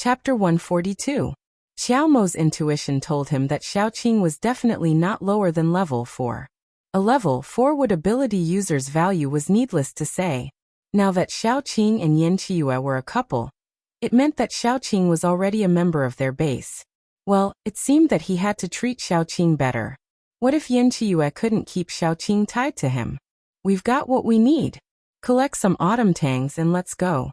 Chapter 142. Xiao Mo's intuition told him that Xiaoqing was definitely not lower than level 4. A level 4 wood ability user's value was needless to say. Now that Xiaoqing and Yan Qiyu were a couple, it meant that Xiaoqing was already a member of their base. Well, it seemed that he had to treat Xiaoqing better. What if Yan Qiyu couldn't keep Xiaoqing tied to him? We've got what we need. Collect some autumn tangs and let's go.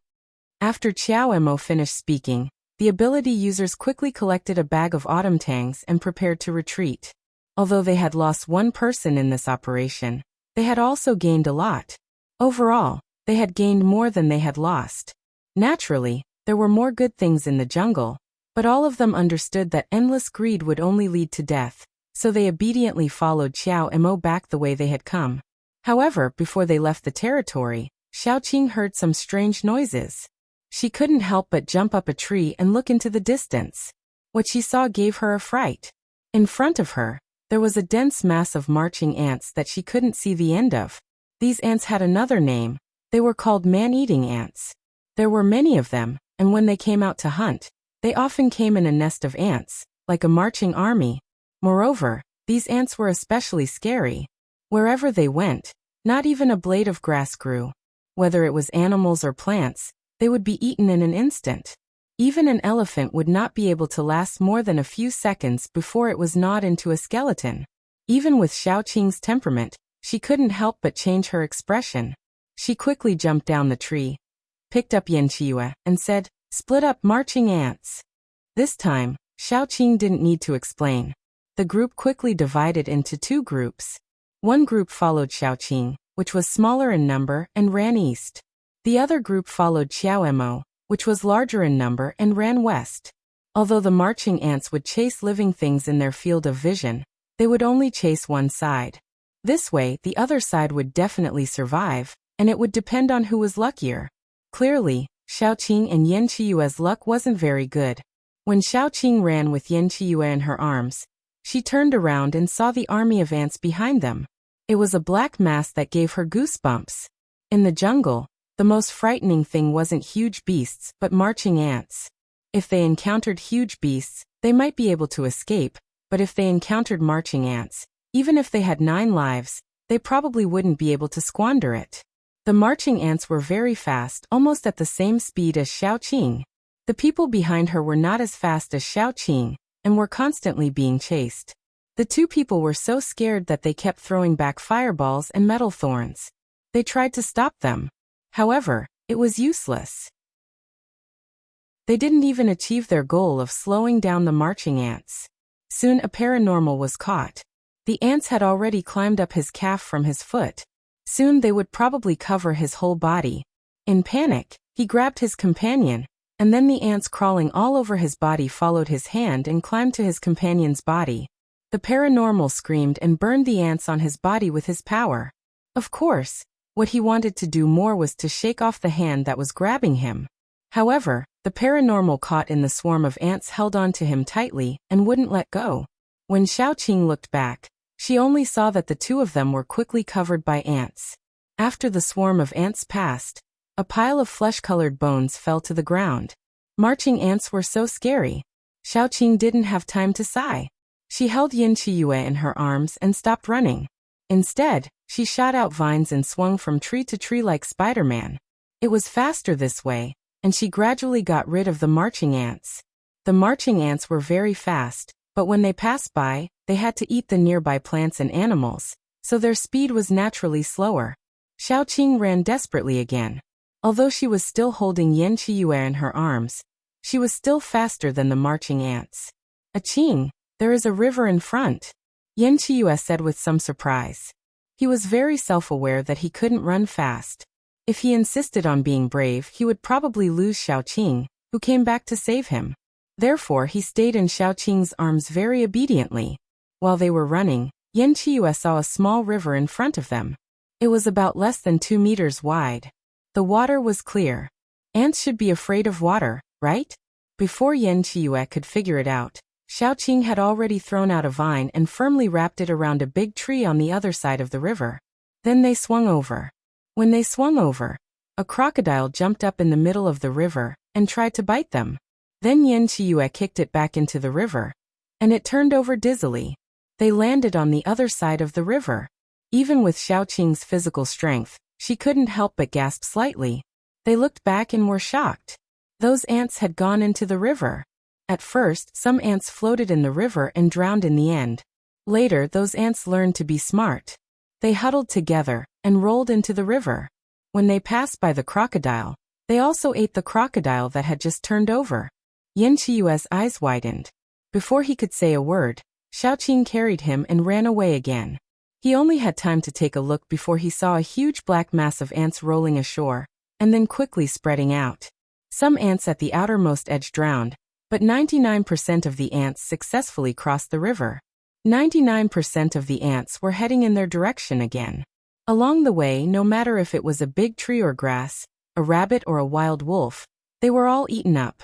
After Qiao Mo finished speaking, the ability users quickly collected a bag of autumn tangs and prepared to retreat. Although they had lost one person in this operation, they had also gained a lot. Overall, they had gained more than they had lost. Naturally, there were more good things in the jungle, but all of them understood that endless greed would only lead to death, so they obediently followed Xiao Mo back the way they had come. However, before they left the territory, Xiaoqing heard some strange noises. She couldn't help but jump up a tree and look into the distance. What she saw gave her a fright. In front of her, there was a dense mass of marching ants that she couldn't see the end of. These ants had another name. They were called man-eating ants. There were many of them, and when they came out to hunt, they often came in a nest of ants, like a marching army. Moreover, these ants were especially scary. Wherever they went, not even a blade of grass grew. Whether it was animals or plants, they would be eaten in an instant. Even an elephant would not be able to last more than a few seconds before it was gnawed into a skeleton. Even with Xiaoqing's temperament, she couldn't help but change her expression. She quickly jumped down the tree, picked up Yan Qiyu, and said, "Split up, marching ants." This time, Xiaoqing didn't need to explain. The group quickly divided into two groups. One group followed Xiaoqing, which was smaller in number, and ran east. The other group followed Qiao Mo, which was larger in number, and ran west. Although the marching ants would chase living things in their field of vision, they would only chase one side. This way, the other side would definitely survive, and it would depend on who was luckier. Clearly, Xiaoqing and Yan Qiyue's luck wasn't very good. When Xiaoqing ran with Yan Qiyu in her arms, she turned around and saw the army of ants behind them. It was a black mass that gave her goosebumps. In the jungle, the most frightening thing wasn't huge beasts but marching ants. If they encountered huge beasts, they might be able to escape, but if they encountered marching ants, even if they had 9 lives, they probably wouldn't be able to squander it. The marching ants were very fast, almost at the same speed as Xiaoqing. The people behind her were not as fast as Xiaoqing, and were constantly being chased. The two people were so scared that they kept throwing back fireballs and metal thorns. They tried to stop them. However, it was useless. They didn't even achieve their goal of slowing down the marching ants. Soon a paranormal was caught. The ants had already climbed up his calf from his foot. Soon they would probably cover his whole body. In panic, he grabbed his companion, and then the ants crawling all over his body followed his hand and climbed to his companion's body. The paranormal screamed and burned the ants on his body with his power. Of course, what he wanted to do more was to shake off the hand that was grabbing him. However, the paranormal caught in the swarm of ants held on to him tightly and wouldn't let go. When Xiaoqing looked back, she only saw that the two of them were quickly covered by ants. After the swarm of ants passed, a pile of flesh-colored bones fell to the ground. Marching ants were so scary. Xiaoqing didn't have time to sigh. She held Yan Qiyu in her arms and stopped running. Instead, she shot out vines and swung from tree to tree like Spider-Man. It was faster this way, and she gradually got rid of the marching ants. The marching ants were very fast, but when they passed by, they had to eat the nearby plants and animals, so their speed was naturally slower. Xiaoqing ran desperately again. Although she was still holding Yan Qiyu in her arms, she was still faster than the marching ants. "Aching, there is a river in front," Yan Qiyu said with some surprise. He was very self-aware that he couldn't run fast. If he insisted on being brave, he would probably lose Xiaoqing, who came back to save him. Therefore, he stayed in Xiaoqing's arms very obediently. While they were running, Yan Qiyu saw a small river in front of them. It was about less than 2 meters wide. The water was clear. Ants should be afraid of water, right? Before Yan Qiyu could figure it out, Xiaoqing had already thrown out a vine and firmly wrapped it around a big tree on the other side of the river. Then they swung over. When they swung over, a crocodile jumped up in the middle of the river and tried to bite them. Then Yin Chiyue kicked it back into the river, and it turned over dizzily. They landed on the other side of the river. Even with Xiaoqing's physical strength, she couldn't help but gasp slightly. They looked back and were shocked. Those ants had gone into the river. At first, some ants floated in the river and drowned in the end. Later, those ants learned to be smart. They huddled together and rolled into the river. When they passed by the crocodile, they also ate the crocodile that had just turned over. Yin Chiyue's eyes widened. Before he could say a word, Xiaoqing carried him and ran away again. He only had time to take a look before he saw a huge black mass of ants rolling ashore, and then quickly spreading out. Some ants at the outermost edge drowned, but 99% of the ants successfully crossed the river. 99% of the ants were heading in their direction again. Along the way, no matter if it was a big tree or grass, a rabbit or a wild wolf, they were all eaten up.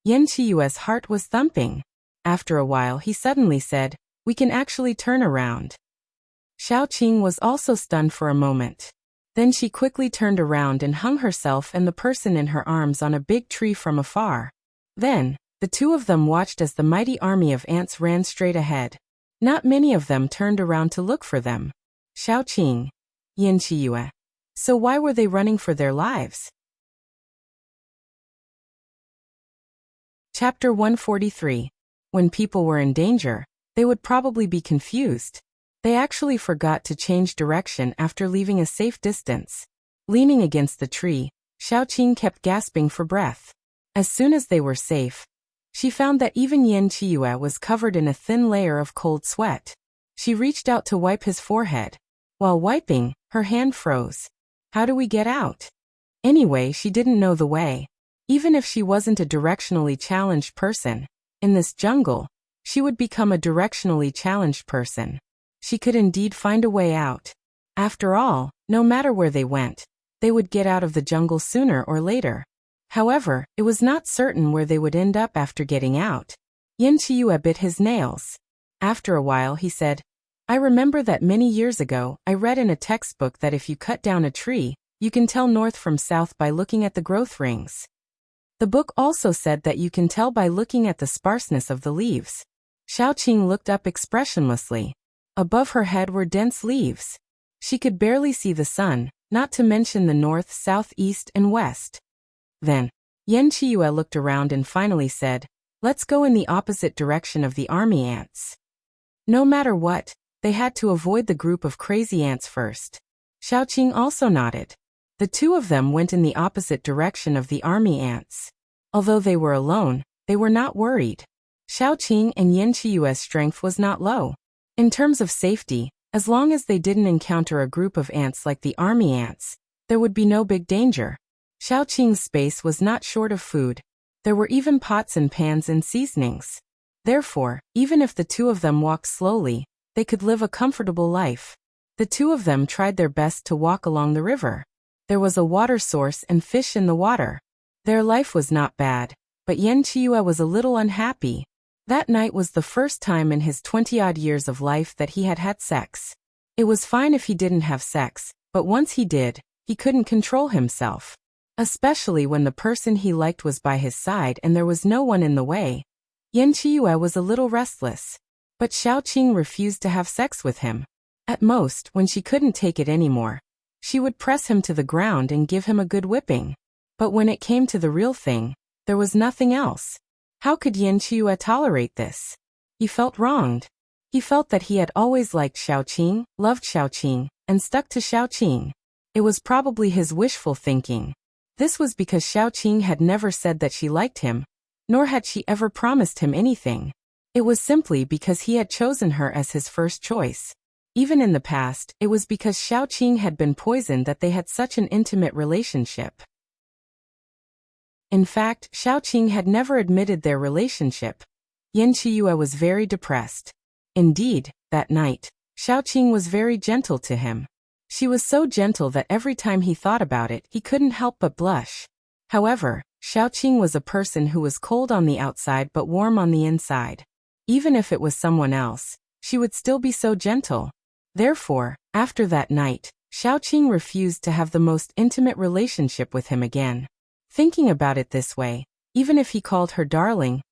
Yin Chiyue's heart was thumping. After a while he suddenly said, "We can actually turn around." Xiaoqing was also stunned for a moment. Then she quickly turned around and hung herself and the person in her arms on a big tree from afar. Then, the two of them watched as the mighty army of ants ran straight ahead. Not many of them turned around to look for them. Xiaoqing, Yin Chiyue. So why were they running for their lives? Chapter 143. When people were in danger, they would probably be confused. They actually forgot to change direction after leaving a safe distance. Leaning against the tree, Xiaoqing kept gasping for breath. As soon as they were safe, she found that even Yin Chiyue was covered in a thin layer of cold sweat. She reached out to wipe his forehead. While wiping, her hand froze. How do we get out? Anyway, she didn't know the way. Even if she wasn't a directionally challenged person, in this jungle, she would become a directionally challenged person. She could indeed find a way out. After all, no matter where they went, they would get out of the jungle sooner or later. However, it was not certain where they would end up after getting out. Yin Chiyue bit his nails. After a while he said, "I remember that many years ago, I read in a textbook that if you cut down a tree, you can tell north from south by looking at the growth rings. The book also said that you can tell by looking at the sparseness of the leaves." Xiaoqing looked up expressionlessly. Above her head were dense leaves. She could barely see the sun, not to mention the north, south, east, and west. Then, Yin Chiyue looked around and finally said, "Let's go in the opposite direction of the army ants." No matter what, they had to avoid the group of crazy ants first. Xiaoqing also nodded. The two of them went in the opposite direction of the army ants. Although they were alone, they were not worried. Xiaoqing and Yin Chiyue's strength was not low. In terms of safety, as long as they didn't encounter a group of ants like the army ants, there would be no big danger. Xiaoqing's space was not short of food. There were even pots and pans and seasonings. Therefore, even if the two of them walked slowly, they could live a comfortable life. The two of them tried their best to walk along the river. There was a water source and fish in the water. Their life was not bad, but Yin Chiyue was a little unhappy. That night was the first time in his 20-odd years of life that he had had sex. It was fine if he didn't have sex, but once he did, he couldn't control himself. Especially when the person he liked was by his side and there was no one in the way. Yin Chiyue was a little restless. But Xiaoqing refused to have sex with him. At most, when she couldn't take it anymore, she would press him to the ground and give him a good whipping. But when it came to the real thing, there was nothing else. How could Yin Chiyue tolerate this? He felt wronged. He felt that he had always liked Xiaoqing, loved Xiaoqing, and stuck to Xiaoqing. It was probably his wishful thinking. This was because Xiaoqing had never said that she liked him, nor had she ever promised him anything. It was simply because he had chosen her as his first choice. Even in the past, it was because Xiaoqing had been poisoned that they had such an intimate relationship. In fact, Xiaoqing had never admitted their relationship. Yin Chiyue was very depressed. Indeed, that night, Xiaoqing was very gentle to him. She was so gentle that every time he thought about it, he couldn't help but blush. However, Xiaoqing was a person who was cold on the outside but warm on the inside. Even if it was someone else, she would still be so gentle. Therefore, after that night, Xiaoqing refused to have the most intimate relationship with him again. Thinking about it this way, Even if he called her darling,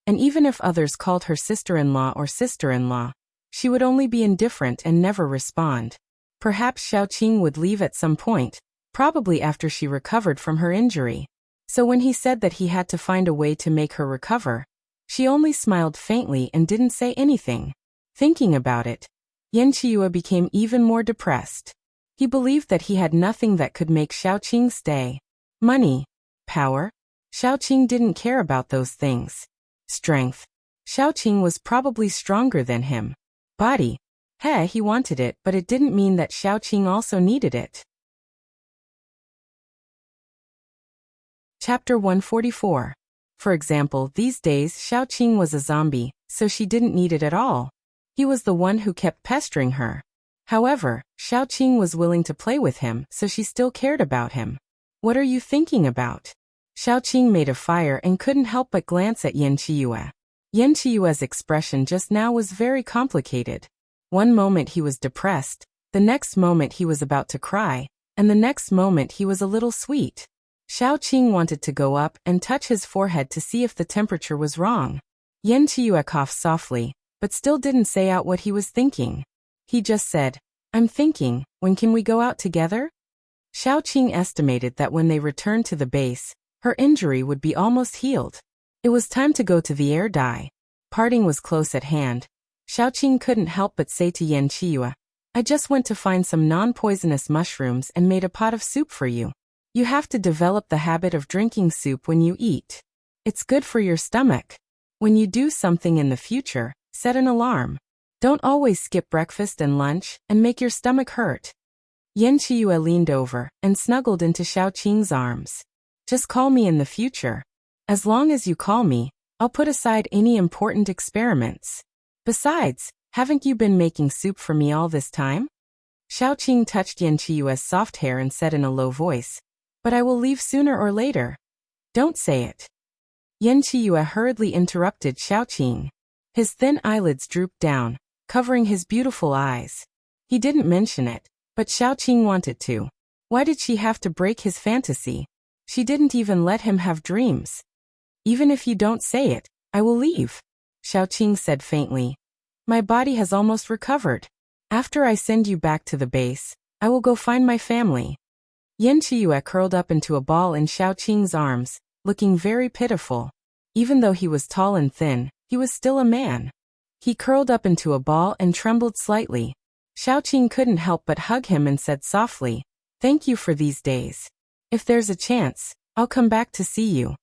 and even if others called her sister-in-law or sister-in-law, she would only be indifferent and never respond. Perhaps Xiaoqing would leave at some point, probably after she recovered from her injury. So when he said that he had to find a way to make her recover, she only smiled faintly and didn't say anything. Thinking about it, Yan Qiyu became even more depressed. He believed that he had nothing that could make Xiaoqing stay. Money. Power. Xiaoqing didn't care about those things. Strength. Xiaoqing was probably stronger than him. Body. He wanted it, but it didn't mean that Xiaoqing also needed it. Chapter 144. For example, these days Xiaoqing was a zombie, so she didn't need it at all. He was the one who kept pestering her. However, Xiaoqing was willing to play with him, so she still cared about him. What are you thinking about? Xiaoqing made a fire and couldn't help but glance at Yan Qiyu. Yan Qiyu's expression just now was very complicated. One moment he was depressed, the next moment he was about to cry, and the next moment he was a little sweet. Xiaoqing wanted to go up and touch his forehead to see if the temperature was wrong. Yan Qiyu coughed softly, but still didn't say out what he was thinking. He just said, "I'm thinking, when can we go out together?" Xiaoqing estimated that when they returned to the base, her injury would be almost healed. It was time to go to the air dye. Parting was close at hand. Xiaoqing couldn't help but say to Yan Qiyu, "I just went to find some non-poisonous mushrooms and made a pot of soup for you. You have to develop the habit of drinking soup when you eat. It's good for your stomach. When you do something in the future, set an alarm. Don't always skip breakfast and lunch and make your stomach hurt." Yan Qiyu leaned over and snuggled into Xiaoqing's arms. "Just call me in the future. As long as you call me, I'll put aside any important experiments. Besides, haven't you been making soup for me all this time?" Xiaoqing touched Yan Qiyu's soft hair and said in a low voice, "But I will leave sooner or later." "Don't say it." Yan Qiyu hurriedly interrupted Xiaoqing. His thin eyelids drooped down, covering his beautiful eyes. He didn't mention it, but Xiaoqing wanted to. Why did she have to break his fantasy? She didn't even let him have dreams. "Even if you don't say it, I will leave," Xiaoqing said faintly. "My body has almost recovered. After I send you back to the base, I will go find my family." Yan Qiyu curled up into a ball in Xiaoqing's arms, looking very pitiful. Even though he was tall and thin, he was still a man. He curled up into a ball and trembled slightly. Xiaoqing couldn't help but hug him and said softly, "Thank you for these days. If there's a chance, I'll come back to see you."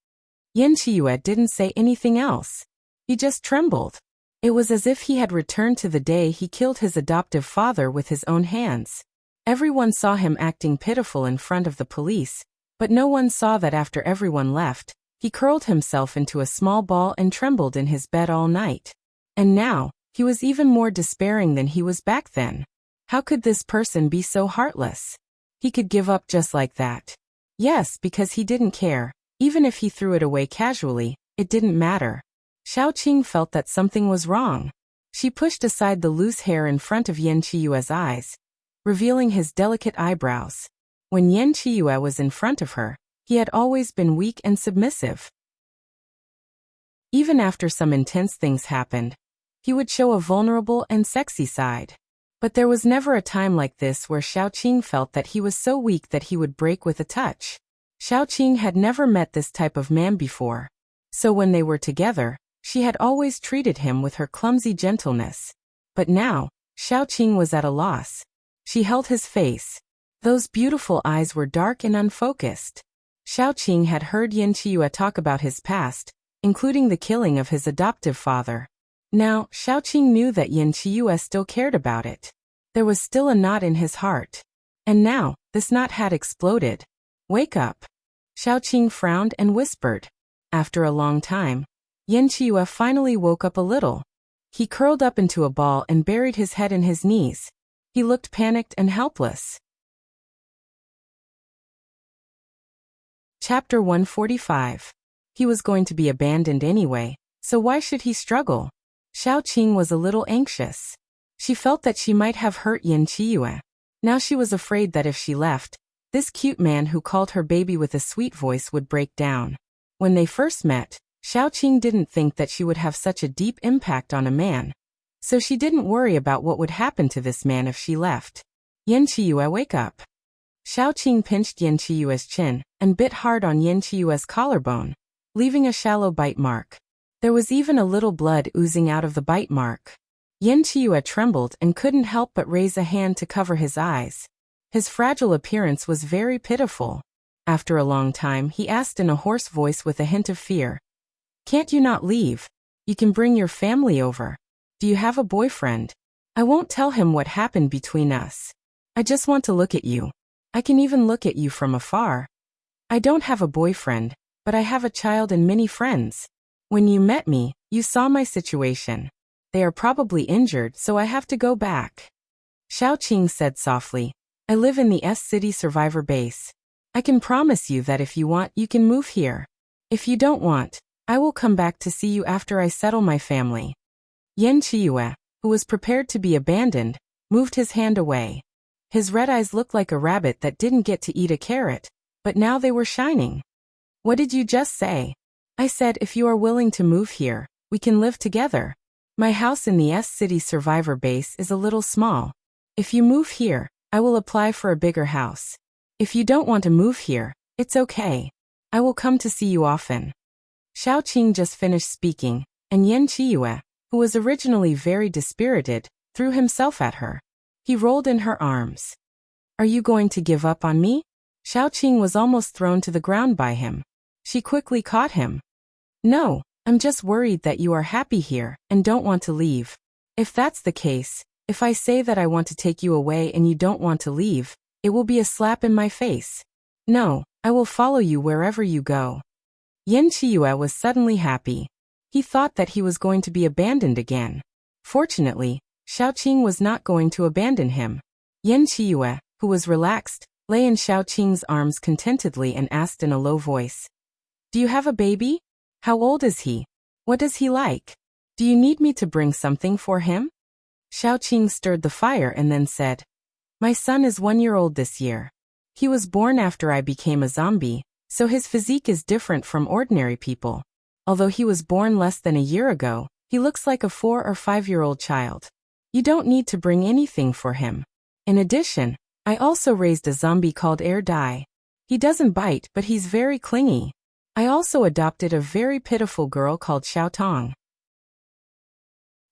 Yan Qiyu didn't say anything else. He just trembled. It was as if he had returned to the day he killed his adoptive father with his own hands. Everyone saw him acting pitiful in front of the police, but no one saw that after everyone left, he curled himself into a small ball and trembled in his bed all night. And now, he was even more despairing than he was back then. How could this person be so heartless? He could give up just like that. Yes, because he didn't care. Even if he threw it away casually, it didn't matter. Xiaoqing felt that something was wrong. She pushed aside the loose hair in front of Yan Qiyu's eyes, revealing his delicate eyebrows. When Yan Qiyu was in front of her, he had always been weak and submissive. Even after some intense things happened, he would show a vulnerable and sexy side. But there was never a time like this where Xiaoqing felt that he was so weak that he would break with a touch. Xiaoqing had never met this type of man before. So when they were together, she had always treated him with her clumsy gentleness. But now, Xiaoqing was at a loss. She held his face. Those beautiful eyes were dark and unfocused. Xiaoqing had heard Yan Qiyu talk about his past, including the killing of his adoptive father. Now, Xiaoqing knew that Yan Qiyu still cared about it. There was still a knot in his heart. And now, this knot had exploded. "Wake up." Xiaoqing frowned and whispered. After a long time, Yan Qiyu finally woke up a little. He curled up into a ball and buried his head in his knees. He looked panicked and helpless. Chapter 145. He was going to be abandoned anyway, so why should he struggle? Xiaoqing was a little anxious. She felt that she might have hurt Yan Qiyu. Now she was afraid that if she left, this cute man who called her baby with a sweet voice would break down. When they first met, Xiaoqing didn't think that she would have such a deep impact on a man. So she didn't worry about what would happen to this man if she left. Yan Qiyue, wake up. Xiaoqing pinched Yan Qiyue's chin and bit hard on Yan Qiyue's collarbone, leaving a shallow bite mark. There was even a little blood oozing out of the bite mark. Yan Qiyue trembled and couldn't help but raise a hand to cover his eyes. His fragile appearance was very pitiful. After a long time, he asked in a hoarse voice with a hint of fear, "Can't you not leave? You can bring your family over. Do you have a boyfriend? I won't tell him what happened between us. I just want to look at you. I can even look at you from afar. I don't have a boyfriend, but I have a child and many friends. When you met me, you saw my situation. They are probably injured, so I have to go back." Xiaoqing said softly, "I live in the S-City survivor base. I can promise you that if you want, you can move here. If you don't want, I will come back to see you after I settle my family." Yan Qiyue, who was prepared to be abandoned, moved his hand away. His red eyes looked like a rabbit that didn't get to eat a carrot, but now they were shining. "What did you just say?" "I said if you are willing to move here, we can live together. My house in the S-City survivor base is a little small. If you move here, I will apply for a bigger house. If you don't want to move here, it's okay. I will come to see you often." Xiaoqing just finished speaking, and Yan Qiyue, who was originally very dispirited, threw himself at her. He rolled in her arms. "Are you going to give up on me?" Xiaoqing was almost thrown to the ground by him. She quickly caught him. "No, I'm just worried that you are happy here and don't want to leave. If that's the case, if I say that I want to take you away and you don't want to leave, it will be a slap in my face. No, I will follow you wherever you go." Yan Qiyue was suddenly happy. He thought that he was going to be abandoned again. Fortunately, Xiaoqing was not going to abandon him. Yan Qiyue, who was relaxed, lay in Xiaoqing's arms contentedly and asked in a low voice, "Do you have a baby? How old is he? What does he like? Do you need me to bring something for him?" Xiaoqing stirred the fire and then said, "My son is 1 year old this year. He was born after I became a zombie, so his physique is different from ordinary people. Although he was born less than a year ago, he looks like a 4 or 5-year-old child. You don't need to bring anything for him. In addition, I also raised a zombie called Earbook. He doesn't bite, but he's very clingy. I also adopted a very pitiful girl called Xiaotong.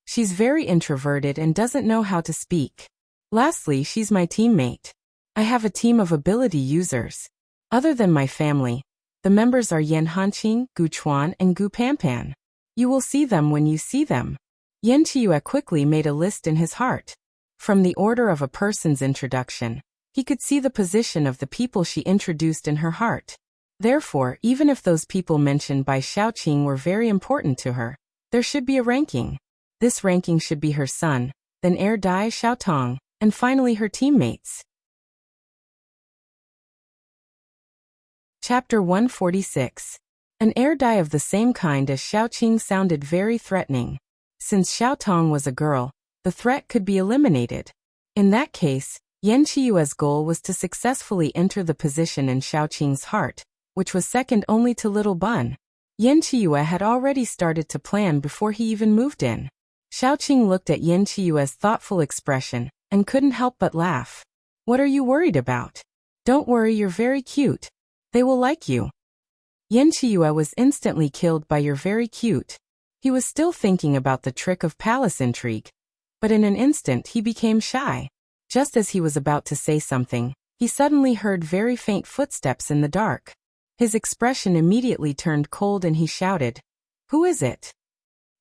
She's very introverted and doesn't know how to speak. Lastly, she's my teammate. I have a team of ability users. Other than my family, the members are Yan Hanqing, Gu Chuan, and Gu Panpan. You will see them when you see them." Yan Qiyue quickly made a list in his heart. From the order of a person's introduction, he could see the position of the people she introduced in her heart. Therefore, even if those people mentioned by Xiaoqing were very important to her, there should be a ranking. This ranking should be her son, then Dai Xiaotong, and finally her teammates. Chapter 146. An Dai of the same kind as Xiaoqing sounded very threatening. Since Xiaotong was a girl, the threat could be eliminated. In that case, Yan Qiyue's goal was to successfully enter the position in Xiaoqing's heart, which was second only to Little Bun. Yan Qiyue had already started to plan before he even moved in. Xiaoqing looked at Yan Qiyue's thoughtful expression and couldn't help but laugh. "What are you worried about? Don't worry, you're very cute. They will like you." Yan Qiyue was instantly killed by "you're very cute." He was still thinking about the trick of palace intrigue, but in an instant he became shy. Just as he was about to say something, he suddenly heard very faint footsteps in the dark. His expression immediately turned cold and he shouted, "Who is it?"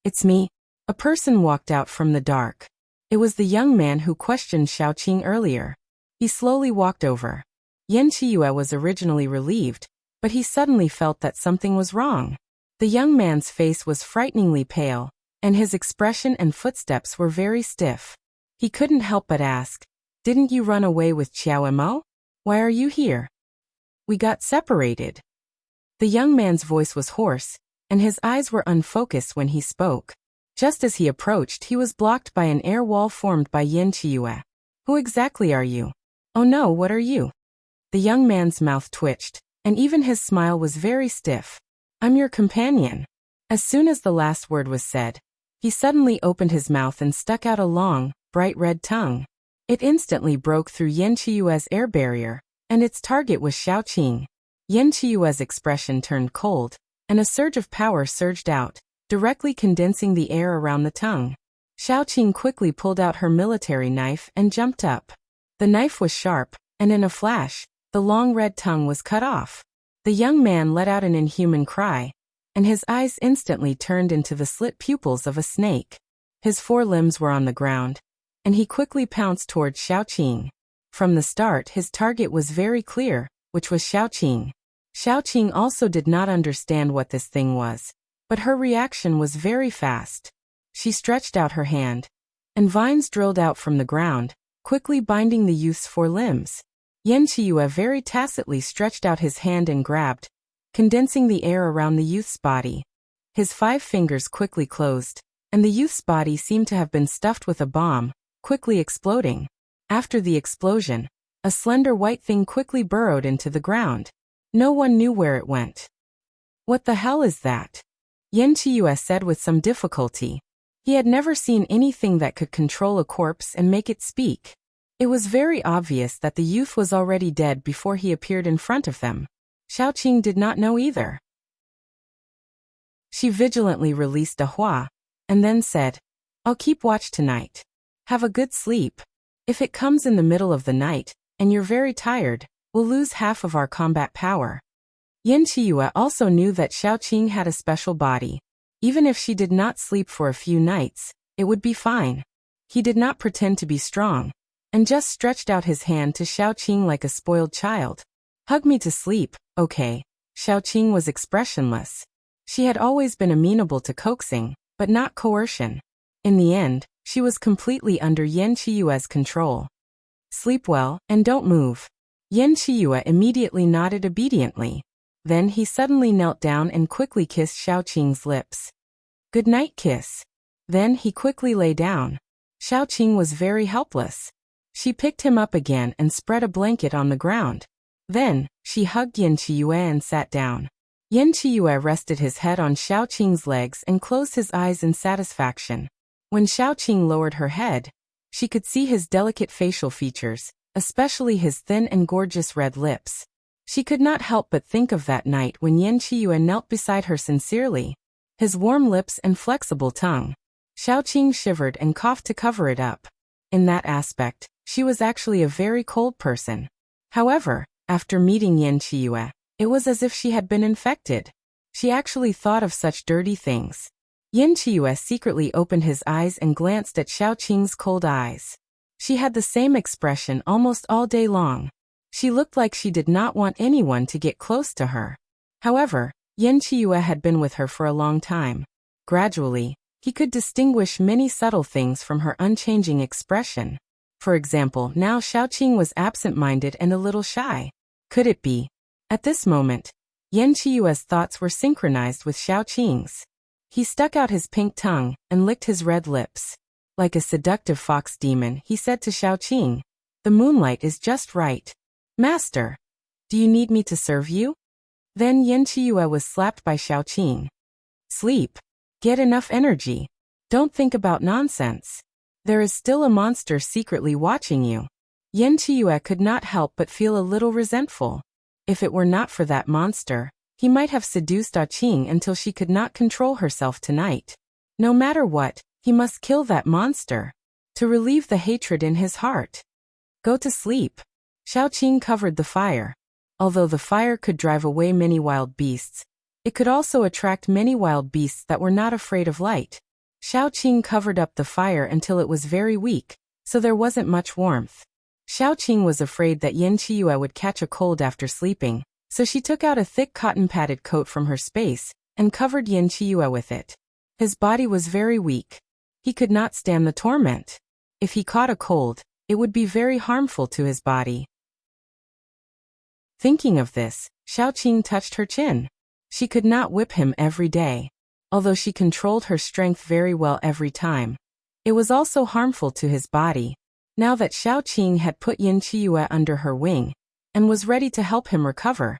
"It's me." A person walked out from the dark. It was the young man who questioned Xiaoqing earlier. He slowly walked over. Yan Qiyue was originally relieved, but he suddenly felt that something was wrong. The young man's face was frighteningly pale, and his expression and footsteps were very stiff. He couldn't help but ask, "Didn't you run away with Qiao Mo? Why are you here?" "We got separated." The young man's voice was hoarse, and his eyes were unfocused when he spoke. Just as he approached, he was blocked by an air wall formed by Yan Qiyue. "Who exactly are you?" "Oh no, what are you?" The young man's mouth twitched, and even his smile was very stiff. I'm your companion. As soon as the last word was said, he suddenly opened his mouth and stuck out a long, bright red tongue. It instantly broke through Yan Chiyue's air barrier, and its target was Xiaoqing. Yan Chiyue's expression turned cold, and a surge of power surged out, directly condensing the air around the tongue. Xiaoqing quickly pulled out her military knife and jumped up. The knife was sharp, and in a flash, the long red tongue was cut off. The young man let out an inhuman cry, and his eyes instantly turned into the slit pupils of a snake. His forelimbs were on the ground, and he quickly pounced towards Xiaoqing. From the start, his target was very clear, which was Xiaoqing. Xiaoqing also did not understand what this thing was, but her reaction was very fast. She stretched out her hand, and vines drilled out from the ground, quickly binding the youth's forelimbs. Yan Chiyue very tacitly stretched out his hand and grabbed, condensing the air around the youth's body. His 5 fingers quickly closed, and the youth's body seemed to have been stuffed with a bomb, quickly exploding. After the explosion, a slender white thing quickly burrowed into the ground. No one knew where it went. What the hell is that? Yan Chiyue said with some difficulty. He had never seen anything that could control a corpse and make it speak. It was very obvious that the youth was already dead before he appeared in front of them. Xiaoqing did not know either. She vigilantly released a hua, and then said, I'll keep watch tonight. Have a good sleep. If it comes in the middle of the night, and you're very tired, we'll lose half of our combat power. Yan Chiyue also knew that Xiaoqing had a special body. Even if she did not sleep for a few nights, it would be fine. He did not pretend to be strong, and just stretched out his hand to Xiaoqing like a spoiled child. Hug me to sleep, okay. Xiaoqing was expressionless. She had always been amenable to coaxing, but not coercion. In the end, she was completely under Yan Chiyue's control. Sleep well, and don't move. Yan Chiyue immediately nodded obediently. Then he suddenly knelt down and quickly kissed Xiaoqing's lips. Good night kiss. Then he quickly lay down. Xiaoqing was very helpless. She picked him up again and spread a blanket on the ground. Then, she hugged Yan Chiyue and sat down. Yan Chiyue rested his head on Xiaoqing's legs and closed his eyes in satisfaction. When Xiaoqing lowered her head, she could see his delicate facial features, especially his thin and gorgeous red lips. She could not help but think of that night when Yan Chiyue knelt beside her sincerely. His warm lips and flexible tongue. Xiaoqing shivered and coughed to cover it up. In that aspect, she was actually a very cold person. However, after meeting Yan Chiyue, it was as if she had been infected. She actually thought of such dirty things. Yan Chiyue secretly opened his eyes and glanced at Xiaoqing's cold eyes. She had the same expression almost all day long. She looked like she did not want anyone to get close to her. However, Yan Chiyue had been with her for a long time. Gradually, he could distinguish many subtle things from her unchanging expression. For example, now Xiaoqing was absent-minded and a little shy. Could it be? At this moment, Yan Chiyue's thoughts were synchronized with Xiaoqing's. He stuck out his pink tongue and licked his red lips. Like a seductive fox demon, he said to Xiaoqing, The moonlight is just right. Master, do you need me to serve you? Then Yan Chiyue was slapped by Xiaoqing. Sleep. Get enough energy. Don't think about nonsense. There is still a monster secretly watching you. Yan Chiyue could not help but feel a little resentful. If it were not for that monster, he might have seduced Qing until she could not control herself tonight. No matter what, he must kill that monster, to relieve the hatred in his heart. Go to sleep. Xiaoqing covered the fire. Although the fire could drive away many wild beasts, it could also attract many wild beasts that were not afraid of light. Xiaoqing covered up the fire until it was very weak, so there wasn't much warmth. Xiaoqing was afraid that Yan Chiyue would catch a cold after sleeping, so she took out a thick cotton-padded coat from her space and covered Yan Chiyue with it. His body was very weak. He could not stand the torment. If he caught a cold, it would be very harmful to his body. Thinking of this, Xiaoqing touched her chin. She could not whip him every day. Although she controlled her strength very well every time, it was also harmful to his body. Now that Xiaoqing had put Yan Chiyue under her wing and was ready to help him recover,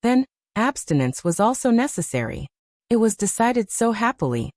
then, Abstinence was also necessary. It was decided so happily.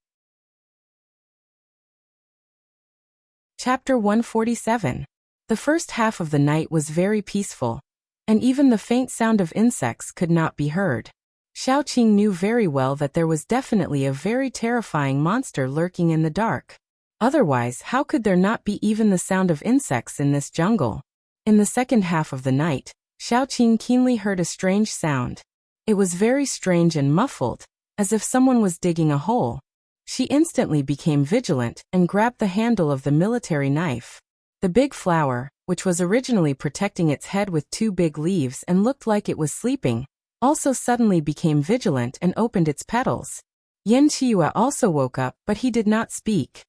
Chapter 147. The first half of the night was very peaceful, and even the faint sound of insects could not be heard. Xiaoqing knew very well that there was definitely a very terrifying monster lurking in the dark. Otherwise, how could there not be even the sound of insects in this jungle? In the second half of the night, Xiaoqing keenly heard a strange sound. It was very strange and muffled, as if someone was digging a hole. She instantly became vigilant and grabbed the handle of the military knife. The big flower, which was originally protecting its head with two big leaves and looked like it was sleeping, also suddenly became vigilant and opened its petals. Yan Qiyu also woke up, but he did not speak.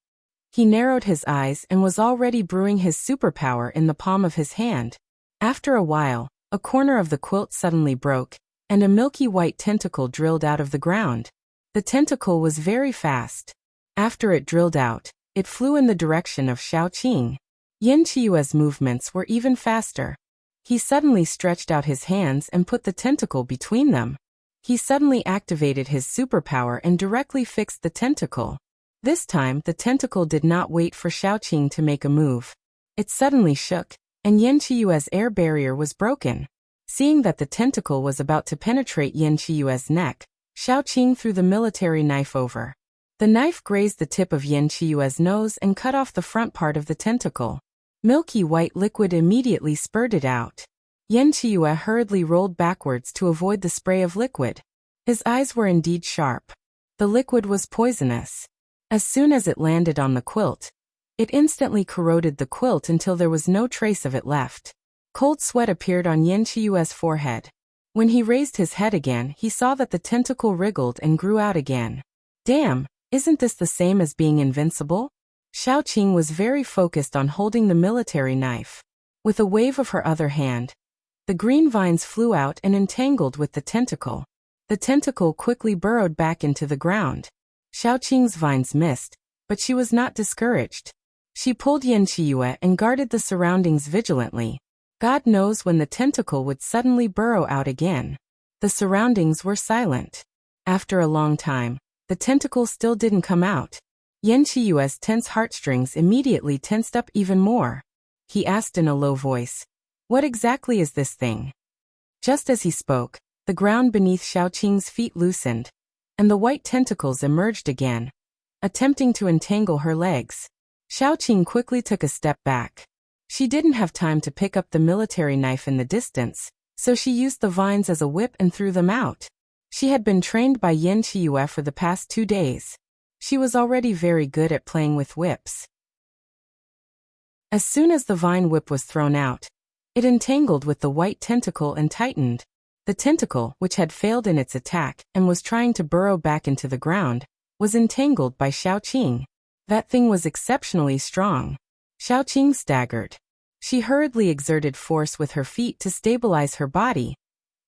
He narrowed his eyes and was already brewing his superpower in the palm of his hand. After a while, a corner of the quilt suddenly broke, and a milky white tentacle drilled out of the ground. The tentacle was very fast. After it drilled out, it flew in the direction of Xiaoqing. Yan Qiyue's movements were even faster. He suddenly stretched out his hands and put the tentacle between them. He suddenly activated his superpower and directly fixed the tentacle. This time, the tentacle did not wait for Xiaoqing to make a move. It suddenly shook, and Yan Qiyue's air barrier was broken. Seeing that the tentacle was about to penetrate Yan Qiyue's neck, Xiaoqing threw the military knife over. The knife grazed the tip of Yan Qiyue's nose and cut off the front part of the tentacle. Milky white liquid immediately spurted out. Yan Qiyu hurriedly rolled backwards to avoid the spray of liquid. His eyes were indeed sharp. The liquid was poisonous. As soon as it landed on the quilt, it instantly corroded the quilt until there was no trace of it left. Cold sweat appeared on Yan Qiyue's forehead. When he raised his head again, he saw that the tentacle wriggled and grew out again. Damn, isn't this the same as being invincible? Xiaoqing was very focused on holding the military knife. With a wave of her other hand, the green vines flew out and entangled with the tentacle. The tentacle quickly burrowed back into the ground. Xiaoqing's vines missed, but she was not discouraged. She pulled Yan Qiyu and guarded the surroundings vigilantly. God knows when the tentacle would suddenly burrow out again. The surroundings were silent. After a long time, the tentacle still didn't come out. Yan Qiyue's tense heartstrings immediately tensed up even more. He asked in a low voice, "What exactly is this thing?" Just as he spoke, the ground beneath Xiaoqing's feet loosened, and the white tentacles emerged again, attempting to entangle her legs. Xiaoqing quickly took a step back. She didn't have time to pick up the military knife in the distance, so she used the vines as a whip and threw them out. She had been trained by Yan Qiyu for the past 2 days. She was already very good at playing with whips. As soon as the vine whip was thrown out, it entangled with the white tentacle and tightened. The tentacle, which had failed in its attack and was trying to burrow back into the ground, was entangled by Xiaoqing. That thing was exceptionally strong. Xiaoqing staggered. She hurriedly exerted force with her feet to stabilize her body,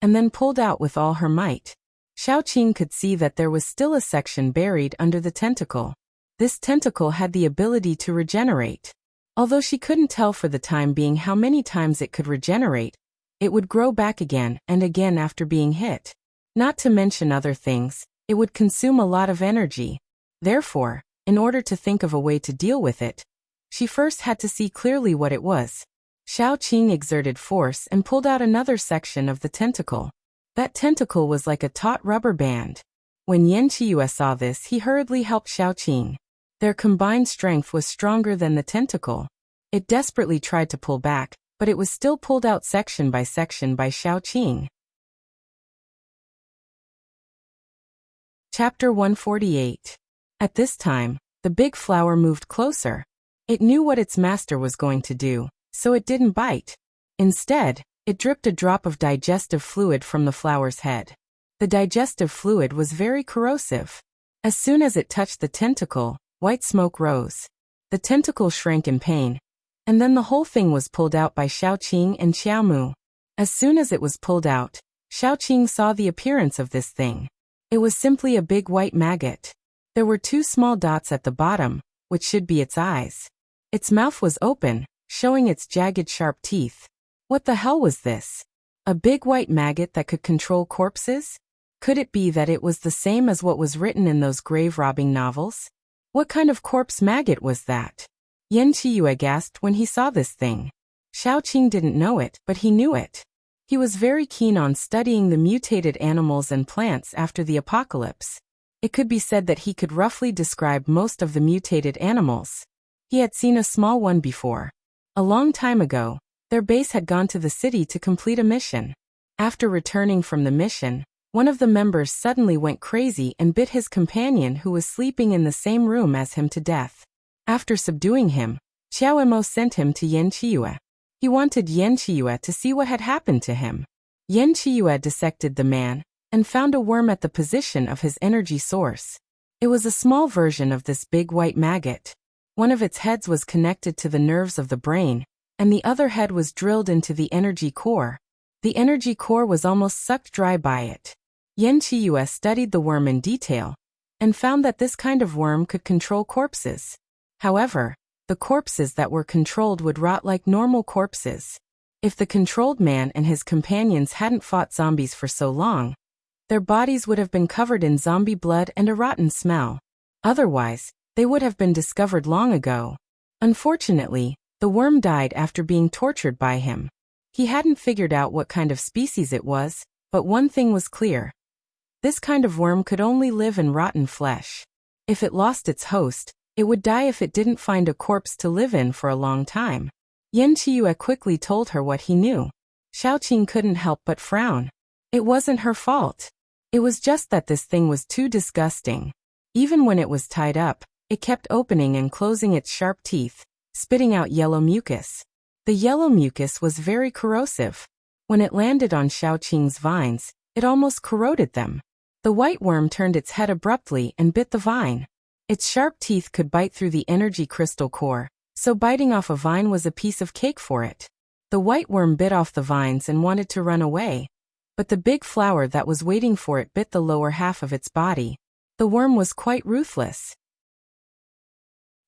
and then pulled out with all her might. Xiaoqing could see that there was still a section buried under the tentacle. This tentacle had the ability to regenerate. Although she couldn't tell for the time being how many times it could regenerate, it would grow back again and again after being hit. Not to mention other things, it would consume a lot of energy. Therefore, in order to think of a way to deal with it, she first had to see clearly what it was. Xiaoqing exerted force and pulled out another section of the tentacle. That tentacle was like a taut rubber band. When Yan Qiyu saw this, he hurriedly helped Xiaoqing. Their combined strength was stronger than the tentacle. It desperately tried to pull back, but it was still pulled out section by Xiaoqing. Chapter 148. At this time, the big flower moved closer. It knew what its master was going to do, so it didn't bite. Instead, it dripped a drop of digestive fluid from the flower's head. The digestive fluid was very corrosive. As soon as it touched the tentacle, white smoke rose. The tentacle shrank in pain, and then the whole thing was pulled out by Xiaoqing and Xiaomu. As soon as it was pulled out, Xiaoqing saw the appearance of this thing. It was simply a big white maggot. There were 2 small dots at the bottom, which should be its eyes. Its mouth was open, showing its jagged sharp teeth. What the hell was this? A big white maggot that could control corpses? Could it be that it was the same as what was written in those grave-robbing novels? What kind of corpse maggot was that? Yan Qiyu gasped when he saw this thing. Xiaoqing didn't know it, but he knew it. He was very keen on studying the mutated animals and plants after the apocalypse. It could be said that he could roughly describe most of the mutated animals. He had seen a small one before. A long time ago, their base had gone to the city to complete a mission. After returning from the mission, one of the members suddenly went crazy and bit his companion who was sleeping in the same room as him to death. After subduing him, Xiao Emo sent him to Yan Qiyu. He wanted Yan Qiyu to see what had happened to him. Yan Qiyu dissected the man and found a worm at the position of his energy source. It was a small version of this big white maggot. One of its heads was connected to the nerves of the brain, and the other head was drilled into the energy core. The energy core was almost sucked dry by it. Yan Qiyu studied the worm in detail and found that this kind of worm could control corpses. However, the corpses that were controlled would rot like normal corpses. If the controlled man and his companions hadn't fought zombies for so long, their bodies would have been covered in zombie blood and a rotten smell. Otherwise, they would have been discovered long ago. Unfortunately, the worm died after being tortured by him. He hadn't figured out what kind of species it was, but one thing was clear. This kind of worm could only live in rotten flesh. If it lost its host, it would die if it didn't find a corpse to live in for a long time. Yan Qiyu quickly told her what he knew. Xiaoqing couldn't help but frown. It wasn't her fault. It was just that this thing was too disgusting. Even when it was tied up, it kept opening and closing its sharp teeth, spitting out yellow mucus. The yellow mucus was very corrosive. When it landed on Xiaoqing's vines, it almost corroded them. The white worm turned its head abruptly and bit the vine. Its sharp teeth could bite through the energy crystal core, so biting off a vine was a piece of cake for it. The white worm bit off the vines and wanted to run away, but the big flower that was waiting for it bit the lower half of its body. The worm was quite ruthless.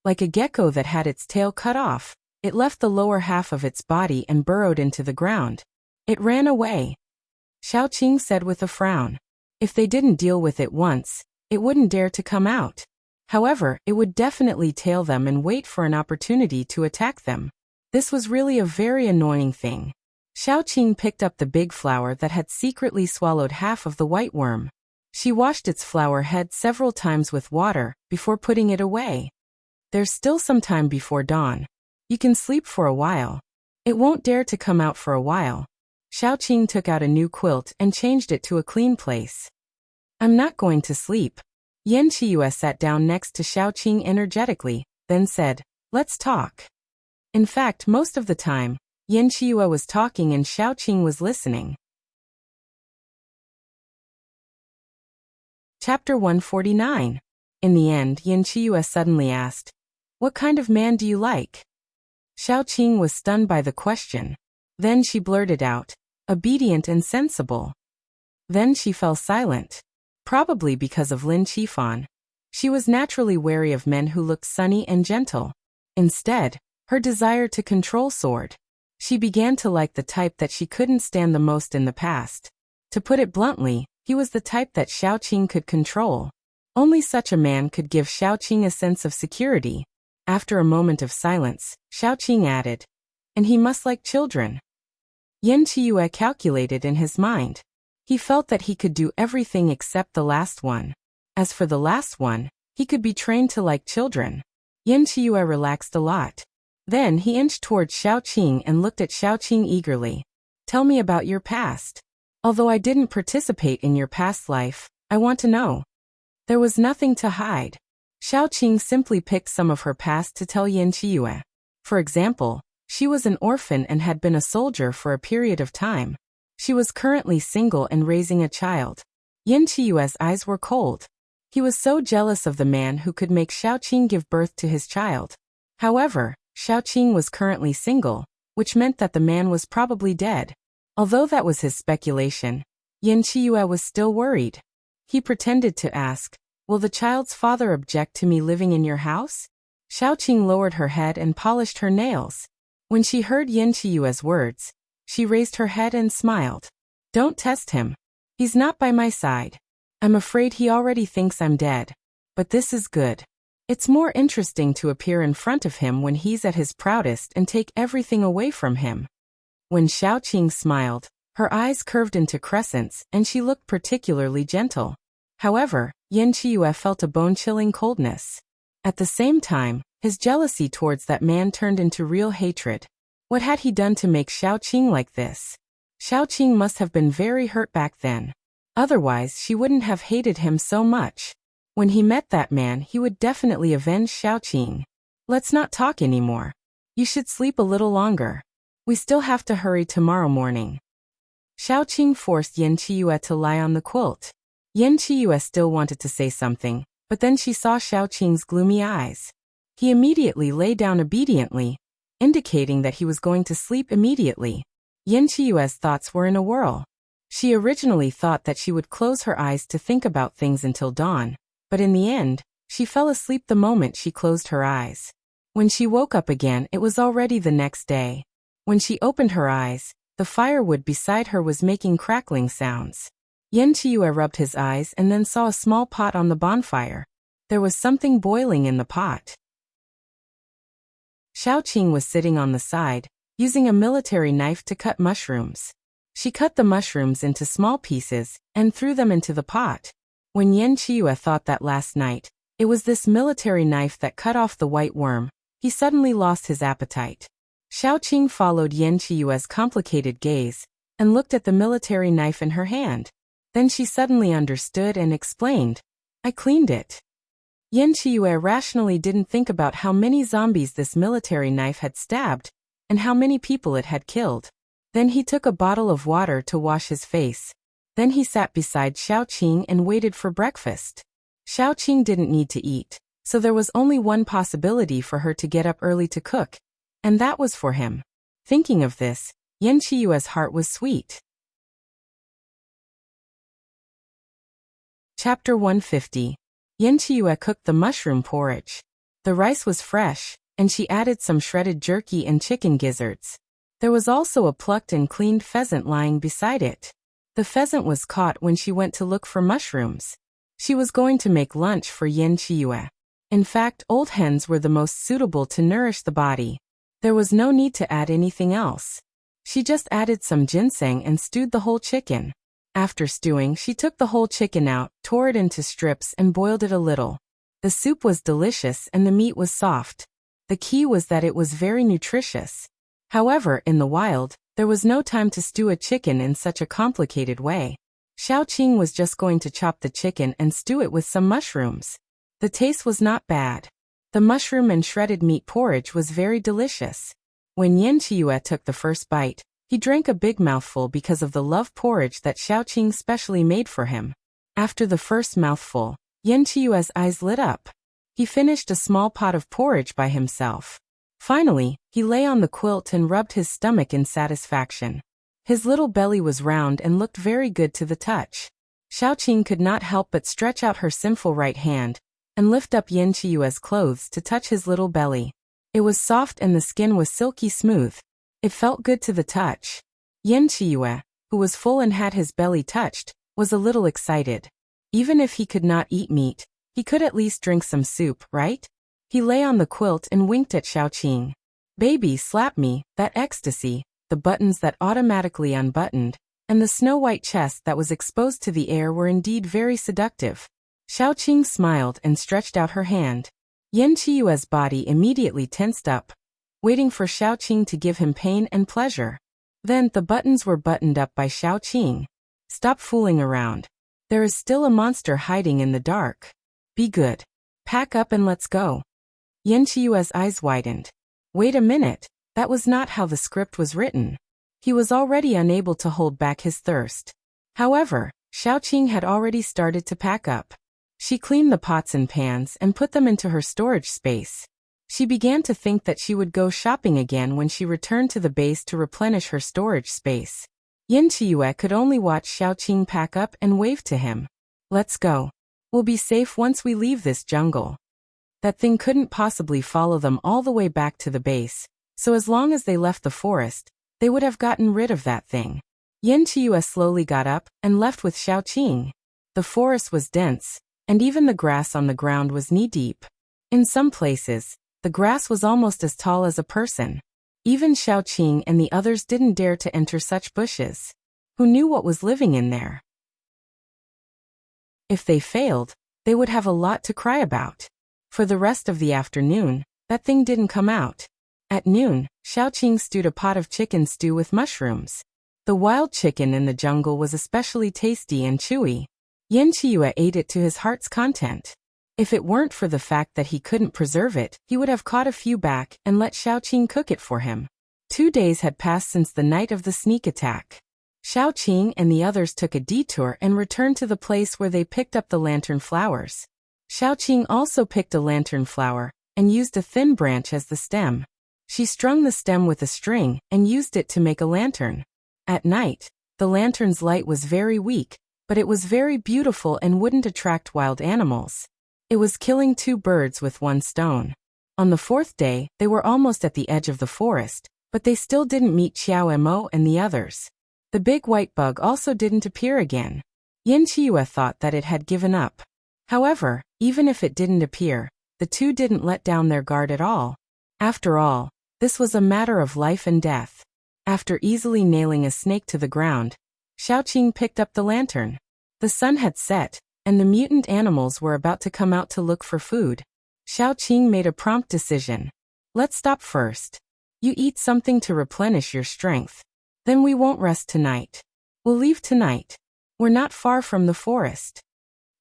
Like a gecko that had its tail cut off, it left the lower half of its body and burrowed into the ground. It ran away. Xiaoqing said with a frown. If they didn't deal with it once, it wouldn't dare to come out. However, it would definitely tail them and wait for an opportunity to attack them. This was really a very annoying thing. Xiaoqing picked up the big flower that had secretly swallowed half of the white worm. She washed its flower head several times with water before putting it away. There's still some time before dawn. You can sleep for a while. It won't dare to come out for a while. Xiaoqing took out a new quilt and changed it to a clean place. I'm not going to sleep. Yan Qiyu sat down next to Xiaoqing energetically, then said, let's talk. In fact, most of the time, Yan Qiyu was talking and Xiaoqing was listening. Chapter 149. In the end, Yan Qiyu suddenly asked, what kind of man do you like? Xiaoqing was stunned by the question. Then she blurted out, obedient and sensible. Then she fell silent. Probably because of Lin Qifan. She was naturally wary of men who looked sunny and gentle. Instead, her desire to control soared. She began to like the type that she couldn't stand the most in the past. To put it bluntly, he was the type that Xiaoqing could control. Only such a man could give Xiaoqing a sense of security. After a moment of silence, Xiaoqing added, and he must like children. Yan Qiyu calculated in his mind. He felt that he could do everything except the last one. As for the last one, he could be trained to like children. Yan Qiyu relaxed a lot. Then he inched towards Xiaoqing and looked at Xiaoqing eagerly. Tell me about your past. Although I didn't participate in your past life, I want to know. There was nothing to hide. Xiaoqing simply picked some of her past to tell Yan Qiyu. For example, she was an orphan and had been a soldier for a period of time. She was currently single and raising a child. Yan Qiyu's eyes were cold. He was so jealous of the man who could make Xiaoqing give birth to his child. However, Xiaoqing was currently single, which meant that the man was probably dead. Although that was his speculation, Yan Qiyu was still worried. He pretended to ask, will the child's father object to me living in your house? Xiaoqing lowered her head and polished her nails. When she heard Yan Qiyu's words, she raised her head and smiled. Don't test him. He's not by my side. I'm afraid he already thinks I'm dead. But this is good. It's more interesting to appear in front of him when he's at his proudest and take everything away from him. When Xiaoqing smiled, her eyes curved into crescents and she looked particularly gentle. However, Yan Qiyu felt a bone-chilling coldness. At the same time, his jealousy towards that man turned into real hatred. What had he done to make Xiaoqing like this? Xiaoqing must have been very hurt back then. Otherwise, she wouldn't have hated him so much. When he met that man, he would definitely avenge Xiaoqing. Let's not talk anymore. You should sleep a little longer. We still have to hurry tomorrow morning. Xiaoqing forced Yan Qiyu to lie on the quilt. Yan Qiyu still wanted to say something, but then she saw Xiaoqing's gloomy eyes. He immediately lay down obediently, indicating that he was going to sleep immediately. Yan Qiyu's thoughts were in a whirl. She originally thought that she would close her eyes to think about things until dawn, but in the end, she fell asleep the moment she closed her eyes. When she woke up again, it was already the next day. When she opened her eyes, the firewood beside her was making crackling sounds. Yan Qiyu rubbed his eyes and then saw a small pot on the bonfire. There was something boiling in the pot. Xiaoqing was sitting on the side, using a military knife to cut mushrooms. She cut the mushrooms into small pieces and threw them into the pot. When Yan Qiyu thought that last night, it was this military knife that cut off the white worm, he suddenly lost his appetite. Xiaoqing followed Yan Qiyu's complicated gaze and looked at the military knife in her hand. Then she suddenly understood and explained, I cleaned it. Yan Qiyu rationally didn't think about how many zombies this military knife had stabbed and how many people it had killed. Then he took a bottle of water to wash his face. Then he sat beside Xiaoqing and waited for breakfast. Xiaoqing didn't need to eat, so there was only one possibility for her to get up early to cook, and that was for him. Thinking of this, Yan Qiyu's heart was sweet. Chapter 150. Yan Qiyu cooked the mushroom porridge. The rice was fresh, and she added some shredded jerky and chicken gizzards. There was also a plucked and cleaned pheasant lying beside it. The pheasant was caught when she went to look for mushrooms. She was going to make lunch for Yan Qiyu. In fact, old hens were the most suitable to nourish the body. There was no need to add anything else. She just added some ginseng and stewed the whole chicken. After stewing, she took the whole chicken out, tore it into strips and boiled it a little. The soup was delicious and the meat was soft. The key was that it was very nutritious. However, in the wild, there was no time to stew a chicken in such a complicated way. Xiaoqing was just going to chop the chicken and stew it with some mushrooms. The taste was not bad. The mushroom and shredded meat porridge was very delicious. When Yan Qiyu took the first bite, he drank a big mouthful because of the love porridge that Xiaoqing specially made for him. After the first mouthful, Yan Qiyu's eyes lit up. He finished a small pot of porridge by himself. Finally, he lay on the quilt and rubbed his stomach in satisfaction. His little belly was round and looked very good to the touch. Xiaoqing could not help but stretch out her sinful right hand and lift up Yan Qiyu's clothes to touch his little belly. It was soft and the skin was silky smooth. It felt good to the touch. Yan Qiyu, who was full and had his belly touched, was a little excited. Even if he could not eat meat, he could at least drink some soup, right? He lay on the quilt and winked at Xiaoqing. Baby, slap me, that ecstasy, the buttons that automatically unbuttoned, and the snow-white chest that was exposed to the air were indeed very seductive. Xiaoqing smiled and stretched out her hand. Yan Qiyu's body immediately tensed up, waiting for Xiaoqing to give him pain and pleasure. Then the buttons were buttoned up by Xiaoqing. Stop fooling around. There is still a monster hiding in the dark. Be good. Pack up and let's go. Yan Qiyu's eyes widened. Wait a minute, that was not how the script was written. He was already unable to hold back his thirst. However, Xiaoqing had already started to pack up. She cleaned the pots and pans and put them into her storage space. She began to think that she would go shopping again when she returned to the base to replenish her storage space. Yan Qiyu could only watch Xiaoqing pack up and wave to him. Let's go. We'll be safe once we leave this jungle. That thing couldn't possibly follow them all the way back to the base, so as long as they left the forest, they would have gotten rid of that thing. Yan Qiyu slowly got up and left with Xiaoqing. The forest was dense, and even the grass on the ground was knee-deep. In some places, the grass was almost as tall as a person. Even Xiaoqing and the others didn't dare to enter such bushes. Who knew what was living in there? If they failed, they would have a lot to cry about. For the rest of the afternoon, that thing didn't come out. At noon, Xiaoqing stewed a pot of chicken stew with mushrooms. The wild chicken in the jungle was especially tasty and chewy. Yan Qiyu ate it to his heart's content. If it weren't for the fact that he couldn't preserve it, he would have caught a few back and let Xiaoqing cook it for him. 2 days had passed since the night of the sneak attack. Xiaoqing and the others took a detour and returned to the place where they picked up the lantern flowers. Xiaoqing also picked a lantern flower and used a thin branch as the stem. She strung the stem with a string and used it to make a lantern. At night, the lantern's light was very weak, but it was very beautiful and wouldn't attract wild animals. It was killing 2 birds with 1 stone. On the 4th day, they were almost at the edge of the forest, but they still didn't meet Xiao Mo and the others. The big white bug also didn't appear again. Yan Qiyu thought that it had given up. However, even if it didn't appear, the 2 didn't let down their guard at all. After all, this was a matter of life and death. After easily nailing a snake to the ground, Xiaoqing picked up the lantern. The sun had set, and the mutant animals were about to come out to look for food. Xiaoqing made a prompt decision. Let's stop first. You eat something to replenish your strength. Then we won't rest tonight. We'll leave tonight. We're not far from the forest.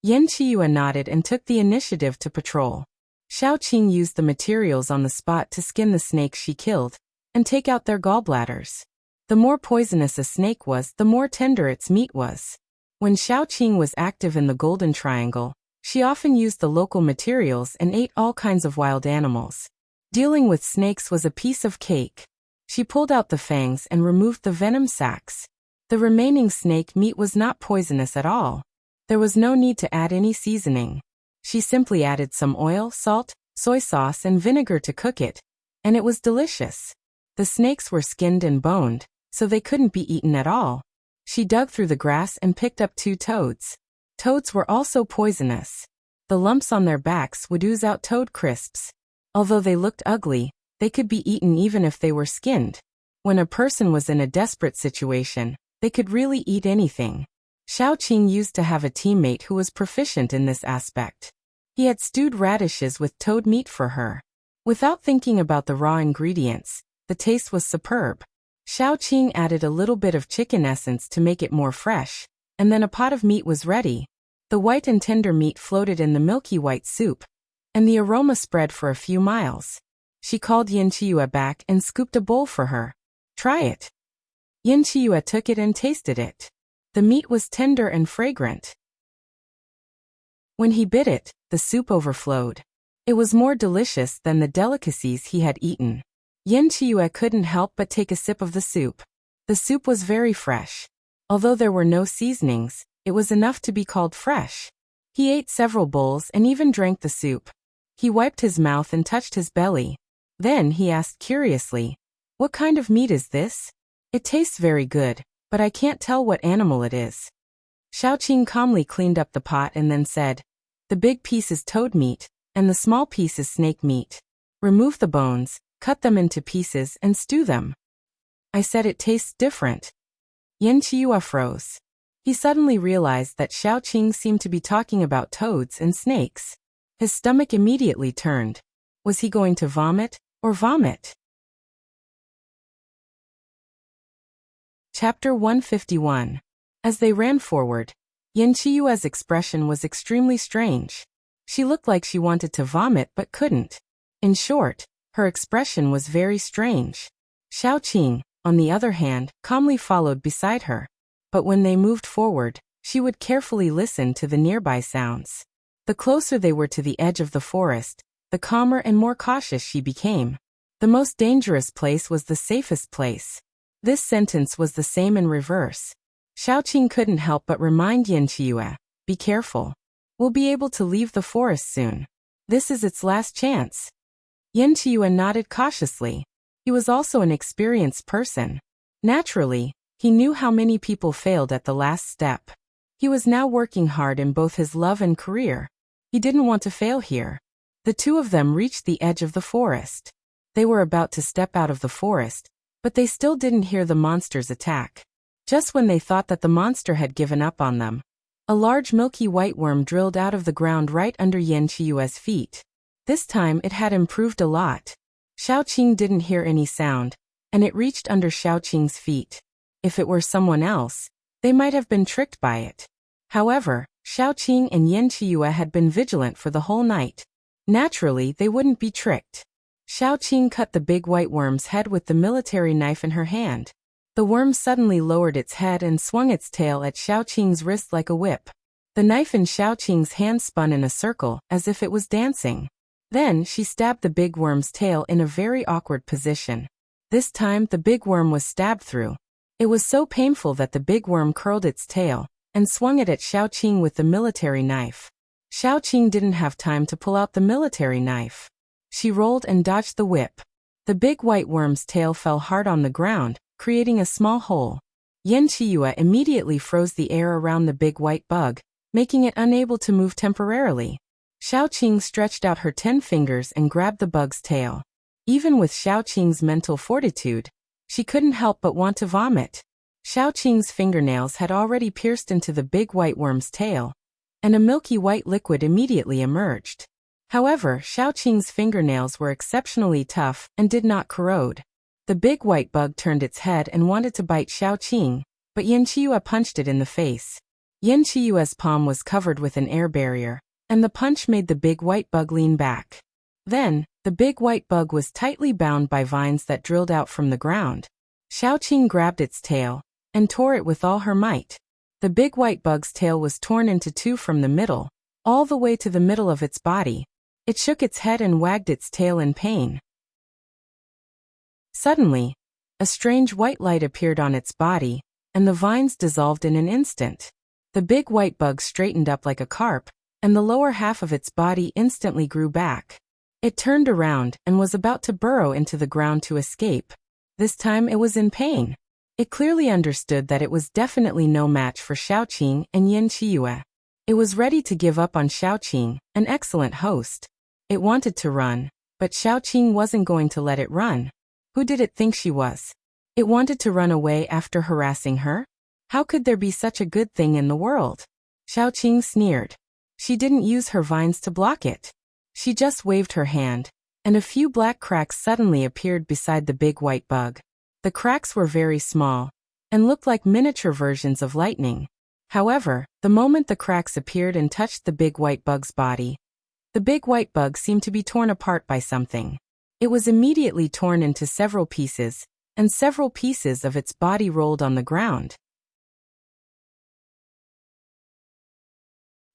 Yan Qiyu nodded and took the initiative to patrol. Xiaoqing used the materials on the spot to skin the snakes she killed and take out their gallbladders. The more poisonous a snake was, the more tender its meat was. When Xiaoqing was active in the Golden Triangle, she often used the local materials and ate all kinds of wild animals. Dealing with snakes was a piece of cake. She pulled out the fangs and removed the venom sacs. The remaining snake meat was not poisonous at all. There was no need to add any seasoning. She simply added some oil, salt, soy sauce and vinegar to cook it, and it was delicious. The snakes were skinned and boned, so they couldn't be eaten at all. She dug through the grass and picked up 2 toads. Toads were also poisonous. The lumps on their backs would ooze out toad crisps. Although they looked ugly, they could be eaten even if they were skinned. When a person was in a desperate situation, they could really eat anything. Xiaoqing used to have a teammate who was proficient in this aspect. He had stewed radishes with toad meat for her. Without thinking about the raw ingredients, the taste was superb. Xiaoqing added a little bit of chicken essence to make it more fresh, and then a pot of meat was ready. The white and tender meat floated in the milky white soup, and the aroma spread for a few miles. She called Yan Qiyu back and scooped a bowl for her. Try it. Yan Qiyu took it and tasted it. The meat was tender and fragrant. When he bit it, the soup overflowed. It was more delicious than the delicacies he had eaten. Yan Qiyu couldn't help but take a sip of the soup. The soup was very fresh. Although there were no seasonings, it was enough to be called fresh. He ate several bowls and even drank the soup. He wiped his mouth and touched his belly. Then he asked curiously, "What kind of meat is this? It tastes very good, but I can't tell what animal it is." Xiaoqing calmly cleaned up the pot and then said, "The big piece is toad meat, and the small piece is snake meat. Remove the bones, cut them into pieces and stew them." I said it tastes different. Yan Qiyu froze. He suddenly realized that Xiaoqing seemed to be talking about toads and snakes. His stomach immediately turned. Was he going to vomit or vomit? Chapter 151. As they ran forward, Yan Qiyu's expression was extremely strange. She looked like she wanted to vomit but couldn't. In short, her expression was very strange. Xiaoqing, on the other hand, calmly followed beside her. But when they moved forward, she would carefully listen to the nearby sounds. The closer they were to the edge of the forest, the calmer and more cautious she became. The most dangerous place was the safest place. This sentence was the same in reverse. Xiaoqing couldn't help but remind Yan Qiyu, "Be careful. We'll be able to leave the forest soon. This is its last chance." Yan Qiyu nodded cautiously. He was also an experienced person. Naturally, he knew how many people failed at the last step. He was now working hard in both his love and career. He didn't want to fail here. The two of them reached the edge of the forest. They were about to step out of the forest, but they still didn't hear the monster's attack. Just when they thought that the monster had given up on them, a large milky white worm drilled out of the ground right under Yan Qiue's feet. This time it had improved a lot. Xiaoqing didn't hear any sound, and it reached under Xiaoqing's feet. If it were someone else, they might have been tricked by it. However, Xiaoqing and Yan Qiue had been vigilant for the whole night. Naturally, they wouldn't be tricked. Xiaoqing cut the big white worm's head with the military knife in her hand. The worm suddenly lowered its head and swung its tail at Xiaoqing's wrist like a whip. The knife in Xiaoqing's hand spun in a circle, as if it was dancing. Then she stabbed the big worm's tail in a very awkward position. This time the big worm was stabbed through. It was so painful that the big worm curled its tail and swung it at Xiaoqing with the military knife. Xiaoqing didn't have time to pull out the military knife. She rolled and dodged the whip. The big white worm's tail fell hard on the ground, creating a small hole. Yan Qiue immediately froze the air around the big white bug, making it unable to move temporarily. Xiaoqing stretched out her 10 fingers and grabbed the bug's tail. Even with Xiaoqing's mental fortitude, she couldn't help but want to vomit. Xiaoqing's fingernails had already pierced into the big white worm's tail, and a milky white liquid immediately emerged. However, Xiaoqing's fingernails were exceptionally tough and did not corrode. The big white bug turned its head and wanted to bite Xiaoqing, but Yan Qiue punched it in the face. Yan Qiue's palm was covered with an air barrier, and the punch made the big white bug lean back. Then, the big white bug was tightly bound by vines that drilled out from the ground. Xiaoqing grabbed its tail and tore it with all her might. The big white bug's tail was torn into two from the middle, all the way to the middle of its body. It shook its head and wagged its tail in pain. Suddenly, a strange white light appeared on its body, and the vines dissolved in an instant. The big white bug straightened up like a carp, and the lower half of its body instantly grew back. It turned around and was about to burrow into the ground to escape. This time it was in pain. It clearly understood that it was definitely no match for Xiaoqing and Yan Qiue. It was ready to give up on Xiaoqing, an excellent host. It wanted to run, but Xiaoqing wasn't going to let it run. Who did it think she was? It wanted to run away after harassing her? How could there be such a good thing in the world? Xiaoqing sneered. She didn't use her vines to block it. She just waved her hand, and a few black cracks suddenly appeared beside the big white bug. The cracks were very small, and looked like miniature versions of lightning. However, the moment the cracks appeared and touched the big white bug's body, the big white bug seemed to be torn apart by something. It was immediately torn into several pieces, and several pieces of its body rolled on the ground.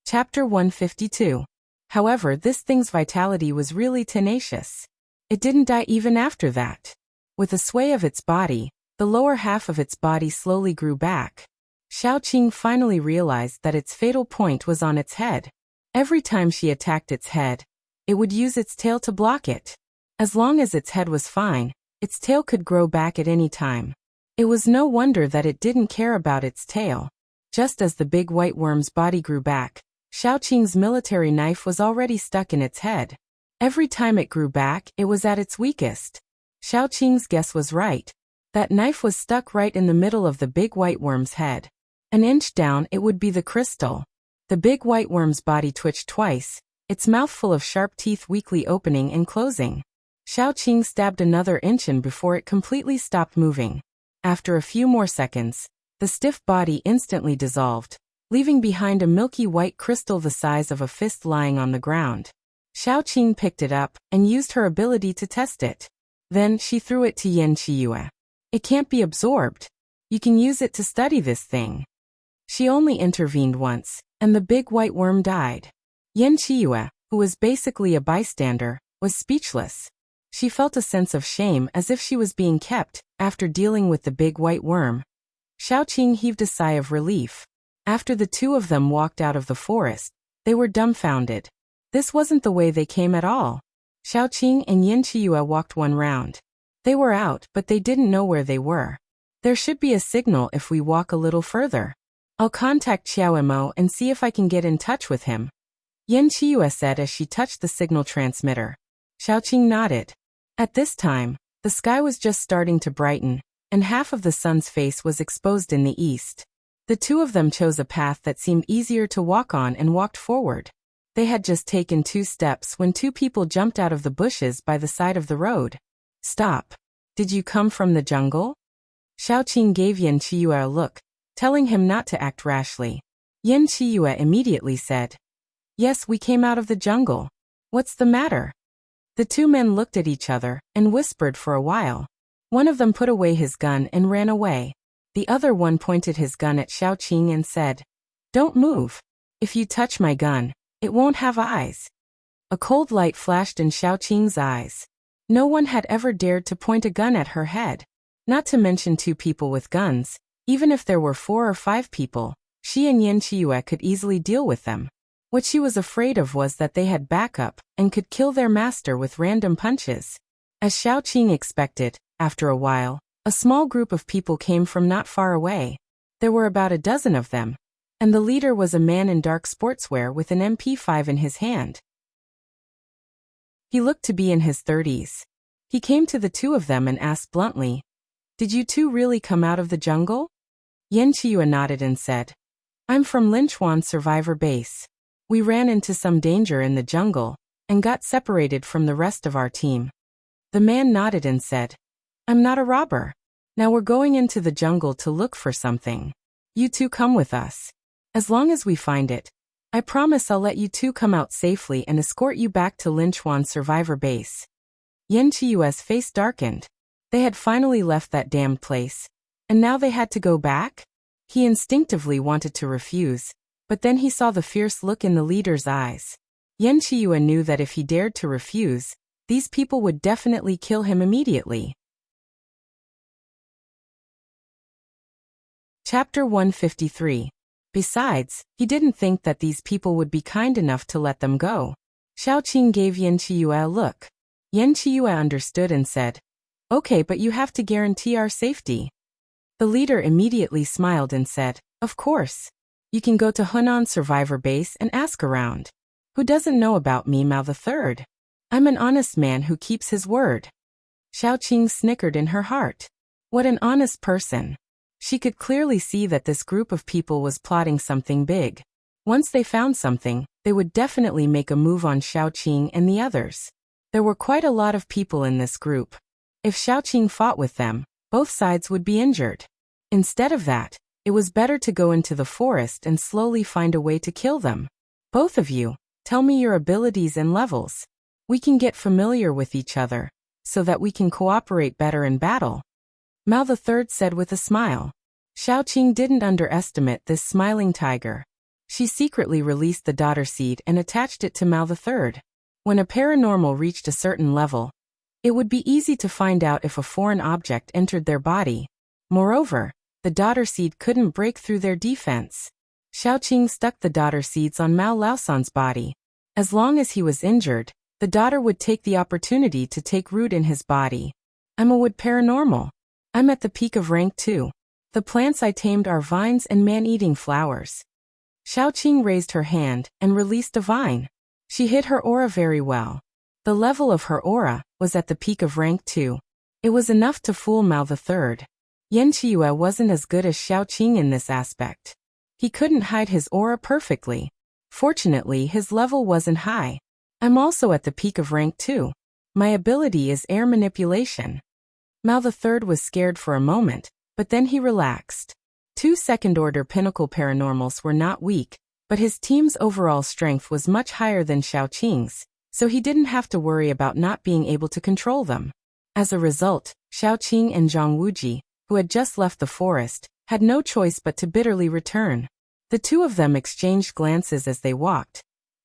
Chapter 152. However, this thing's vitality was really tenacious. It didn't die even after that. With a sway of its body, the lower half of its body slowly grew back. Xiaoqing finally realized that its fatal point was on its head. Every time she attacked its head, it would use its tail to block it. As long as its head was fine, its tail could grow back at any time. It was no wonder that it didn't care about its tail. Just as the big white worm's body grew back, Xiaoqing's military knife was already stuck in its head. Every time it grew back, it was at its weakest. Xiaoqing's guess was right. That knife was stuck right in the middle of the big white worm's head. An inch down, it would be the crystal. The big white worm's body twitched twice, its mouth full of sharp teeth weakly opening and closing. Xiaoqing stabbed another inch in before it completely stopped moving. After a few more seconds, the stiff body instantly dissolved, leaving behind a milky white crystal the size of a fist lying on the ground. Xiaoqing picked it up and used her ability to test it. Then she threw it to Yan Qiue. It can't be absorbed. You can use it to study this thing. She only intervened once, and the big white worm died. Yan Qiue, who was basically a bystander, was speechless. She felt a sense of shame as if she was being kept, after dealing with the big white worm. Xiaoqing heaved a sigh of relief. After the two of them walked out of the forest, they were dumbfounded. This wasn't the way they came at all. Xiaoqing and Yan Qiue walked one round. They were out, but they didn't know where they were. There should be a signal if we walk a little further. I'll contact Xiao Mo and see if I can get in touch with him, Yan Qiyu said as she touched the signal transmitter. Xiaoqing nodded. At this time, the sky was just starting to brighten, and half of the sun's face was exposed in the east. The two of them chose a path that seemed easier to walk on and walked forward. They had just taken 2 steps when 2 people jumped out of the bushes by the side of the road. Stop. Did you come from the jungle? Xiaoqing gave Yan Qiyu a look, telling him not to act rashly. Yan Qiyu immediately said, Yes, we came out of the jungle. What's the matter? The 2 men looked at each other and whispered for a while. One of them put away his gun and ran away. The other one pointed his gun at Xiaoqing and said, Don't move. If you touch my gun, it won't have eyes. A cold light flashed in Xiaoqing's eyes. No one had ever dared to point a gun at her head. Not to mention 2 people with guns. Even if there were 4 or 5 people, she and Yan Qiyu could easily deal with them. What she was afraid of was that they had backup and could kill their master with random punches. As Xiaoqing expected, after a while, a small group of people came from not far away. There were about a dozen of them, and the leader was a man in dark sportswear with an MP5 in his hand. He looked to be in his 30s. He came to the 2 of them and asked bluntly, Did you 2 really come out of the jungle? Yan Qiyu nodded and said, I'm from Linchuan Survivor Base. We ran into some danger in the jungle and got separated from the rest of our team. The man nodded and said, I'm not a robber. Now we're going into the jungle to look for something. You 2 come with us. As long as we find it, I promise I'll let you 2 come out safely and escort you back to Linchuan Survivor Base. Yan Qiyu's face darkened. They had finally left that damned place, and now they had to go back? He instinctively wanted to refuse, but then he saw the fierce look in the leader's eyes. Yan Qiyu knew that if he dared to refuse, these people would definitely kill him immediately. Chapter 153. Besides, he didn't think that these people would be kind enough to let them go. Xiaoqing gave Yan Qiyu a look. Yan Qiyu understood and said, Okay, but you have to guarantee our safety. The leader immediately smiled and said, Of course. You can go to Hunan Survivor Base and ask around. Who doesn't know about me, Mao the Third? I'm an honest man who keeps his word. Xiaoqing snickered in her heart. What an honest person. She could clearly see that this group of people was plotting something big. Once they found something, they would definitely make a move on Xiaoqing and the others. There were quite a lot of people in this group. If Xiaoqing fought with them, both sides would be injured. Instead of that, it was better to go into the forest and slowly find a way to kill them. Both of you, tell me your abilities and levels. We can get familiar with each other, so that we can cooperate better in battle. Mao the Third said with a smile. Xiaoqing didn't underestimate this smiling tiger. She secretly released the daughter seed and attached it to Mao the Third. When a paranormal reached a certain level, it would be easy to find out if a foreign object entered their body. Moreover, the daughter seed couldn't break through their defense. Xiaoqing stuck the daughter seeds on Mao Laosan's body. As long as he was injured, the daughter would take the opportunity to take root in his body. I'm a wood paranormal. I'm at the peak of rank 2. The plants I tamed are vines and man-eating flowers. Xiaoqing raised her hand and released a vine. She hid her aura very well. The level of her aura was at the peak of rank 2. It was enough to fool Mao the Third. Yan Qiyu wasn't as good as Xiaoqing in this aspect. He couldn't hide his aura perfectly. Fortunately, his level wasn't high. I'm also at the peak of rank 2. My ability is air manipulation. Mao the Third was scared for a moment, but then he relaxed. 2 second-order pinnacle paranormals were not weak, but his team's overall strength was much higher than Xiaoqing's, so he didn't have to worry about not being able to control them. As a result, Xiaoqing and Zhang Wuji, who had just left the forest, had no choice but to bitterly return. The 2 of them exchanged glances as they walked,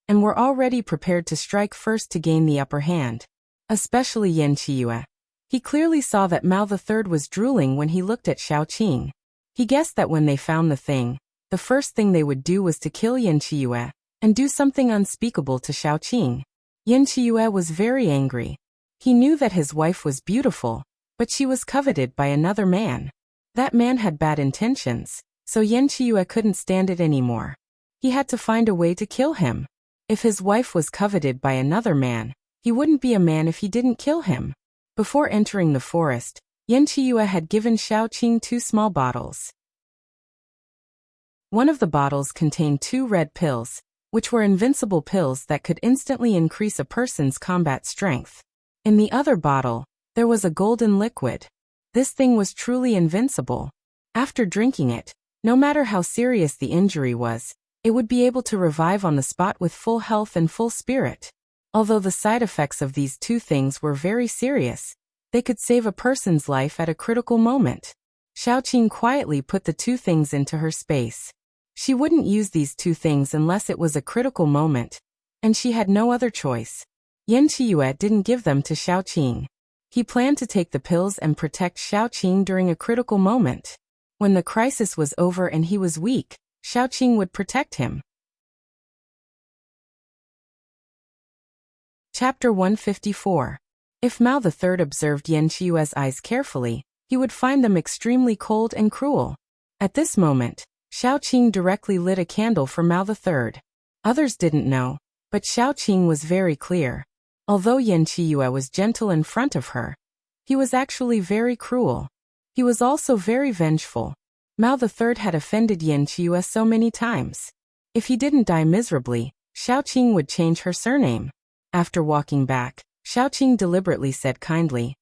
and were already prepared to strike first to gain the upper hand. Especially Yan Qiyu. He clearly saw that Mao the Third was drooling when he looked at Xiaoqing. He guessed that when they found the thing, the first thing they would do was to kill Yan Qiyu and do something unspeakable to Xiaoqing. Yan Qiyu was very angry. He knew that his wife was beautiful, but she was coveted by another man. That man had bad intentions, So Yan Qiue couldn't stand it anymore. He had to find a way to kill him. If his wife was coveted by another man, he wouldn't be a man if he didn't kill him. Before entering the forest, Yan Qiue had given Xiaoqing 2 small bottles. One of the bottles contained 2 red pills, which were invincible pills that could instantly increase a person's combat strength. In the other bottle, there was a golden liquid. This thing was truly invincible. After drinking it, no matter how serious the injury was, it would be able to revive on the spot with full health and full spirit. Although the side effects of these 2 things were very serious, they could save a person's life at a critical moment. Xiaoqing quietly put the 2 things into her space. She wouldn't use these 2 things unless it was a critical moment, and she had no other choice. Yan Qiue didn't give them to Xiaoqing. He planned to take the pills and protect Xiaoqing during a critical moment. When the crisis was over and he was weak, Xiaoqing would protect him. Chapter 154. If Mao III observed Yan Qiue's eyes carefully, he would find them extremely cold and cruel. At this moment, Xiaoqing directly lit a candle for Mao III. Others didn't know, but Xiaoqing was very clear. Although Yan Qiue was gentle in front of her, he was actually very cruel. He was also very vengeful. Mao III had offended Yan Qiue so many times. If he didn't die miserably, Xiaoqing would change her surname. After walking back, Xiaoqing deliberately said kindly,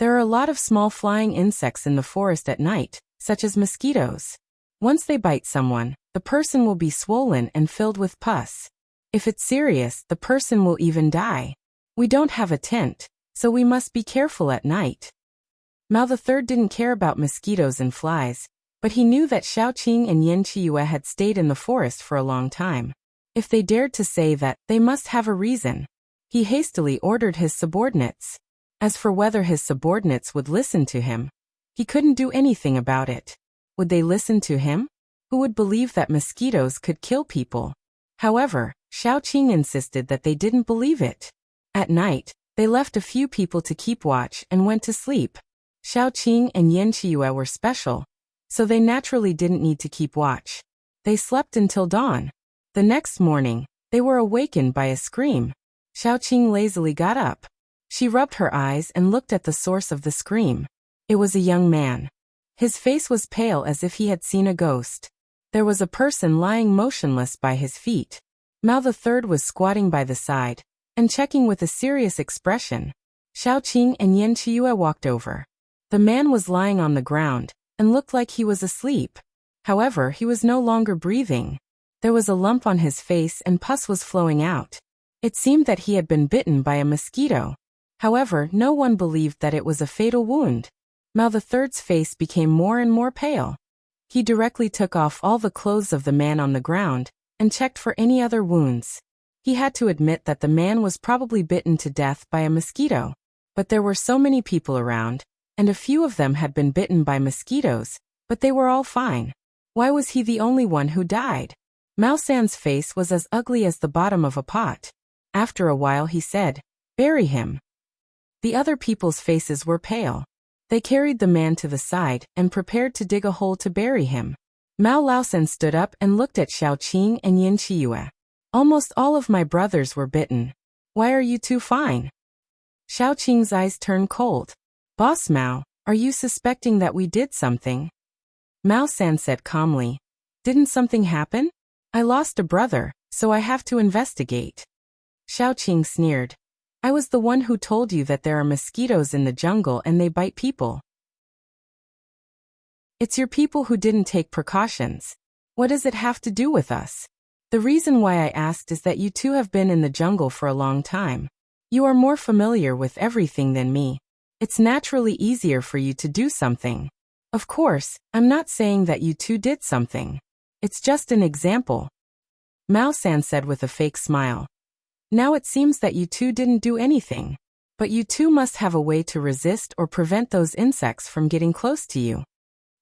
"There are a lot of small flying insects in the forest at night, such as mosquitoes. Once they bite someone, the person will be swollen and filled with pus. If it's serious, the person will even die. We don't have a tent, so we must be careful at night." Mao III didn't care about mosquitoes and flies, but he knew that Xiaoqing and Yan Qiue had stayed in the forest for a long time. If they dared to say that, they must have a reason. He hastily ordered his subordinates. As for whether his subordinates would listen to him, he couldn't do anything about it. Would they listen to him? Who would believe that mosquitoes could kill people? However, Xiaoqing insisted that they didn't believe it. At night, they left a few people to keep watch and went to sleep. Xiaoqing and Yan Qiue were special, so they naturally didn't need to keep watch. They slept until dawn. The next morning, they were awakened by a scream. Xiaoqing lazily got up. She rubbed her eyes and looked at the source of the scream. It was a young man. His face was pale as if he had seen a ghost. There was a person lying motionless by his feet. Mao III was squatting by the side and checking with a serious expression. Xiaoqing and Yan Qiue walked over. The man was lying on the ground and looked like he was asleep. However, he was no longer breathing. There was a lump on his face and pus was flowing out. It seemed that he had been bitten by a mosquito. However, no one believed that it was a fatal wound. Mao III's face became more and more pale. He directly took off all the clothes of the man on the ground and checked for any other wounds. He had to admit that the man was probably bitten to death by a mosquito. But there were so many people around, and a few of them had been bitten by mosquitoes, but they were all fine. Why was he the only one who died? Mao San's face was as ugly as the bottom of a pot. After a while he said, "Bury him." The other people's faces were pale. They carried the man to the side and prepared to dig a hole to bury him. Mao Laosan stood up and looked at Xiaoqing and Yan Qiue. "Almost all of my brothers were bitten. Why are you two fine?" Xiaoqing's eyes turned cold. "Boss Mao, are you suspecting that we did something?" Mao San said calmly, "Didn't something happen? I lost a brother, so I have to investigate." Xiaoqing sneered. "I was the one who told you that there are mosquitoes in the jungle and they bite people. It's your people who didn't take precautions. What does it have to do with us? The reason why I asked is that you two have been in the jungle for a long time. You are more familiar with everything than me. It's naturally easier for you to do something. Of course, I'm not saying that you two did something. It's just an example." Mao San said with a fake smile. "Now it seems that you two didn't do anything. But you two must have a way to resist or prevent those insects from getting close to you."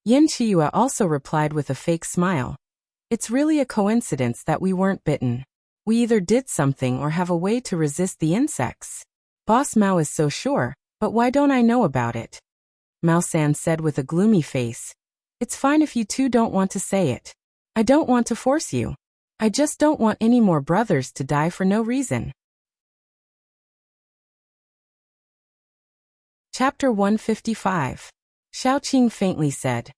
Yan Qiue also replied with a fake smile. "It's really a coincidence that we weren't bitten. We either did something or have a way to resist the insects. Boss Mao is so sure, but why don't I know about it?" Mao San said with a gloomy face. It's fine if you two don't want to say it. I don't want to force you. I just don't want any more brothers to die for no reason. Chapter 155. Xiaoqing faintly said,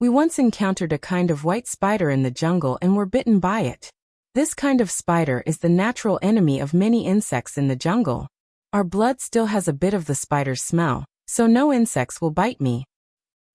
"We once encountered a kind of white spider in the jungle and were bitten by it. This kind of spider is the natural enemy of many insects in the jungle. Our blood still has a bit of the spider's smell, so no insects will bite me."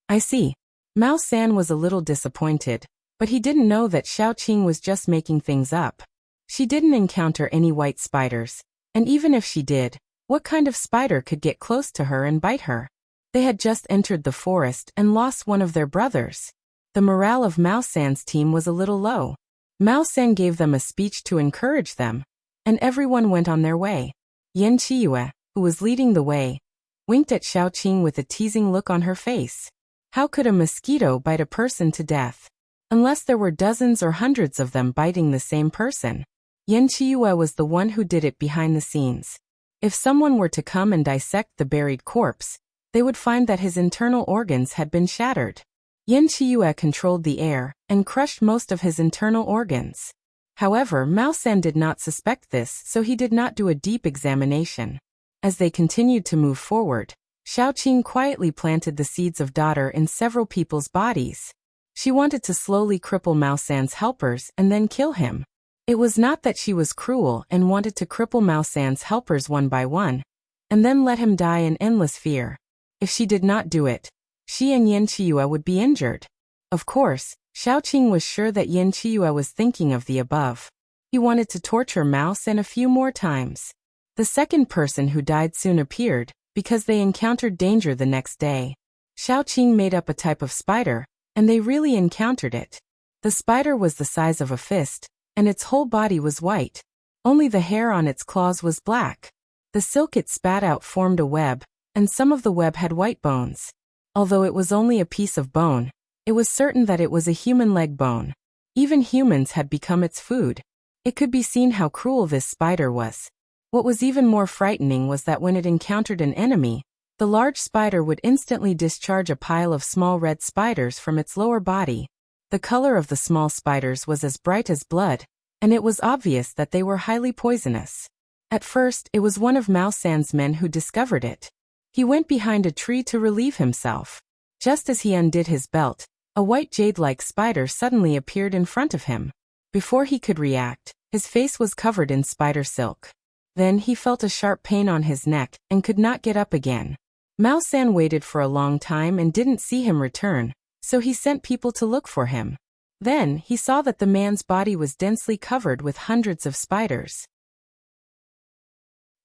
I see. Mao San was a little disappointed, but he didn't know that Xiaoqing was just making things up. She didn't encounter any white spiders, and even if she did, what kind of spider could get close to her and bite her? They had just entered the forest and lost one of their brothers. The morale of Mao San's team was a little low. Mao San gave them a speech to encourage them, and everyone went on their way. Yan Qiyue, who was leading the way, winked at Xiaoqing with a teasing look on her face. How could a mosquito bite a person to death? Unless there were dozens or hundreds of them biting the same person. Yan Qiyue was the one who did it behind the scenes. If someone were to come and dissect the buried corpse, they would find that his internal organs had been shattered. Yan Qiyue controlled the air and crushed most of his internal organs. However, Mao San did not suspect this, so he did not do a deep examination. As they continued to move forward, Xiaoqing quietly planted the seeds of daughter in several people's bodies. She wanted to slowly cripple Mao San's helpers and then kill him. It was not that she was cruel and wanted to cripple Mao San's helpers one by one, and then let him die in endless fear. If she did not do it, she and Yan Qiyue would be injured. Of course, Xiaoqing was sure that Yan Qiyue was thinking of the above. He wanted to torture Mao San a few more times. The second person who died soon appeared, because they encountered danger the next day. Xiaoqing made up a type of spider, and they really encountered it. The spider was the size of a fist, and its whole body was white. Only the hair on its claws was black. The silk it spat out formed a web, and some of the web had white bones. Although it was only a piece of bone, it was certain that it was a human leg bone. Even humans had become its food. It could be seen how cruel this spider was. What was even more frightening was that when it encountered an enemy, the large spider would instantly discharge a pile of small red spiders from its lower body. The color of the small spiders was as bright as blood, and it was obvious that they were highly poisonous. At first, it was one of Mao San's men who discovered it. He went behind a tree to relieve himself. Just as he undid his belt, a white jade-like spider suddenly appeared in front of him. Before he could react, his face was covered in spider silk. Then he felt a sharp pain on his neck and could not get up again. Mao San waited for a long time and didn't see him return, so he sent people to look for him. Then he saw that the man's body was densely covered with hundreds of spiders.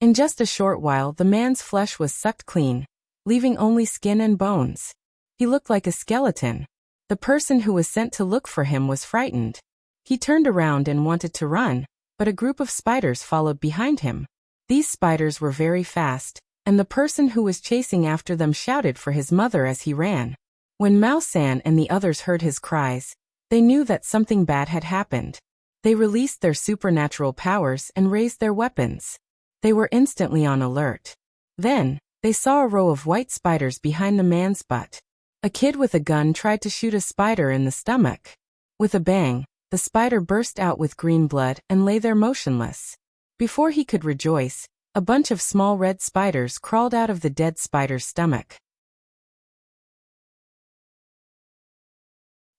In just a short while, the man's flesh was sucked clean, leaving only skin and bones. He looked like a skeleton. The person who was sent to look for him was frightened. He turned around and wanted to run, but a group of spiders followed behind him. These spiders were very fast, and the person who was chasing after them shouted for his mother as he ran. When Mao San and the others heard his cries, they knew that something bad had happened. They released their supernatural powers and raised their weapons. They were instantly on alert. Then, they saw a row of white spiders behind the man's butt. A kid with a gun tried to shoot a spider in the stomach. With a bang, the spider burst out with green blood and lay there motionless. Before he could rejoice, a bunch of small red spiders crawled out of the dead spider's stomach.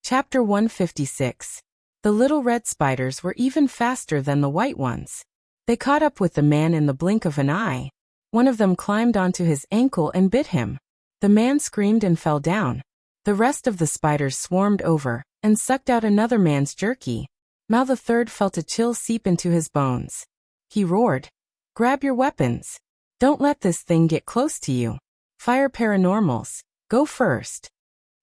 Chapter 156. The little red spiders were even faster than the white ones. They caught up with the man in the blink of an eye. One of them climbed onto his ankle and bit him. The man screamed and fell down. The rest of the spiders swarmed over and sucked out another man's jerky. Mao the third felt a chill seep into his bones. He roared, "Grab your weapons. Don't let this thing get close to you. Fire paranormals, go first."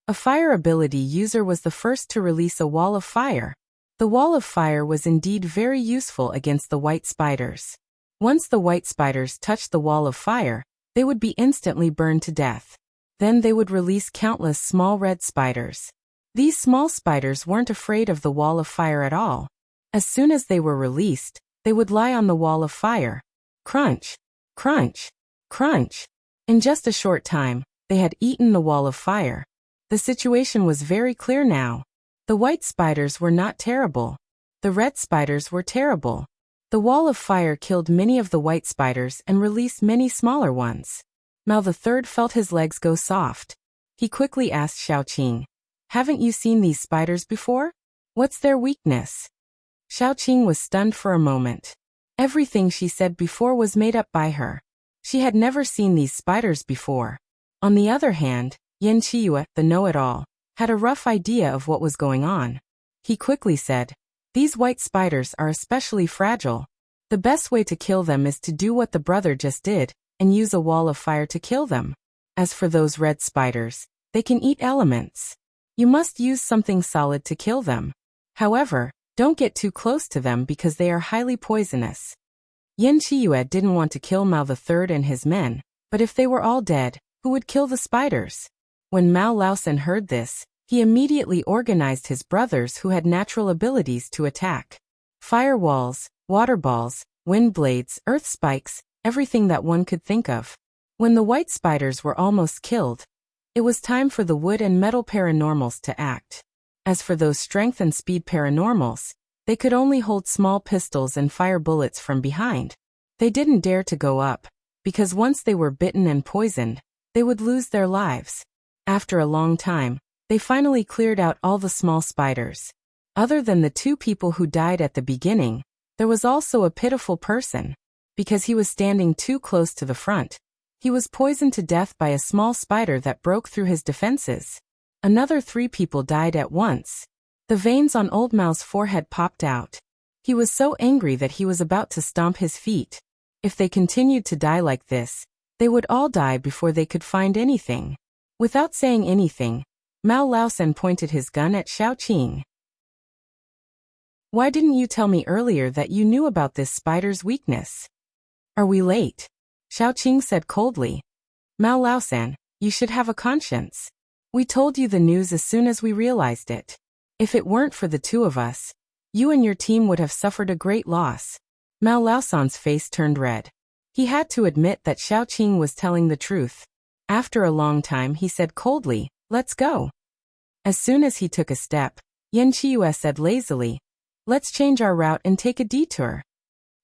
A fire ability user was the first to release a wall of fire. The wall of fire was indeed very useful against the white spiders. Once the white spiders touched the wall of fire, they would be instantly burned to death. Then they would release countless small red spiders. These small spiders weren't afraid of the wall of fire at all. As soon as they were released, they would lie on the wall of fire. Crunch, crunch, crunch. In just a short time, they had eaten the wall of fire. The situation was very clear now. The white spiders were not terrible. The red spiders were terrible. The wall of fire killed many of the white spiders and released many smaller ones. Mao the Third felt his legs go soft. He quickly asked Xiaoqing, "Haven't you seen these spiders before? What's their weakness?" Xiaoqing was stunned for a moment. Everything she said before was made up by her. She had never seen these spiders before. On the other hand, Yan Qiyue, the know-it-all, had a rough idea of what was going on. He quickly said, "These white spiders are especially fragile. The best way to kill them is to do what the brother just did, and use a wall of fire to kill them. As for those red spiders, they can eat elements. You must use something solid to kill them. However, don't get too close to them because they are highly poisonous." Yan Qiyue didn't want to kill Mao the Third and his men, but if they were all dead, who would kill the spiders? When Mao Laosan heard this, he immediately organized his brothers who had natural abilities to attack. Fire walls, water balls, wind blades, earth spikes, everything that one could think of. When the white spiders were almost killed, it was time for the wood and metal paranormals to act. As for those strength and speed paranormals, they could only hold small pistols and fire bullets from behind. They didn't dare to go up, because once they were bitten and poisoned, they would lose their lives. After a long time, they finally cleared out all the small spiders. Other than the two people who died at the beginning, there was also a pitiful person. Because he was standing too close to the front, he was poisoned to death by a small spider that broke through his defenses. Another 3 people died at once. The veins on Old Mao's forehead popped out. He was so angry that he was about to stomp his feet. If they continued to die like this, they would all die before they could find anything. Without saying anything, Mao Laosan pointed his gun at Xiaoqing. "Why didn't you tell me earlier that you knew about this spider's weakness?" "Are we late?" Xiaoqing said coldly. "Mao Laosan, you should have a conscience. We told you the news as soon as we realized it. If it weren't for the 2 of us, you and your team would have suffered a great loss." Mao Laosan's face turned red. He had to admit that Xiaoqing was telling the truth. After a long time he said coldly, "Let's go." As soon as he took a step, Yan Qiyue said lazily, "Let's change our route and take a detour."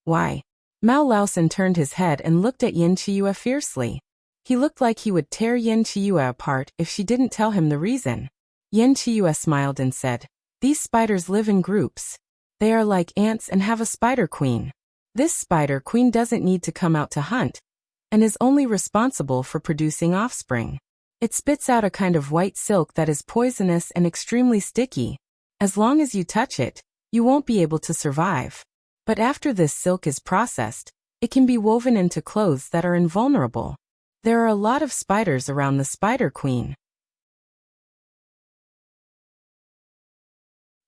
"Why?" Mao Laosan turned his head and looked at Yan Qiyue fiercely. He looked like he would tear Yan Qiyue apart if she didn't tell him the reason. Yan Qiyue smiled and said, "These spiders live in groups. They are like ants and have a spider queen. This spider queen doesn't need to come out to hunt, and is only responsible for producing offspring. It spits out a kind of white silk that is poisonous and extremely sticky. As long as you touch it, you won't be able to survive. But after this silk is processed, it can be woven into clothes that are invulnerable. There are a lot of spiders around the Spider Queen."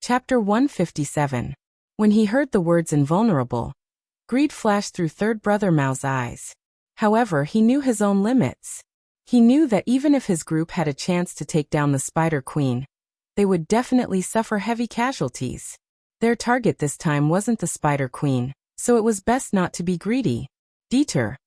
Chapter 157. When he heard the words invulnerable, greed flashed through third brother Mao's eyes. However, he knew his own limits. He knew that even if his group had a chance to take down the Spider Queen, they would definitely suffer heavy casualties. Their target this time wasn't the Spider Queen, so it was best not to be greedy. Dieter.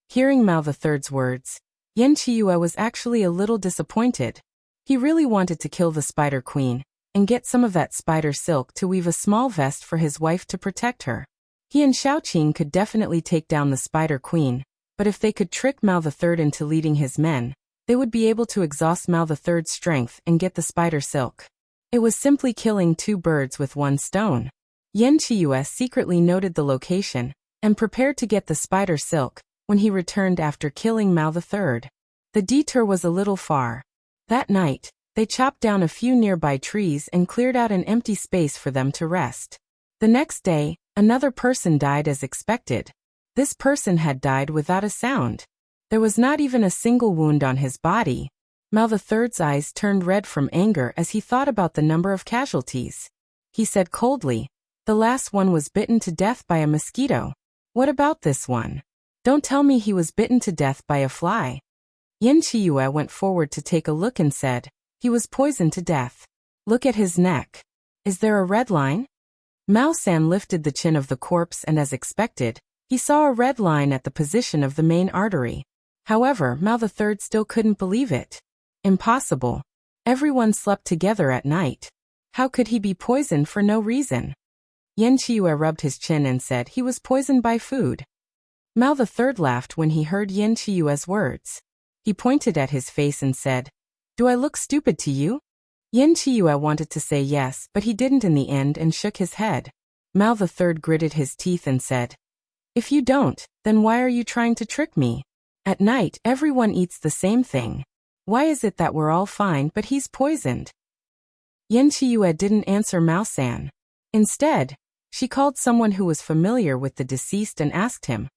Hearing Mao the Third's words, Yan Qiyue was actually a little disappointed. He really wanted to kill the Spider Queen, and get some of that spider silk to weave a small vest for his wife to protect her. He and Xiaoqing could definitely take down the Spider Queen, but if they could trick Mao the Third into leading his men, they would be able to exhaust Mao the Third's strength and get the spider silk. It was simply killing 2 birds with 1 stone. Yan Qiyue secretly noted the location, and prepared to get the spider silk, when he returned after killing Mao the Third. The detour was a little far. That night, they chopped down a few nearby trees and cleared out an empty space for them to rest. The next day, another person died as expected. This person had died without a sound. There was not even a single wound on his body. Mao the Third's eyes turned red from anger as he thought about the number of casualties. He said coldly, "The last one was bitten to death by a mosquito. What about this one? Don't tell me he was bitten to death by a fly." Yan Qiyue went forward to take a look and said, "He was poisoned to death. Look at his neck. Is there a red line?" Mao San lifted the chin of the corpse and as expected, he saw a red line at the position of the main artery. However, Mao the Third still couldn't believe it. Impossible. Everyone slept together at night. How could he be poisoned for no reason? Yan Qiue rubbed his chin and said he was poisoned by food. Mao the Third laughed when he heard Yan Qiue's words. He pointed at his face and said, "Do I look stupid to you?" Yan Qiue wanted to say yes, but he didn't in the end and shook his head. Mao the Third gritted his teeth and said, "If you don't, then why are you trying to trick me? At night, everyone eats the same thing. Why is it that we're all fine but he's poisoned?" Yan Qiue didn't answer Mao-san. Instead, she called someone who was familiar with the deceased and asked him,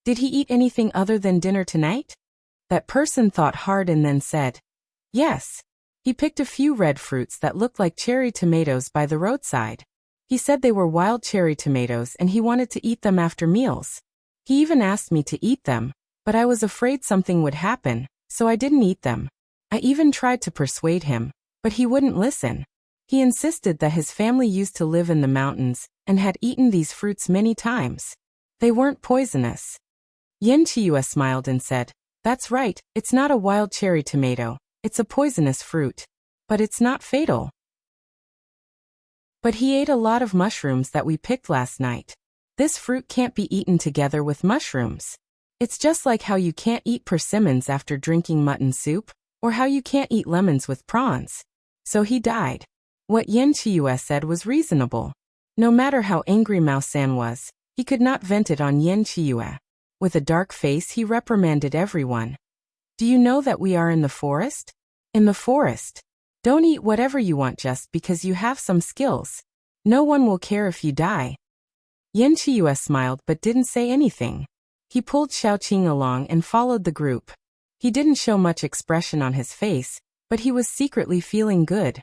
"Did he eat anything other than dinner tonight?" That person thought hard and then said, "Yes. He picked a few red fruits that looked like cherry tomatoes by the roadside. He said they were wild cherry tomatoes and he wanted to eat them after meals. He even asked me to eat them, but I was afraid something would happen, so I didn't eat them. I even tried to persuade him, but he wouldn't listen. He insisted that his family used to live in the mountains and had eaten these fruits many times. They weren't poisonous." Yan Qiue smiled and said, "That's right, it's not a wild cherry tomato, it's a poisonous fruit. But it's not fatal." "But he ate a lot of mushrooms that we picked last night. This fruit can't be eaten together with mushrooms. It's just like how you can't eat persimmons after drinking mutton soup, or how you can't eat lemons with prawns. So he died." What Yan Qiue said was reasonable. No matter how angry Mao-san was, he could not vent it on Yan Qiue. With a dark face he reprimanded everyone. "Do you know that we are in the forest? In the forest. Don't eat whatever you want just because you have some skills. No one will care if you die." Yan Qiue smiled but didn't say anything. He pulled Xiaoqing along and followed the group. He didn't show much expression on his face, but he was secretly feeling good.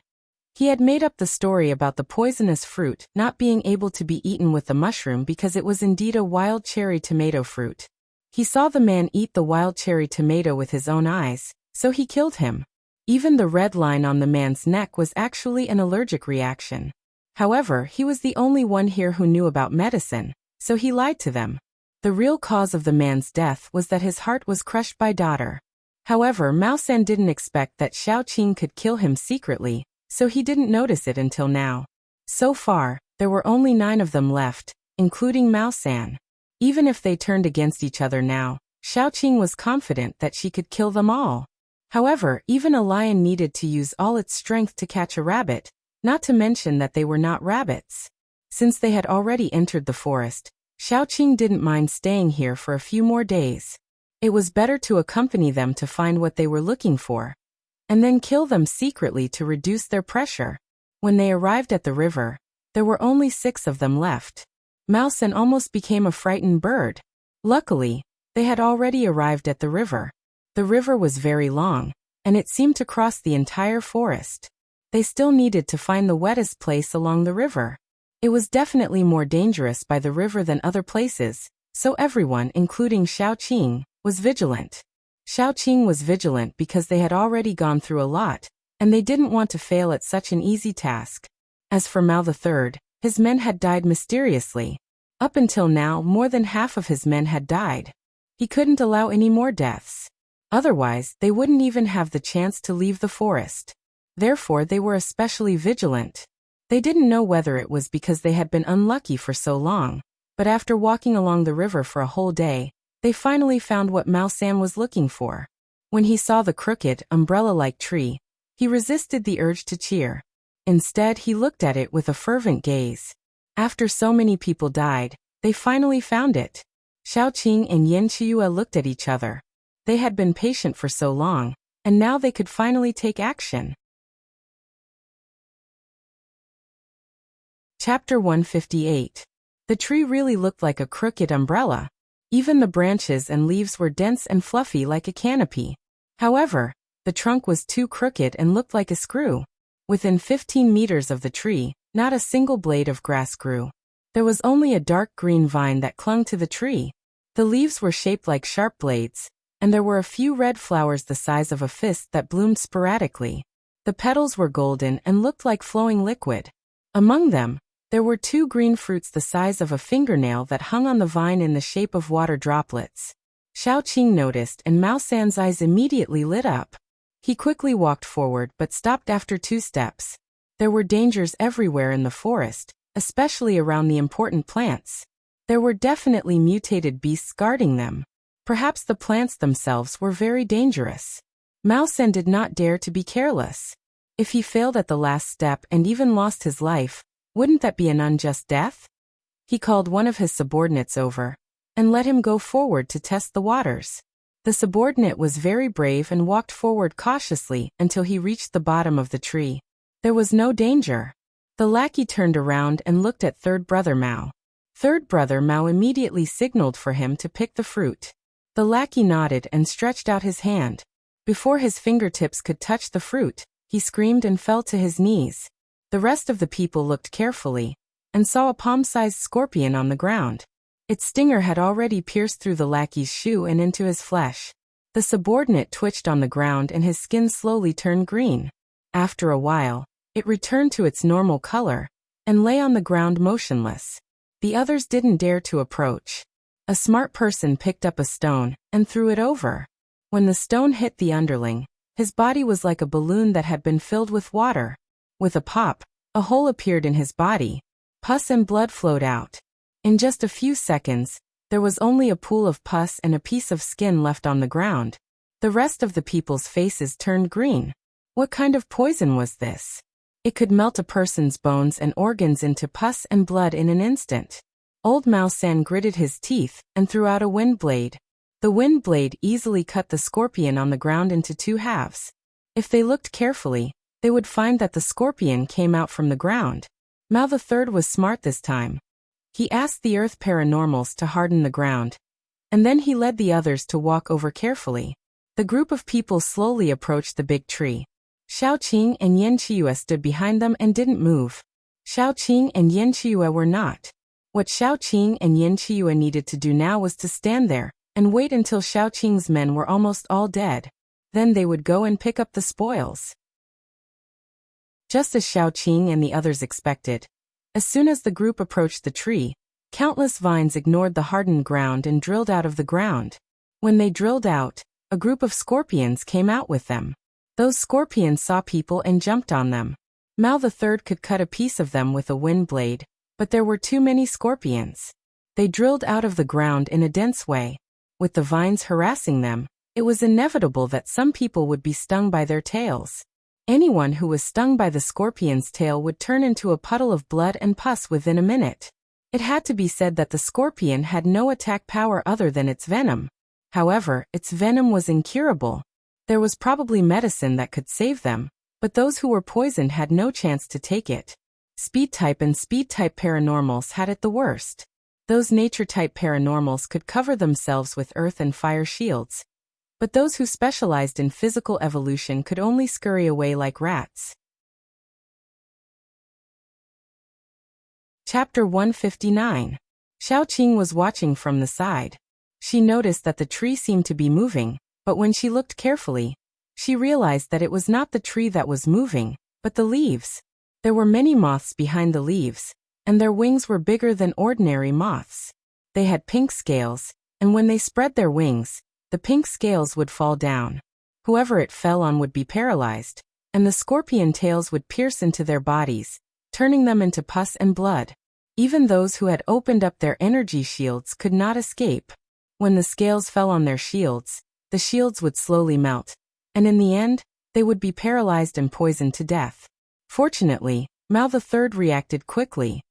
He had made up the story about the poisonous fruit not being able to be eaten with the mushroom because it was indeed a wild cherry tomato fruit. He saw the man eat the wild cherry tomato with his own eyes, so he killed him. Even the red line on the man's neck was actually an allergic reaction. However, he was the only one here who knew about medicine, so he lied to them. The real cause of the man's death was that his heart was crushed by daughter. However, Mao-san didn't expect that Xiaoqing could kill him secretly, so he didn't notice it until now. So far, there were only 9 of them left, including Mao-san. Even if they turned against each other now, Xiaoqing was confident that she could kill them all. However, even a lion needed to use all its strength to catch a rabbit, not to mention that they were not rabbits. Since they had already entered the forest, Xiaoqing didn't mind staying here for a few more days. It was better to accompany them to find what they were looking for, and then kill them secretly to reduce their pressure. When they arrived at the river, there were only 6 of them left. Mao-san almost became a frightened bird. Luckily, they had already arrived at the river. The river was very long, and it seemed to cross the entire forest. They still needed to find the wettest place along the river. It was definitely more dangerous by the river than other places, so everyone, including Xiaoqing, was vigilant. Xiaoqing was vigilant because they had already gone through a lot, and they didn't want to fail at such an easy task. As for Mao the Third, his men had died mysteriously. Up until now, more than half of his men had died. He couldn't allow any more deaths. Otherwise, they wouldn't even have the chance to leave the forest. Therefore, they were especially vigilant. They didn't know whether it was because they had been unlucky for so long, but after walking along the river for a whole day, they finally found what Mao-san was looking for. When he saw the crooked, umbrella-like tree, he resisted the urge to cheer. Instead, he looked at it with a fervent gaze. After so many people died, they finally found it. Xiaoqing and Yan Qiue looked at each other. They had been patient for so long, and now they could finally take action. Chapter 158. The tree really looked like a crooked umbrella. Even the branches and leaves were dense and fluffy like a canopy. However, the trunk was too crooked and looked like a screw. Within 15 meters of the tree, not a single blade of grass grew. There was only a dark green vine that clung to the tree. The leaves were shaped like sharp blades, and there were a few red flowers the size of a fist that bloomed sporadically. The petals were golden and looked like flowing liquid. Among them, there were 2 green fruits the size of a fingernail that hung on the vine in the shape of water droplets. Xiaoqing noticed and Mao-san's eyes immediately lit up. He quickly walked forward but stopped after 2 steps. There were dangers everywhere in the forest, especially around the important plants. There were definitely mutated beasts guarding them. Perhaps the plants themselves were very dangerous. Mao Sen did not dare to be careless. If he failed at the last step and even lost his life, wouldn't that be an unjust death? He called one of his subordinates over and let him go forward to test the waters. The subordinate was very brave and walked forward cautiously until he reached the bottom of the tree. There was no danger. The lackey turned around and looked at third brother Mao. Third brother Mao immediately signaled for him to pick the fruit. The lackey nodded and stretched out his hand. Before his fingertips could touch the fruit, he screamed and fell to his knees. The rest of the people looked carefully and saw a palm-sized scorpion on the ground. Its stinger had already pierced through the lackey's shoe and into his flesh. The subordinate twitched on the ground and his skin slowly turned green. After a while, it returned to its normal color and lay on the ground motionless. The others didn't dare to approach. A smart person picked up a stone and threw it over. When the stone hit the underling, his body was like a balloon that had been filled with water. With a pop, a hole appeared in his body. Pus and blood flowed out. In just a few seconds, there was only a pool of pus and a piece of skin left on the ground. The rest of the people's faces turned green. What kind of poison was this? It could melt a person's bones and organs into pus and blood in an instant. Old Mao Sen gritted his teeth and threw out a wind blade. The wind blade easily cut the scorpion on the ground into 2 halves. If they looked carefully, they would find that the scorpion came out from the ground. Mao III was smart this time. He asked the Earth Paranormals to harden the ground, and then he led the others to walk over carefully. The group of people slowly approached the big tree. Xiaoqing and Yan Qiuyue stood behind them and didn't move. Xiaoqing and Yan Qiuyue were not. What Xiaoqing and Yan Qiuyue needed to do now was to stand there and wait until Xiaoqing's men were almost all dead. Then they would go and pick up the spoils. Just as Xiaoqing and the others expected, as soon as the group approached the tree, countless vines ignored the hardened ground and drilled out of the ground. When they drilled out, a group of scorpions came out with them. Those scorpions saw people and jumped on them. Mao III could cut a piece of them with a wind blade, but there were too many scorpions. They drilled out of the ground in a dense way. With the vines harassing them, it was inevitable that some people would be stung by their tails. Anyone who was stung by the scorpion's tail would turn into a puddle of blood and pus within a minute. It had to be said that the scorpion had no attack power other than its venom. However, its venom was incurable. There was probably medicine that could save them, but those who were poisoned had no chance to take it. Speed-type and speed-type paranormals had it the worst. Those nature-type paranormals could cover themselves with earth and fire shields, but those who specialized in physical evolution could only scurry away like rats. Chapter 159. Xiaoqing was watching from the side. She noticed that the tree seemed to be moving, but when she looked carefully, she realized that it was not the tree that was moving, but the leaves. There were many moths behind the leaves, and their wings were bigger than ordinary moths. They had pink scales, and when they spread their wings, the pink scales would fall down. Whoever it fell on would be paralyzed, and the scorpion tails would pierce into their bodies, turning them into pus and blood. Even those who had opened up their energy shields could not escape. When the scales fell on their shields, the shields would slowly melt, and in the end, they would be paralyzed and poisoned to death. Fortunately, Mao III reacted quickly.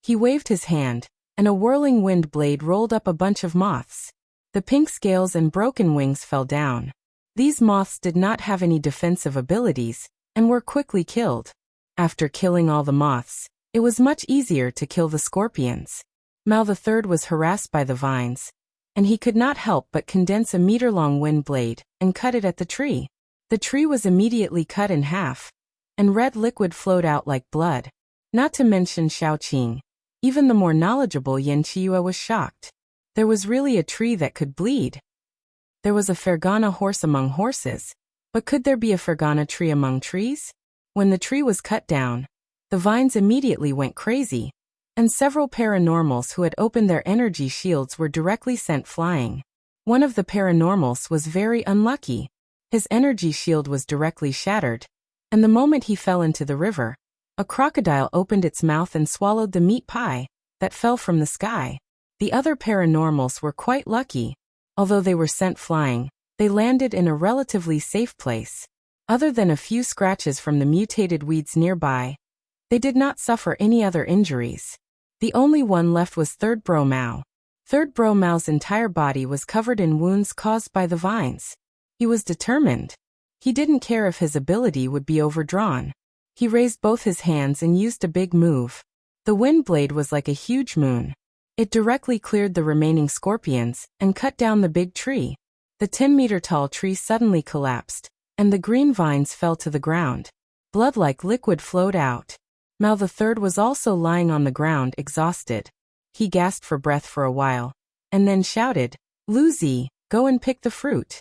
He waved his hand, and a whirling wind blade rolled up a bunch of moths. The pink scales and broken wings fell down. These moths did not have any defensive abilities, and were quickly killed. After killing all the moths, it was much easier to kill the scorpions. Mao III was harassed by the vines, and he could not help but condense a meter-long wind blade and cut it at the tree. The tree was immediately cut in half, and red liquid flowed out like blood. Not to mention Xiaoqing. Even the more knowledgeable Yan Qiuyue was shocked. There was really a tree that could bleed. There was a Fergana horse among horses, but could there be a Fergana tree among trees? When the tree was cut down, the vines immediately went crazy, and several paranormals who had opened their energy shields were directly sent flying. One of the paranormals was very unlucky. His energy shield was directly shattered, and the moment he fell into the river, a crocodile opened its mouth and swallowed the meat pie that fell from the sky. The other paranormals were quite lucky. Although they were sent flying, they landed in a relatively safe place. Other than a few scratches from the mutated weeds nearby, they did not suffer any other injuries. The only one left was Third Bro Mao. Third Bro Mao's entire body was covered in wounds caused by the vines. He was determined. He didn't care if his ability would be overdrawn. He raised both his hands and used a big move. The wind blade was like a huge moon. It directly cleared the remaining scorpions and cut down the big tree. The 10-meter-tall tree suddenly collapsed, and the green vines fell to the ground. Blood-like liquid flowed out. Mao the Third was also lying on the ground, exhausted. He gasped for breath for a while, and then shouted, "Luzi, go and pick the fruit."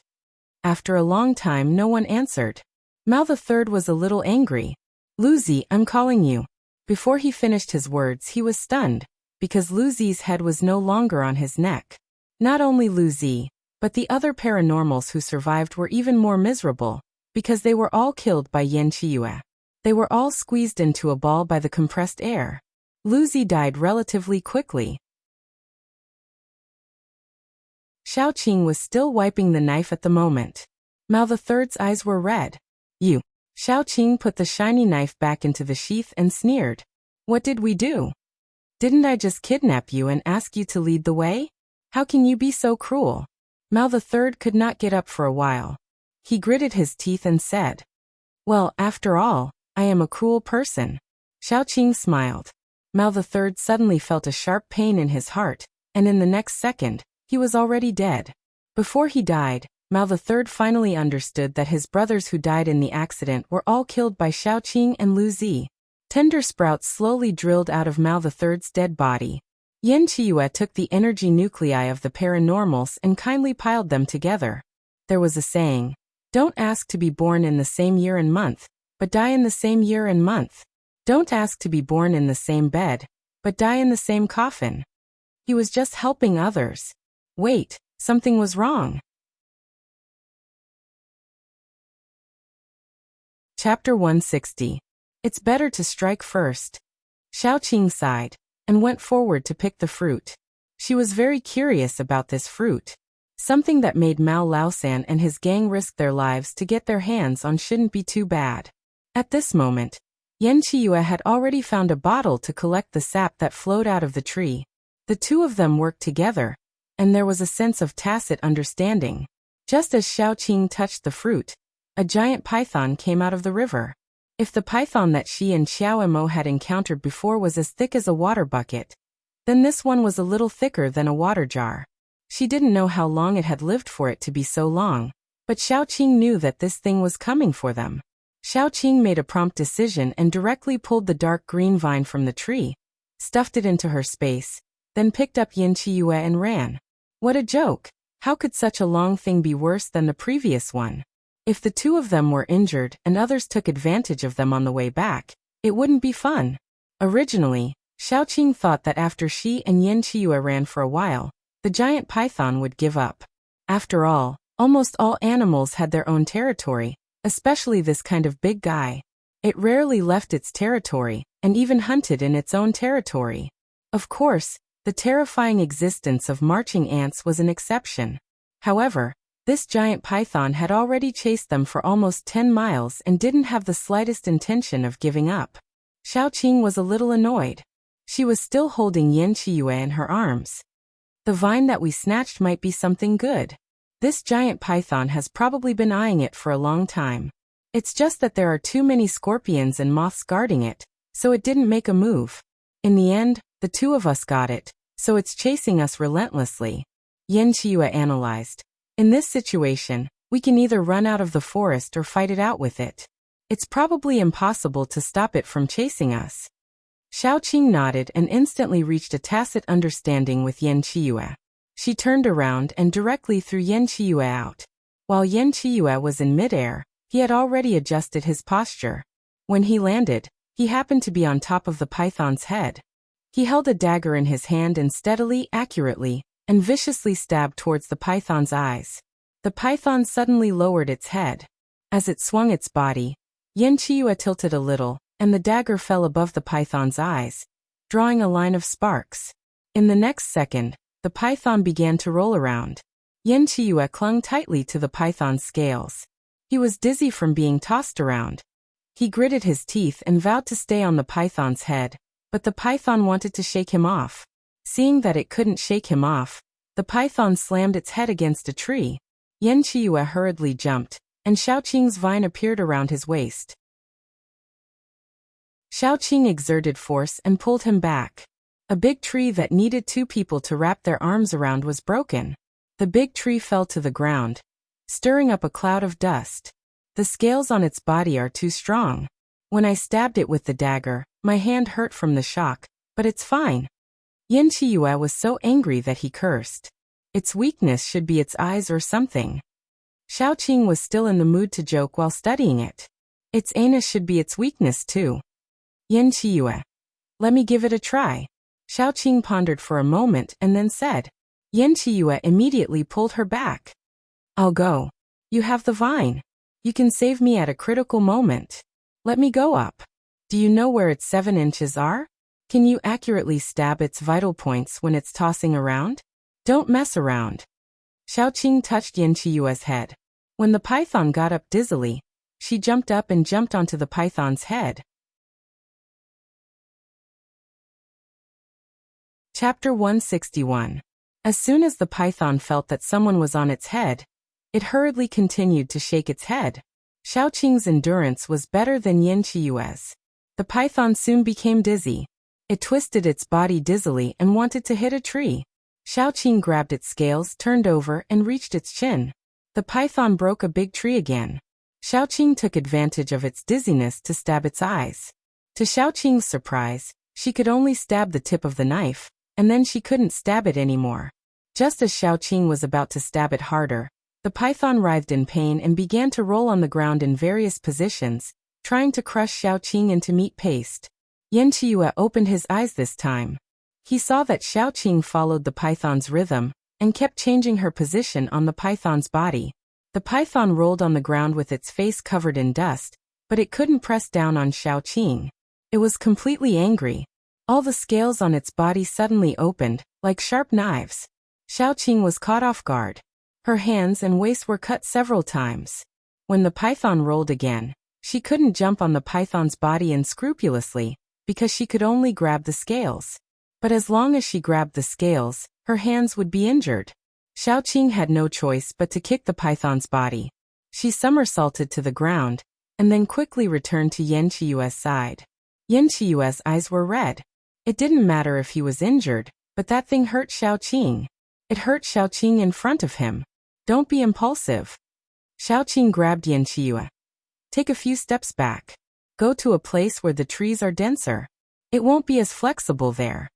After a long time no one answered. Mao the Third was a little angry. "Luzi, I'm calling you." Before he finished his words he was stunned, because Luzi's head was no longer on his neck. Not only Luzi, but the other paranormals who survived were even more miserable, because they were all killed by Yan Qiyue. They were all squeezed into a ball by the compressed air. Luzi died relatively quickly. Xiaoqing was still wiping the knife at the moment. Mao the Third's eyes were red. "You." Xiaoqing put the shiny knife back into the sheath and sneered. "What did we do? Didn't I just kidnap you and ask you to lead the way? How can you be so cruel?" Mao the Third could not get up for a while. He gritted his teeth and said, "Well, after all, I am a cruel person." Xiaoqing smiled. Mao the Third suddenly felt a sharp pain in his heart, and in the next second, he was already dead. Before he died, Mao the Third finally understood that his brothers who died in the accident were all killed by Xiaoqing and Luzi. Tender sprouts slowly drilled out of Mao the Third's dead body. Yan Qiyue took the energy nuclei of the paranormals and kindly piled them together. There was a saying, "Don't ask to be born in the same year and month, but die in the same year and month. Don't ask to be born in the same bed, but die in the same coffin." He was just helping others. Wait, something was wrong. Chapter 160. It's better to strike first. Xiaoqing sighed and went forward to pick the fruit. She was very curious about this fruit. Something that made Mao Laosan and his gang risk their lives to get their hands on shouldn't be too bad. At this moment, Yan Qiyue had already found a bottle to collect the sap that flowed out of the tree. The two of them worked together, and there was a sense of tacit understanding. Just as Xiaoqing touched the fruit, a giant python came out of the river. If the python that she and Xiaomo had encountered before was as thick as a water bucket, then this one was a little thicker than a water jar. She didn't know how long it had lived for it to be so long, but Xiaoqing knew that this thing was coming for them. Xiaoqing made a prompt decision and directly pulled the dark green vine from the tree, stuffed it into her space, then picked up Yan Qiyue and ran. What a joke! How could such a long thing be worse than the previous one? If the two of them were injured and others took advantage of them on the way back, it wouldn't be fun. Originally, Xiaoqing thought that after she and Yan Qiyue ran for a while, the giant python would give up. After all, almost all animals had their own territory, especially this kind of big guy. It rarely left its territory, and even hunted in its own territory. Of course, the terrifying existence of marching ants was an exception. However, this giant python had already chased them for almost 10 miles and didn't have the slightest intention of giving up. Xiaoqing was a little annoyed. She was still holding Yan Qiyue in her arms. The vine that we snatched might be something good. This giant python has probably been eyeing it for a long time. It's just that there are too many scorpions and moths guarding it, so it didn't make a move. In the end, the two of us got it, so it's chasing us relentlessly. Yan Qiyue analyzed. In this situation, we can either run out of the forest or fight it out with it. It's probably impossible to stop it from chasing us. Xiaoqing nodded and instantly reached a tacit understanding with Yan Qiyue. She turned around and directly threw Yan Qiyue out. While Yan Qiyue was in midair, he had already adjusted his posture. When he landed, he happened to be on top of the python's head. He held a dagger in his hand and steadily, accurately, and viciously stabbed towards the python's eyes. The python suddenly lowered its head. As it swung its body, Yin Chiyue tilted a little, and the dagger fell above the python's eyes, drawing a line of sparks. In the next second, the python began to roll around. Yin Chiyue clung tightly to the python's scales. He was dizzy from being tossed around. He gritted his teeth and vowed to stay on the python's head, but the python wanted to shake him off. Seeing that it couldn't shake him off, the python slammed its head against a tree. Yin Chiyue hurriedly jumped, and Xiaoqing's vine appeared around his waist. Xiaoqing exerted force and pulled him back. A big tree that needed two people to wrap their arms around was broken. The big tree fell to the ground, stirring up a cloud of dust. The scales on its body are too strong. When I stabbed it with the dagger, my hand hurt from the shock, but it's fine. Yin Chiyue was so angry that he cursed. Its weakness should be its eyes or something. Xiaoqing was still in the mood to joke while studying it. Its anus should be its weakness too. Yin Chiyue. Let me give it a try. Xiaoqing pondered for a moment and then said. Yin Chiyue immediately pulled her back. I'll go. You have the vine. You can save me at a critical moment. Let me go up. Do you know where its 7 inches are? Can you accurately stab its vital points when it's tossing around? Don't mess around. Xiaoqing touched Yin Chiyue's head. When the python got up dizzily, she jumped up and jumped onto the python's head. Chapter 161. As soon as the python felt that someone was on its head, it hurriedly continued to shake its head. Xiaoqing's endurance was better than Yin Chiyue's. The python soon became dizzy. It twisted its body dizzily and wanted to hit a tree. Xiaoqing grabbed its scales, turned over, and reached its chin. The python broke a big tree again. Xiaoqing took advantage of its dizziness to stab its eyes. To Xiaoqing's surprise, she could only stab the tip of the knife, and then she couldn't stab it anymore. Just as Xiaoqing was about to stab it harder, the python writhed in pain and began to roll on the ground in various positions, trying to crush Xiaoqing into meat paste. Yin Chiyue opened his eyes this time. He saw that Xiaoqing followed the python's rhythm and kept changing her position on the python's body. The python rolled on the ground with its face covered in dust, but it couldn't press down on Xiaoqing. It was completely angry. All the scales on its body suddenly opened, like sharp knives. Xiaoqing was caught off guard. Her hands and waist were cut several times. When the python rolled again, she couldn't jump on the python's body unscrupulously, because she could only grab the scales. But as long as she grabbed the scales, her hands would be injured. Xiaoqing had no choice but to kick the python's body. She somersaulted to the ground, and then quickly returned to Yin Chiyue's side. Yin Chiyue's eyes were red. It didn't matter if he was injured, but that thing hurt Xiaoqing. It hurt Xiaoqing in front of him. Don't be impulsive. Xiaoqing grabbed Yin Chiyue. Take a few steps back. Go to a place where the trees are denser. It won't be as flexible there.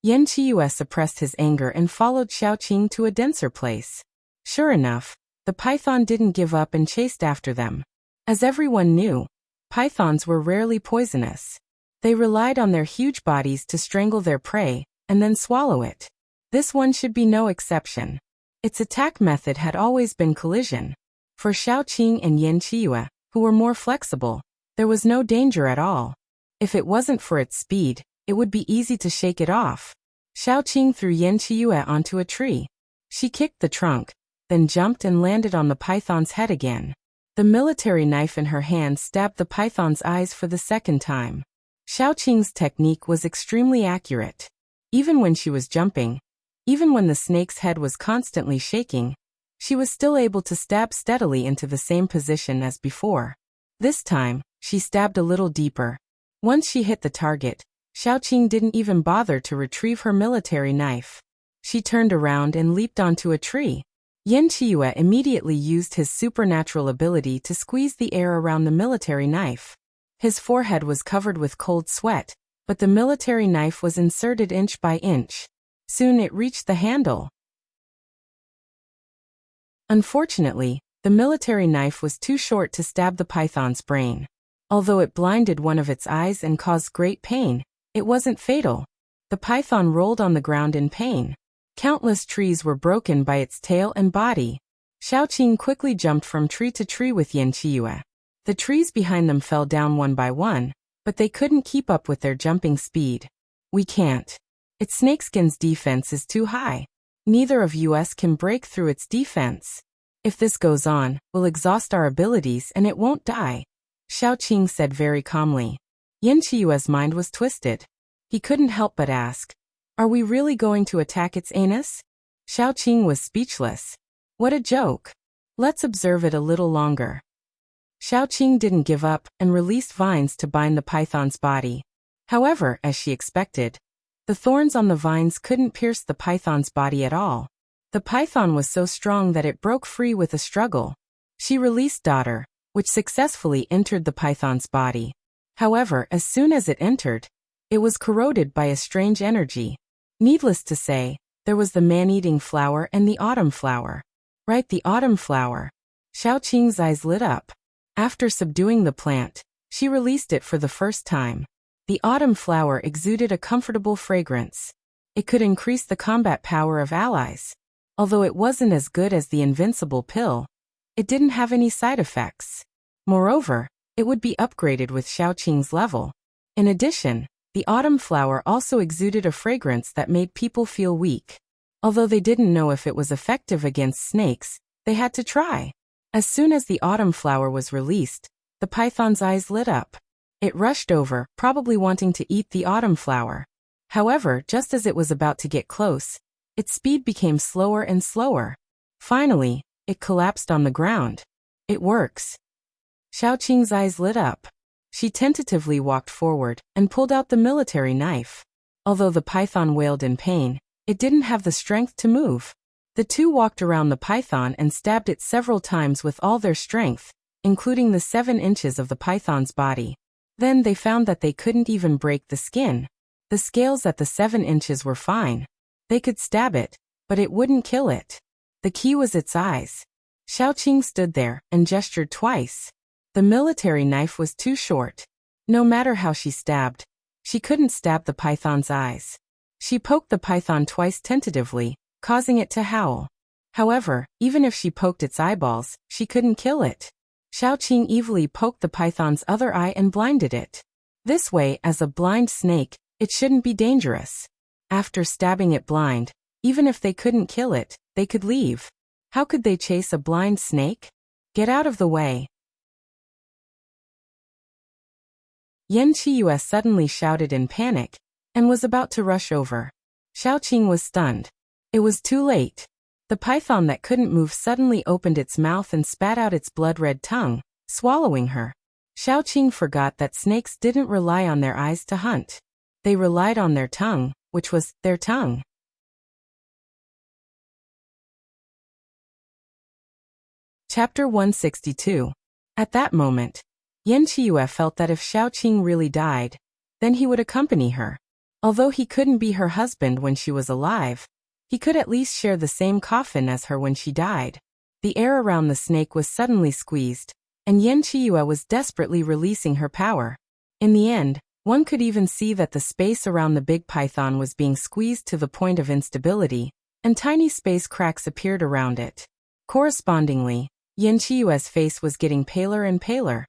Yin Chiyue suppressed his anger and followed Xiaoqing to a denser place. Sure enough, the python didn't give up and chased after them. As everyone knew, pythons were rarely poisonous. They relied on their huge bodies to strangle their prey and then swallow it. This one should be no exception. Its attack method had always been collision. For Xiaoqing and Yin Chiyue, who were more flexible, there was no danger at all. If it wasn't for its speed, it would be easy to shake it off. Xiaoqing threw Yin Chiyue onto a tree. She kicked the trunk, then jumped and landed on the python's head again. The military knife in her hand stabbed the python's eyes for the second time. Xiaoqing's technique was extremely accurate. Even when she was jumping, even when the snake's head was constantly shaking, she was still able to stab steadily into the same position as before. This time, she stabbed a little deeper. Once she hit the target, Xiaoqing didn't even bother to retrieve her military knife. She turned around and leaped onto a tree. Yin Chiyue immediately used his supernatural ability to squeeze the air around the military knife. His forehead was covered with cold sweat, but the military knife was inserted inch by inch. Soon it reached the handle. Unfortunately, the military knife was too short to stab the python's brain. Although it blinded one of its eyes and caused great pain, it wasn't fatal. The python rolled on the ground in pain. Countless trees were broken by its tail and body. Xiaoqing quickly jumped from tree to tree with Yan Qiyue. The trees behind them fell down one by one, but they couldn't keep up with their jumping speed. We can't. Its snakeskin's defense is too high. Neither of us can break through its defense. If this goes on, we'll exhaust our abilities and it won't die, Xiaoqing said very calmly. Yan Qiyue's mind was twisted. He couldn't help but ask, are we really going to attack its anus? Xiaoqing was speechless. What a joke. Let's observe it a little longer. Xiaoqing didn't give up and released vines to bind the python's body. However, as she expected, the thorns on the vines couldn't pierce the python's body at all. The python was so strong that it broke free with a struggle. She released daughter, which successfully entered the python's body. However, as soon as it entered, it was corroded by a strange energy. Needless to say, there was the man-eating flower and the autumn flower. Right, the autumn flower. Xiaoqing's eyes lit up. After subduing the plant, she released it for the first time. The autumn flower exuded a comfortable fragrance. It could increase the combat power of allies. Although it wasn't as good as the invincible pill, it didn't have any side effects. Moreover, it would be upgraded with Xiaoqing's level. In addition, the autumn flower also exuded a fragrance that made people feel weak. Although they didn't know if it was effective against snakes, they had to try. As soon as the autumn flower was released, the python's eyes lit up. It rushed over, probably wanting to eat the autumn flower. However, just as it was about to get close, its speed became slower and slower. Finally, it collapsed on the ground. It works. Xiaoqing's eyes lit up. She tentatively walked forward and pulled out the military knife. Although the python wailed in pain, it didn't have the strength to move. The two walked around the python and stabbed it several times with all their strength, including the 7 inches of the python's body. Then they found that they couldn't even break the skin. The scales at the 7 inches were fine. They could stab it, but it wouldn't kill it. The key was its eyes. Xiaoqing stood there and gestured twice. The military knife was too short. No matter how she stabbed, she couldn't stab the python's eyes. She poked the python twice tentatively, causing it to howl. However, even if she poked its eyeballs, she couldn't kill it. Xiaoqing evilly poked the python's other eye and blinded it. This way, as a blind snake, it shouldn't be dangerous. After stabbing it blind, even if they couldn't kill it, they could leave. How could they chase a blind snake? Get out of the way. Yan Qiyue suddenly shouted in panic, and was about to rush over. Xiaoqing was stunned. It was too late. The python that couldn't move suddenly opened its mouth and spat out its blood-red tongue, swallowing her. Xiaoqing forgot that snakes didn't rely on their eyes to hunt. They relied on their tongue, which was their tongue. Chapter 162. At that moment, Yan Qiyue felt that if Xiaoqing really died, then he would accompany her. Although he couldn't be her husband when she was alive, he could at least share the same coffin as her when she died. The air around the snake was suddenly squeezed, and Yan Qiyue was desperately releasing her power. In the end, one could even see that the space around the big python was being squeezed to the point of instability, and tiny space cracks appeared around it. Correspondingly, Yan Qiyue's face was getting paler and paler,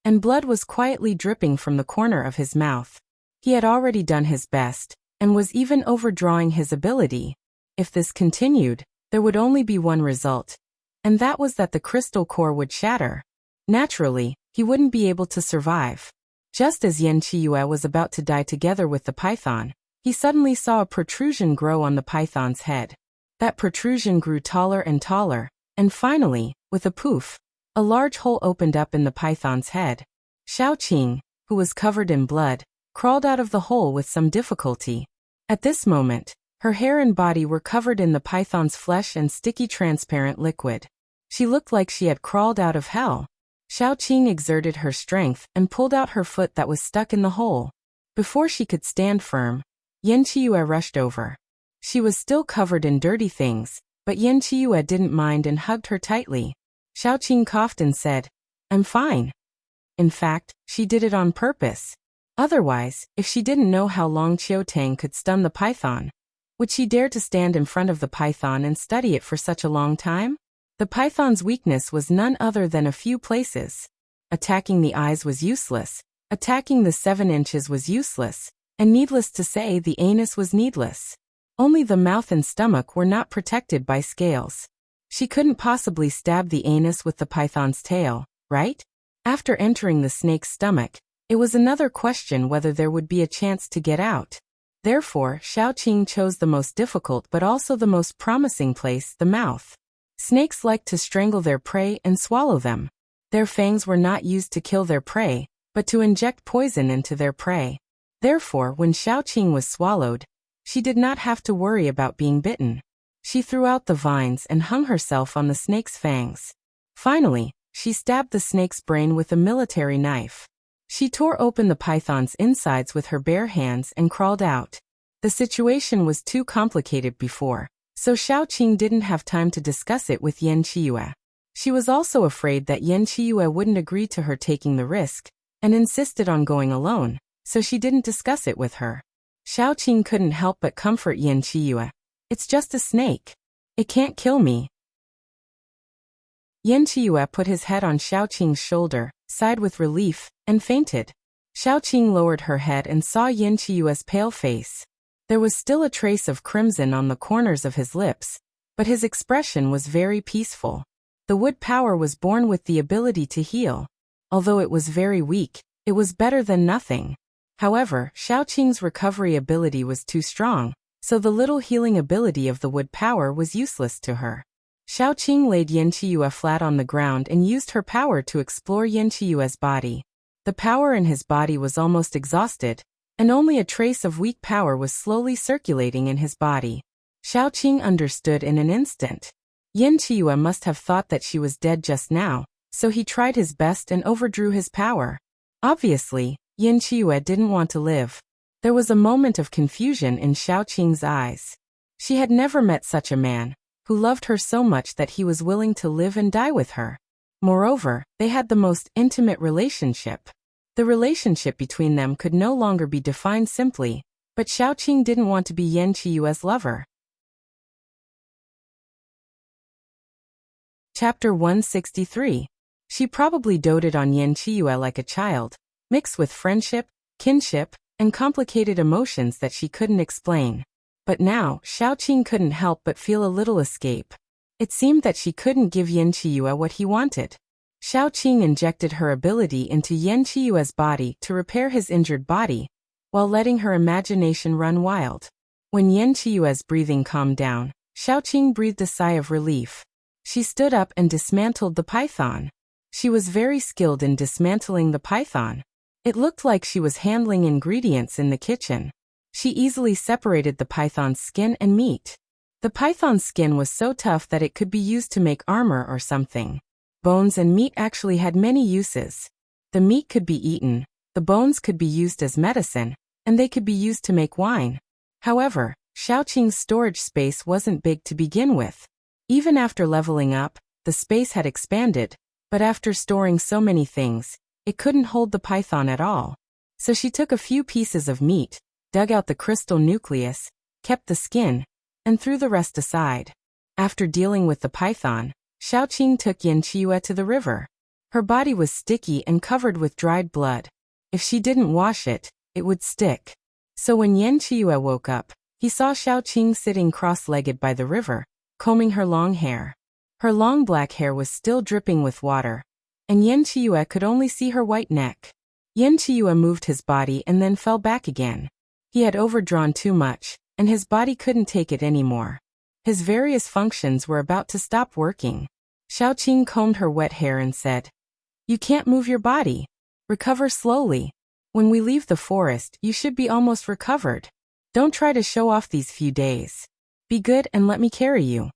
and blood was quietly dripping from the corner of his mouth. He had already done his best, and was even overdrawing his ability. If this continued, there would only be one result, and that was that the crystal core would shatter. Naturally, he wouldn't be able to survive. Just as Yan Qiyue was about to die together with the python, he suddenly saw a protrusion grow on the python's head. That protrusion grew taller and taller, and finally, with a poof, a large hole opened up in the python's head. Xiaoqing, who was covered in blood, crawled out of the hole with some difficulty. At this moment, her hair and body were covered in the python's flesh and sticky transparent liquid. She looked like she had crawled out of hell. Xiaoqing exerted her strength and pulled out her foot that was stuck in the hole. Before she could stand firm, Yan Qiyue rushed over. She was still covered in dirty things, but Yan Qiyue didn't mind and hugged her tightly. Xiaoqing coughed and said, "I'm fine." In fact, she did it on purpose. Otherwise, if she didn't know how long Qiutang could stun the python, would she dare to stand in front of the python and study it for such a long time? The python's weakness was none other than a few places. Attacking the eyes was useless, attacking the 7 inches was useless, and needless to say the anus was needless. Only the mouth and stomach were not protected by scales. She couldn't possibly stab the anus with the python's tail, right? After entering the snake's stomach, it was another question whether there would be a chance to get out. Therefore, Xiaoqing chose the most difficult but also the most promising place, the mouth. Snakes like to strangle their prey and swallow them. Their fangs were not used to kill their prey, but to inject poison into their prey. Therefore, when Xiaoqing was swallowed, she did not have to worry about being bitten. She threw out the vines and hung herself on the snake's fangs. Finally, she stabbed the snake's brain with a military knife. She tore open the python's insides with her bare hands and crawled out. The situation was too complicated before, so Xiaoqing didn't have time to discuss it with Yan Qiyue. She was also afraid that Yan Qiyue wouldn't agree to her taking the risk, and insisted on going alone, so she didn't discuss it with her. Xiaoqing couldn't help but comfort Yan Qiyue. It's just a snake. It can't kill me. Yan Qiyue put his head on Xiaoqing's shoulder, sighed with relief, and fainted. Xiaoqing lowered her head and saw Yan Qiyue's pale face. There was still a trace of crimson on the corners of his lips, but his expression was very peaceful. The wood power was born with the ability to heal. Although it was very weak, it was better than nothing. However, Xiaoqing's recovery ability was too strong, so the little healing ability of the wood power was useless to her. Xiaoqing laid Yan Qiyue flat on the ground and used her power to explore Yan Qiyue's body. The power in his body was almost exhausted, and only a trace of weak power was slowly circulating in his body. Xiaoqing understood in an instant. Yan Qiyue must have thought that she was dead just now, so he tried his best and overdrew his power. Obviously, Yan Qiyue didn't want to live. There was a moment of confusion in Xiaoqing's eyes. She had never met such a man, who loved her so much that he was willing to live and die with her. Moreover, they had the most intimate relationship. The relationship between them could no longer be defined simply, but Xiaoqing didn't want to be Yan Qiyue's lover. Chapter 163. She probably doted on Yan Qiyue like a child, mixed with friendship, kinship, and complicated emotions that she couldn't explain. But now, Xiaoqing couldn't help but feel a little escape. It seemed that she couldn't give Yan Qiyue what he wanted. Xiaoqing injected her ability into Yan Qiyue's body to repair his injured body, while letting her imagination run wild. When Yan Qiyue's breathing calmed down, Xiaoqing breathed a sigh of relief. She stood up and dismantled the python. She was very skilled in dismantling the python. It looked like she was handling ingredients in the kitchen. She easily separated the python's skin and meat. The python's skin was so tough that it could be used to make armor or something. Bones and meat actually had many uses. The meat could be eaten, the bones could be used as medicine, and they could be used to make wine. However, Xiaoqing's storage space wasn't big to begin with. Even after leveling up, the space had expanded, but after storing so many things, it couldn't hold the python at all. So she took a few pieces of meat, dug out the crystal nucleus, kept the skin, and threw the rest aside. After dealing with the python, Xiaoqing took Yan Qiyue to the river. Her body was sticky and covered with dried blood. If she didn't wash it, it would stick. So when Yan Qiyue woke up, he saw Xiaoqing sitting cross-legged by the river, combing her long hair. Her long black hair was still dripping with water, and Yan Qiyue could only see her white neck. Yan Qiyue moved his body and then fell back again. He had overdrawn too much, and his body couldn't take it anymore. His various functions were about to stop working. Xiaoqing combed her wet hair and said, "You can't move your body. Recover slowly. When we leave the forest, you should be almost recovered. Don't try to show off these few days. Be good and let me carry you."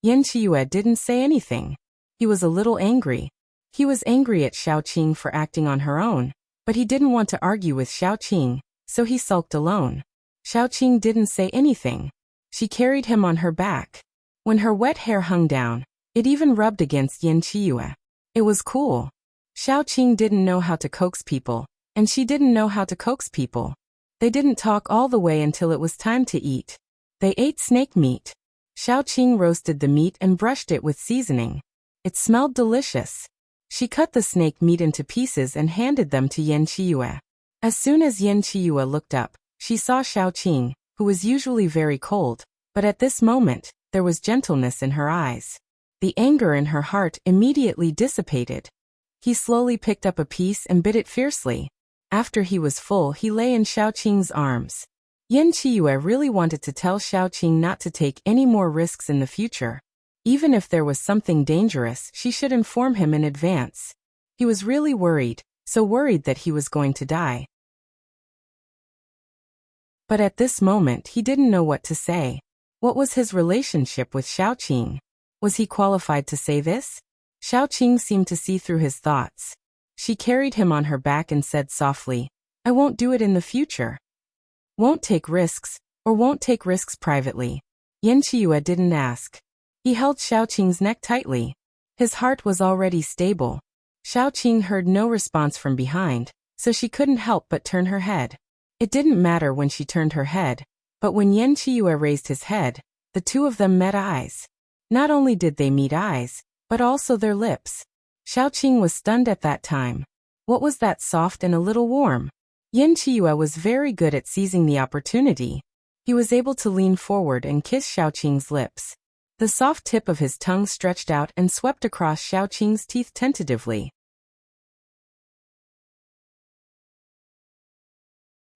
Yan Qiyue didn't say anything. He was a little angry. He was angry at Xiaoqing for acting on her own, but he didn't want to argue with Xiaoqing, so he sulked alone. Xiaoqing didn't say anything. She carried him on her back. When her wet hair hung down, it even rubbed against Yan Qiyue. It was cool. Xiaoqing didn't know how to coax people, and she didn't know how to coax people. They didn't talk all the way until it was time to eat. They ate snake meat. Xiaoqing roasted the meat and brushed it with seasoning. It smelled delicious. She cut the snake meat into pieces and handed them to Yan Qiyue. As soon as Yan Qiyue looked up, she saw Xiaoqing, who was usually very cold, but at this moment, there was gentleness in her eyes. The anger in her heart immediately dissipated. He slowly picked up a piece and bit it fiercely. After he was full, he lay in Xiaoqing's arms. Yan Qiyue really wanted to tell Xiaoqing not to take any more risks in the future. Even if there was something dangerous, she should inform him in advance. He was really worried, so worried that he was going to die. But at this moment he didn't know what to say. What was his relationship with Xiaoqing? Was he qualified to say this? Xiaoqing seemed to see through his thoughts. She carried him on her back and said softly, "I won't do it in the future." Won't take risks, or won't take risks privately? Yan Qiyue didn't ask. He held Xiaoqing's neck tightly. His heart was already stable. Xiaoqing heard no response from behind, so she couldn't help but turn her head. It didn't matter when she turned her head, but when Yan Qiyue raised his head, the two of them met eyes. Not only did they meet eyes, but also their lips. Xiaoqing was stunned at that time. What was that soft and a little warm? Yan Qiyue was very good at seizing the opportunity. He was able to lean forward and kiss Xiaoqing's lips. The soft tip of his tongue stretched out and swept across Xiaoqing's teeth tentatively.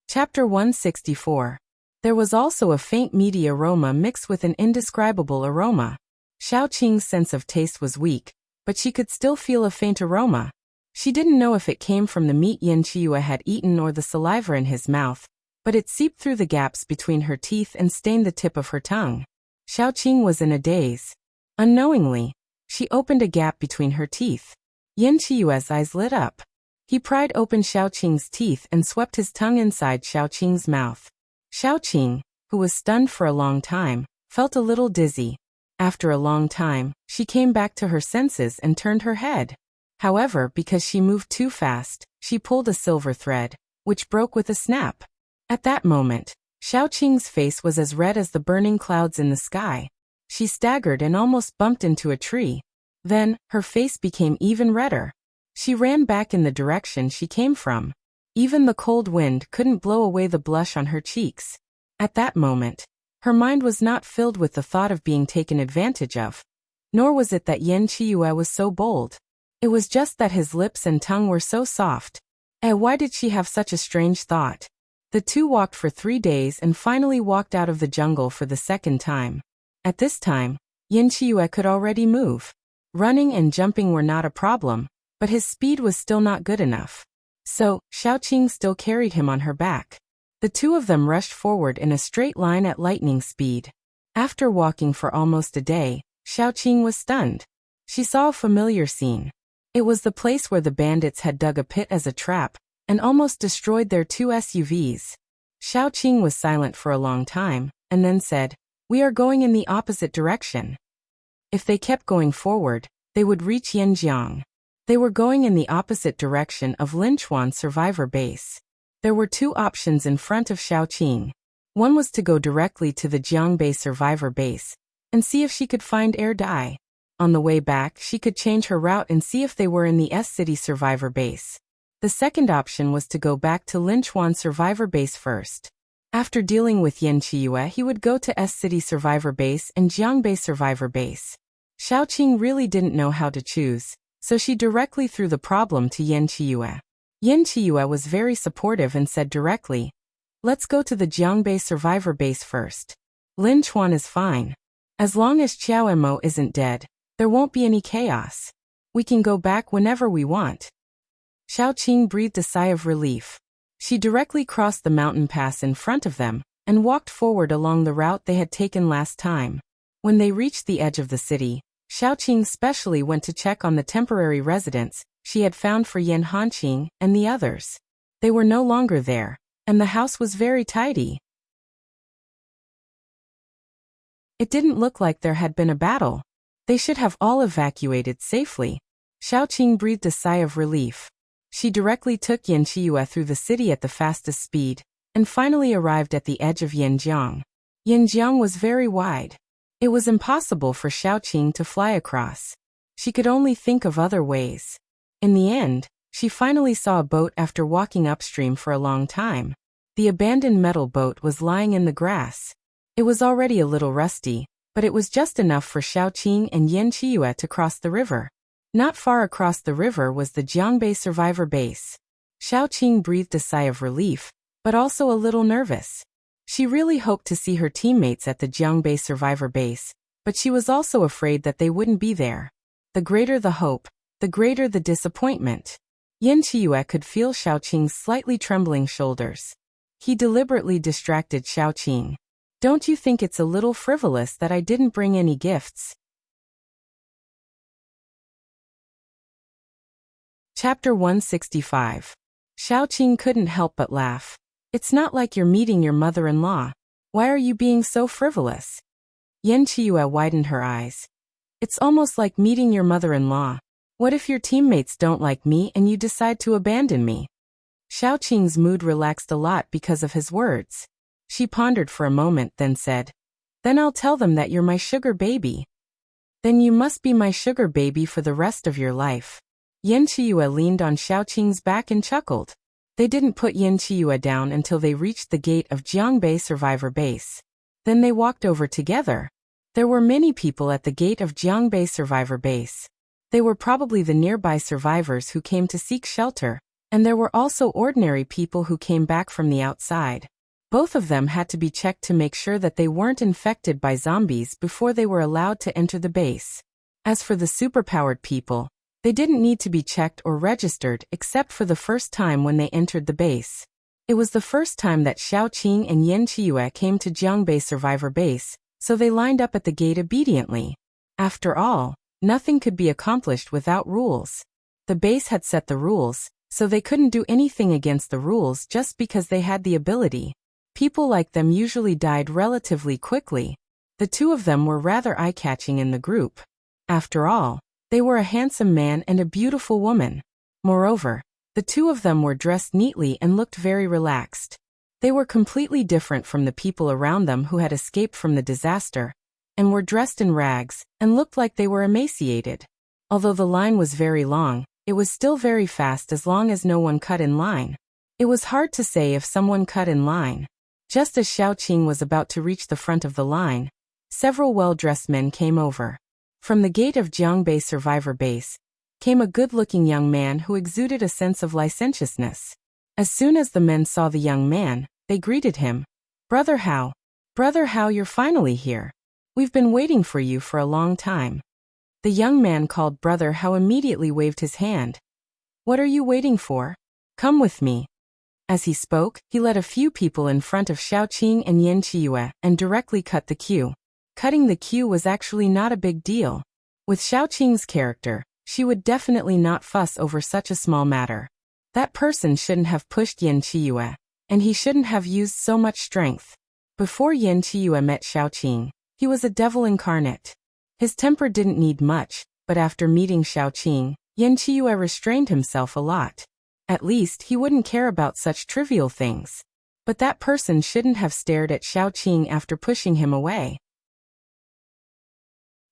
Chapter 164. There was also a faint meaty aroma mixed with an indescribable aroma. Xiaoqing's sense of taste was weak, but she could still feel a faint aroma. She didn't know if it came from the meat Yan Qiyue had eaten or the saliva in his mouth, but it seeped through the gaps between her teeth and stained the tip of her tongue. Xiaoqing was in a daze. Unknowingly, she opened a gap between her teeth. Yan Qiyue's eyes lit up. He pried open Xiaoqing's teeth and swept his tongue inside Xiaoqing's mouth. Xiaoqing, who was stunned for a long time, felt a little dizzy. After a long time, she came back to her senses and turned her head. However, because she moved too fast, she pulled a silver thread, which broke with a snap. At that moment, Xiaoqing's face was as red as the burning clouds in the sky. She staggered and almost bumped into a tree. Then, her face became even redder. She ran back in the direction she came from. Even the cold wind couldn't blow away the blush on her cheeks. At that moment, her mind was not filled with the thought of being taken advantage of. Nor was it that Yan Qiyue was so bold. It was just that his lips and tongue were so soft. Why did she have such a strange thought? The two walked for 3 days and finally walked out of the jungle for the second time. At this time, Yan Qiyue could already move. Running and jumping were not a problem, but his speed was still not good enough. So, Xiaoqing still carried him on her back. The two of them rushed forward in a straight line at lightning speed. After walking for almost a day, Xiaoqing was stunned. She saw a familiar scene. It was the place where the bandits had dug a pit as a trap, and almost destroyed their 2 SUVs. Xiaoqing was silent for a long time, and then said, "We are going in the opposite direction." If they kept going forward, they would reach Yanjiang. They were going in the opposite direction of Linchuan Survivor Base. There were 2 options in front of Xiaoqing. One was to go directly to the Jiangbei Survivor Base, and see if she could find Dai. On the way back, she could change her route and see if they were in the S-City Survivor Base. The second option was to go back to Linchuan Survivor Base first. After dealing with Yan Qiyue, he would go to S-City Survivor Base and Jiangbei Survivor Base. Xiaoqing really didn't know how to choose, so she directly threw the problem to Yan Qiyue. Yan Qiyue was very supportive and said directly, "Let's go to the Jiangbei Survivor Base first. Linchuan is fine. As long as Qiao Mo isn't dead, there won't be any chaos. We can go back whenever we want." Xiaoqing breathed a sigh of relief. She directly crossed the mountain pass in front of them, and walked forward along the route they had taken last time. When they reached the edge of the city, Xiaoqing specially went to check on the temporary residence she had found for Yan Hanqing and the others. They were no longer there, and the house was very tidy. It didn't look like there had been a battle. They should have all evacuated safely. Xiaoqing breathed a sigh of relief. She directly took Yan Qiyue through the city at the fastest speed, and finally arrived at the edge of Yanjiang. Yanjiang was very wide. It was impossible for Xiaoqing to fly across. She could only think of other ways. In the end, she finally saw a boat after walking upstream for a long time. The abandoned metal boat was lying in the grass. It was already a little rusty, but it was just enough for Xiaoqing and Yan Qiyu to cross the river. Not far across the river was the Jiangbei survivor base. Xiaoqing breathed a sigh of relief, but also a little nervous. She really hoped to see her teammates at the Jiangbei survivor base, but she was also afraid that they wouldn't be there. The greater the hope, the greater the disappointment. Yan Qiyu could feel Xiaoqing's slightly trembling shoulders. He deliberately distracted Xiaoqing. Don't you think it's a little frivolous that I didn't bring any gifts? Chapter 165. Xiaoqing couldn't help but laugh. It's not like you're meeting your mother-in-law. Why are you being so frivolous? Yan Qiyu widened her eyes. It's almost like meeting your mother-in-law. What if your teammates don't like me and you decide to abandon me? Xiaoqing's mood relaxed a lot because of his words. She pondered for a moment, then said, "Then I'll tell them that you're my sugar baby." "Then you must be my sugar baby for the rest of your life." Yan Qiyu leaned on Xiaoqing's back and chuckled. They didn't put Yan Qiyu down until they reached the gate of Jiangbei survivor base. Then they walked over together. There were many people at the gate of Jiangbei survivor base. They were probably the nearby survivors who came to seek shelter, and there were also ordinary people who came back from the outside. Both of them had to be checked to make sure that they weren't infected by zombies before they were allowed to enter the base. As for the superpowered people, they didn't need to be checked or registered except for the first time when they entered the base. It was the first time that Xiaoqing and Yan Qiyu came to Jiangbei survivor base, so they lined up at the gate obediently. After all, nothing could be accomplished without rules. The base had set the rules, so they couldn't do anything against the rules just because they had the ability. People like them usually died relatively quickly. The two of them were rather eye-catching in the group. After all, they were a handsome man and a beautiful woman. Moreover, the two of them were dressed neatly and looked very relaxed. They were completely different from the people around them who had escaped from the disaster, and were dressed in rags, and looked like they were emaciated. Although the line was very long, it was still very fast as long as no one cut in line. It was hard to say if someone cut in line. Just as Xiaoqing was about to reach the front of the line, several well-dressed men came over. From the gate of Jiangbei survivor base came a good-looking young man who exuded a sense of licentiousness. As soon as the men saw the young man, they greeted him. "Brother Hao. Brother Hao, you're finally here. We've been waiting for you for a long time." The young man called Brother Hao immediately waved his hand. "What are you waiting for? Come with me." As he spoke, he led a few people in front of Xiaoqing and Yan Qiyu and directly cut the queue. Cutting the queue was actually not a big deal. With Xiaoqing's character, she would definitely not fuss over such a small matter. That person shouldn't have pushed Yan Qiyu, and he shouldn't have used so much strength. Before Yan Qiyu met Xiaoqing, he was a devil incarnate. His temper didn't need much, but after meeting Xiaoqing, Yan Qiyu restrained himself a lot. At least he wouldn't care about such trivial things. But that person shouldn't have stared at Xiaoqing after pushing him away.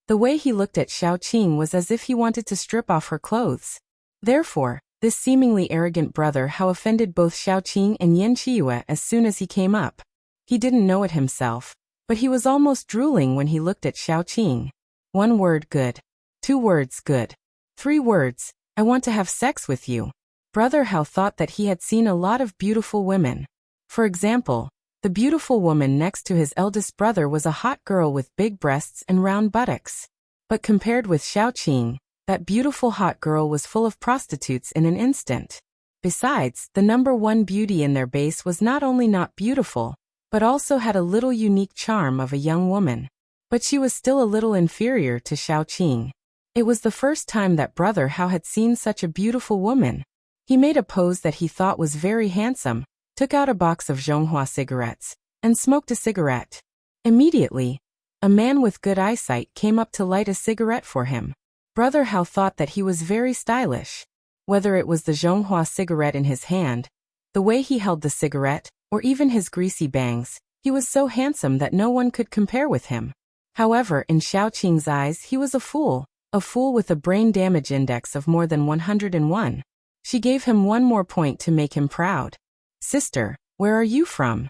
The way he looked at Xiaoqing was as if he wanted to strip off her clothes. Therefore, this seemingly arrogant brother Hao offended both Xiaoqing and Yan Qiyu as soon as he came up. He didn't know it himself, but he was almost drooling when he looked at Xiaoqing. 1 word, good. 2 words, good. 3 words, I want to have sex with you. Brother Hao thought that he had seen a lot of beautiful women. For example, the beautiful woman next to his eldest brother was a hot girl with big breasts and round buttocks. But compared with Xiaoqing, that beautiful hot girl was full of prostitutes in an instant. Besides, the number one beauty in their base was not only not beautiful, but also had a little unique charm of a young woman. But she was still a little inferior to Xiaoqing. It was the first time that Brother Hao had seen such a beautiful woman. He made a pose that he thought was very handsome, took out a box of Zhonghua cigarettes, and smoked a cigarette. Immediately, a man with good eyesight came up to light a cigarette for him. Brother Hao thought that he was very stylish. Whether it was the Zhonghua cigarette in his hand, the way he held the cigarette, or even his greasy bangs, he was so handsome that no one could compare with him. However, in Xiaoqing's eyes, he was a fool with a brain damage index of more than 101. She gave him one more point to make him proud. Sister, where are you from?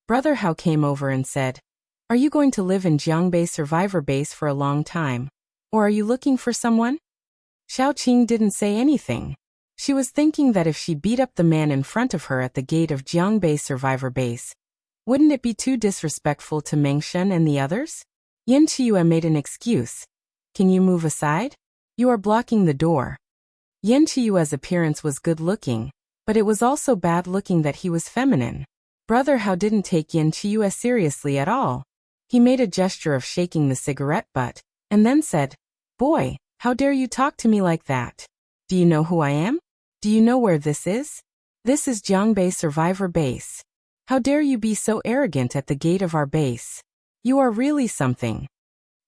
Brother Hao came over and said, are you going to live in Jiangbei Survivor Base for a long time? Or are you looking for someone? Xiaoqing didn't say anything. She was thinking that if she beat up the man in front of her at the gate of Jiangbei Survivor Base, wouldn't it be too disrespectful to Mengshen and the others? Yan Qiyu made an excuse. Can you move aside? You are blocking the door. Yan Qiyue's appearance was good-looking, but it was also bad-looking that he was feminine. Brother Hao didn't take Yan Qiyu seriously at all. He made a gesture of shaking the cigarette butt, and then said, Boy, how dare you talk to me like that? Do you know who I am? Do you know where this is? This is Jiangbei Survivor Base. How dare you be so arrogant at the gate of our base? You are really something.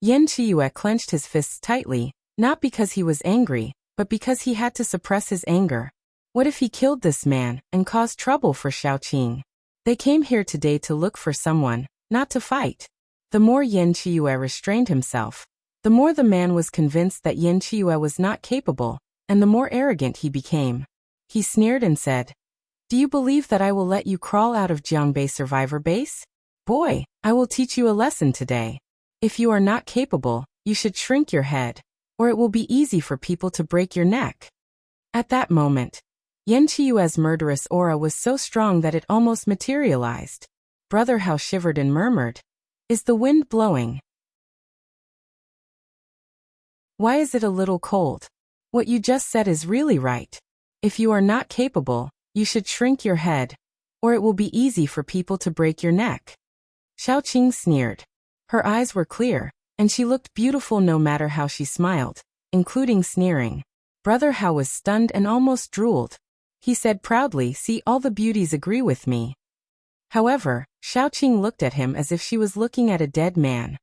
Yan Qiyu clenched his fists tightly, not because he was angry, but because he had to suppress his anger. What if he killed this man and caused trouble for Xiaoqing? They came here today to look for someone, not to fight. The more Yan Qiyu restrained himself, the more the man was convinced that Yan Qiyu was not capable, and the more arrogant he became. He sneered and said, Do you believe that I will let you crawl out of Jiangbei Survivor Base? Boy, I will teach you a lesson today. If you are not capable, you should shrink your head, or it will be easy for people to break your neck. At that moment, Yan Qiyue's murderous aura was so strong that it almost materialized. Brother Hao shivered and murmured, Is the wind blowing? Why is it a little cold? What you just said is really right. If you are not capable, you should shrink your head, or it will be easy for people to break your neck. Xiaoqing sneered. Her eyes were clear, and she looked beautiful no matter how she smiled, including sneering. Brother Hao was stunned and almost drooled. He said proudly, See, all the beauties agree with me. However, Xiaoqing looked at him as if she was looking at a dead man.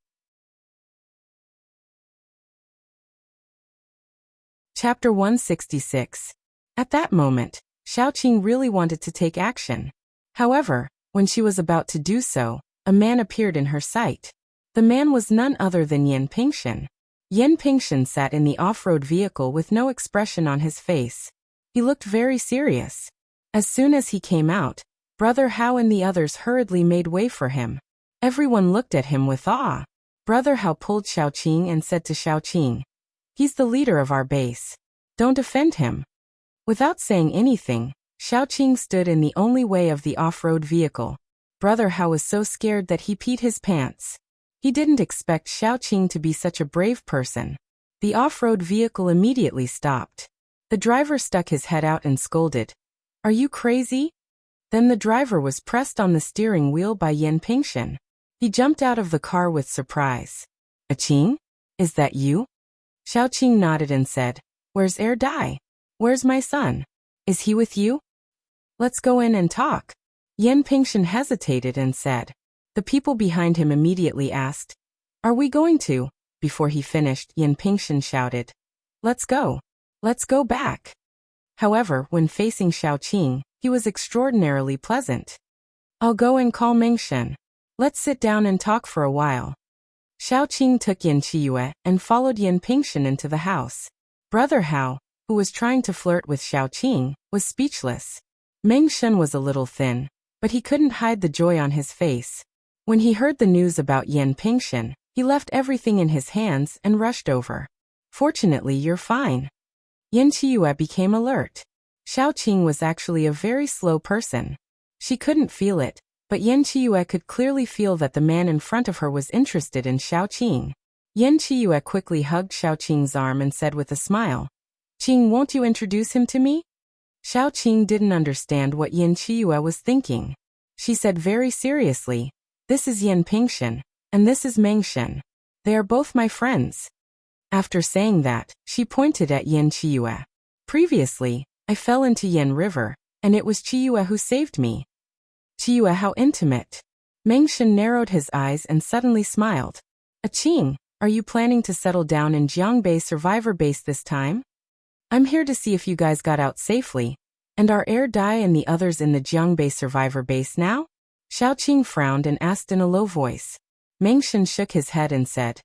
Chapter 166. At that moment, Xiaoqing really wanted to take action. However, when she was about to do so, a man appeared in her sight. The man was none other than Yan Pingshan. Yan Pingshan sat in the off-road vehicle with no expression on his face. He looked very serious. As soon as he came out, Brother Hao and the others hurriedly made way for him. Everyone looked at him with awe. Brother Hao pulled Xiaoqing and said to Xiaoqing, He's the leader of our base. Don't offend him. Without saying anything, Xiaoqing stood in the only way of the off-road vehicle. Brother Hao was so scared that he peed his pants. He didn't expect Xiaoqing to be such a brave person. The off-road vehicle immediately stopped. The driver stuck his head out and scolded, Are you crazy? Then the driver was pressed on the steering wheel by Yan Pingshan. He jumped out of the car with surprise. Qing? Is that you? Xiaoqing nodded and said, Where's Dai? Where's my son? Is he with you? Let's go in and talk. Yan Pingshan hesitated and said. The people behind him immediately asked, Are we going to? Before he finished, Yan Pingshan shouted, Let's go. Let's go back. However, when facing Xiaoqing, he was extraordinarily pleasant. I'll go and call Mengshen. Let's sit down and talk for a while. Xiaoqing took Yan Qiyu and followed Yan Pingshan into the house. Brother Hao, who was trying to flirt with Xiaoqing, was speechless. Mengshen was a little thin, but he couldn't hide the joy on his face. When he heard the news about Yan Pingshan, he left everything in his hands and rushed over. Fortunately, you're fine. Yan Qiyu became alert. Xiaoqing was actually a very slow person. She couldn't feel it, but Yan Qiyu could clearly feel that the man in front of her was interested in Xiaoqing. Yan Qiyu quickly hugged Xiaoqing's arm and said with a smile, Qing, won't you introduce him to me? Xiaoqing didn't understand what Yan Qiyu was thinking. She said very seriously, This is Yan Pingshan, and this is Mengshen. They are both my friends. After saying that, she pointed at Yan Qiyu. Previously, I fell into Yan River, and it was Qiyu who saved me. Qiyu, how intimate. Mengshen narrowed his eyes and suddenly smiled. Qing, are you planning to settle down in Jiangbei Survivor Base this time? I'm here to see if you guys got out safely. And are Dai and the others in the Jiangbei Survivor Base now? Xiaoqing frowned and asked in a low voice. Mengshan shook his head and said,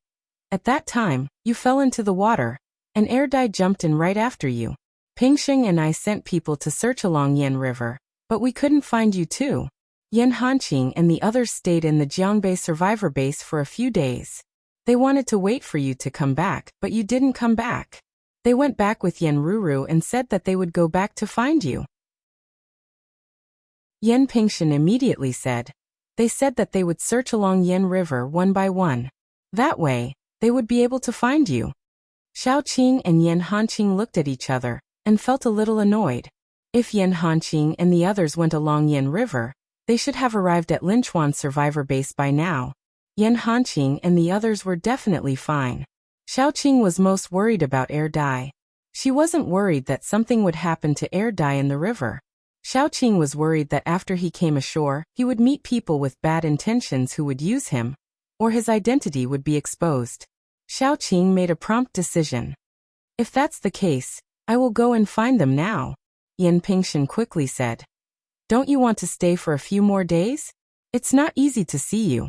"At that time, you fell into the water, and Erdai jumped in right after you. Pingsheng and I sent people to search along Yan River, but we couldn't find you too. Yan Hanqing and the others stayed in the Jiangbei survivor base for a few days. They wanted to wait for you to come back, but you didn't come back. They went back with Yan Ruru and said that they would go back to find you." Yan Pingshan immediately said, "They said that they would search along Yan River one by one. That way, they would be able to find you." Xiaoqing and Yan Hanqing looked at each other and felt a little annoyed. If Yan Hanqing and the others went along Yan River, they should have arrived at Linchuan survivor base by now. Yan Hanqing and the others were definitely fine. Xiaoqing was most worried about Erdai. She wasn't worried that something would happen to Erdai in the river. Xiaoqing was worried that after he came ashore, he would meet people with bad intentions who would use him, or his identity would be exposed. Xiaoqing made a prompt decision. "If that's the case, I will go and find them now," Yan Pingshan quickly said. "Don't you want to stay for a few more days? It's not easy to see you."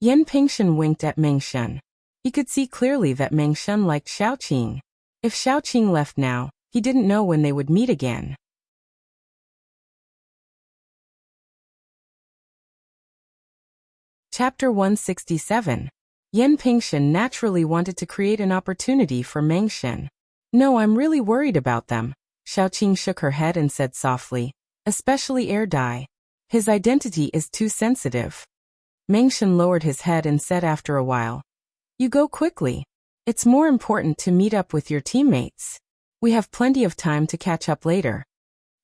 Yan Pingshan winked at Mengshan. He could see clearly that Mengshan liked Xiaoqing. If Xiaoqing left now, he didn't know when they would meet again. Chapter 167. Yan Pingshan naturally wanted to create an opportunity for Mengshan. "No, I'm really worried about them." Xiaoqing shook her head and said softly, "Especially Erdai. His identity is too sensitive." Mengshan lowered his head and said after a while, "You go quickly. It's more important to meet up with your teammates. We have plenty of time to catch up later."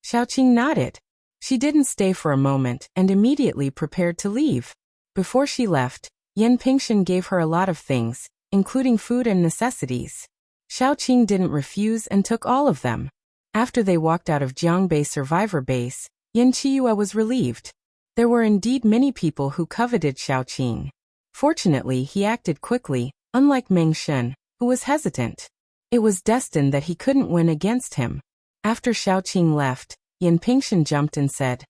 Xiaoqing nodded. She didn't stay for a moment and immediately prepared to leave. Before she left, Yan Pingshan gave her a lot of things, including food and necessities. Xiaoqing didn't refuse and took all of them. After they walked out of Jiangbei survivor base, Yan Qiyu was relieved. There were indeed many people who coveted Xiaoqing. Fortunately, he acted quickly, unlike Mengshan, who was hesitant. It was destined that he couldn't win against him. After Xiaoqing left, Yan Pingshan jumped and said,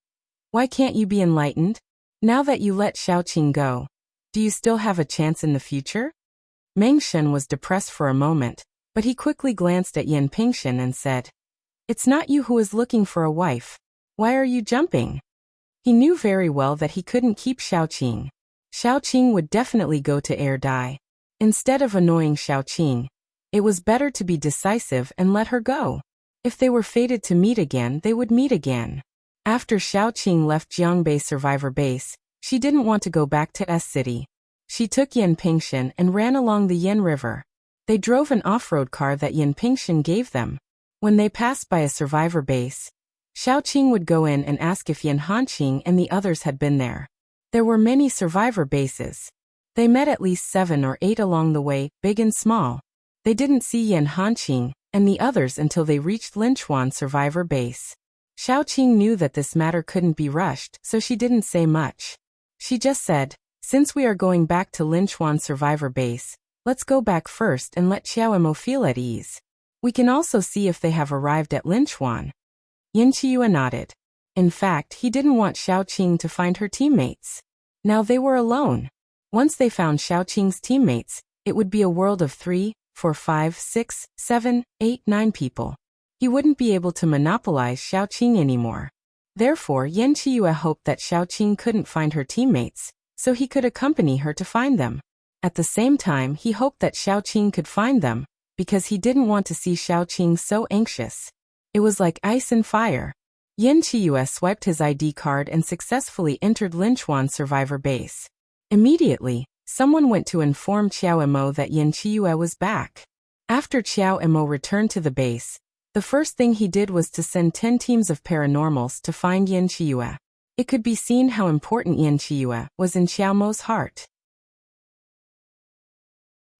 "Why can't you be enlightened? Now that you let Xiaoqing go, do you still have a chance in the future?" Mengshan was depressed for a moment, but he quickly glanced at Yan Pingshan and said, "It's not you who is looking for a wife. Why are you jumping?" He knew very well that he couldn't keep Xiaoqing. Xiaoqing would definitely go to Erdai. Instead of annoying Xiaoqing, it was better to be decisive and let her go. If they were fated to meet again, they would meet again. After Xiaoqing left Jiangbei survivor base, she didn't want to go back to S City. She took Yan Pingshan and ran along the Yan River. They drove an off-road car that Yan Pingshan gave them. When they passed by a survivor base, Xiaoqing would go in and ask if Yan Hanqing and the others had been there. There were many survivor bases. They met at least 7 or 8 along the way, big and small. They didn't see Yan Hanqing and the others until they reached Linchuan survivor base. Xiaoqing knew that this matter couldn't be rushed, so she didn't say much. She just said, "Since we are going back to Linchuan survivor base, let's go back first and let Xiaomo feel at ease. We can also see if they have arrived at Linchuan." Yan Qiyu nodded. In fact, he didn't want Xiaoqing to find her teammates. Now they were alone. Once they found Xiaoqing's teammates, it would be a world of 3, 4, 5, 6, 7, 8, 9 people. He wouldn't be able to monopolize Xiaoqing anymore. Therefore, Yan Qiyu hoped that Xiaoqing couldn't find her teammates, so he could accompany her to find them. At the same time, he hoped that Xiaoqing could find them, because he didn't want to see Xiaoqing so anxious. It was like ice and fire. Yan Qiyu swiped his ID card and successfully entered Linchuan survivor base. Immediately, someone went to inform Qiao Mo that Yan Qiyu was back. After Qiao Mo returned to the base, the first thing he did was to send 10 teams of paranormals to find Yan Qiyu. It could be seen how important Yan Qiyu was in Qiao Mo's heart.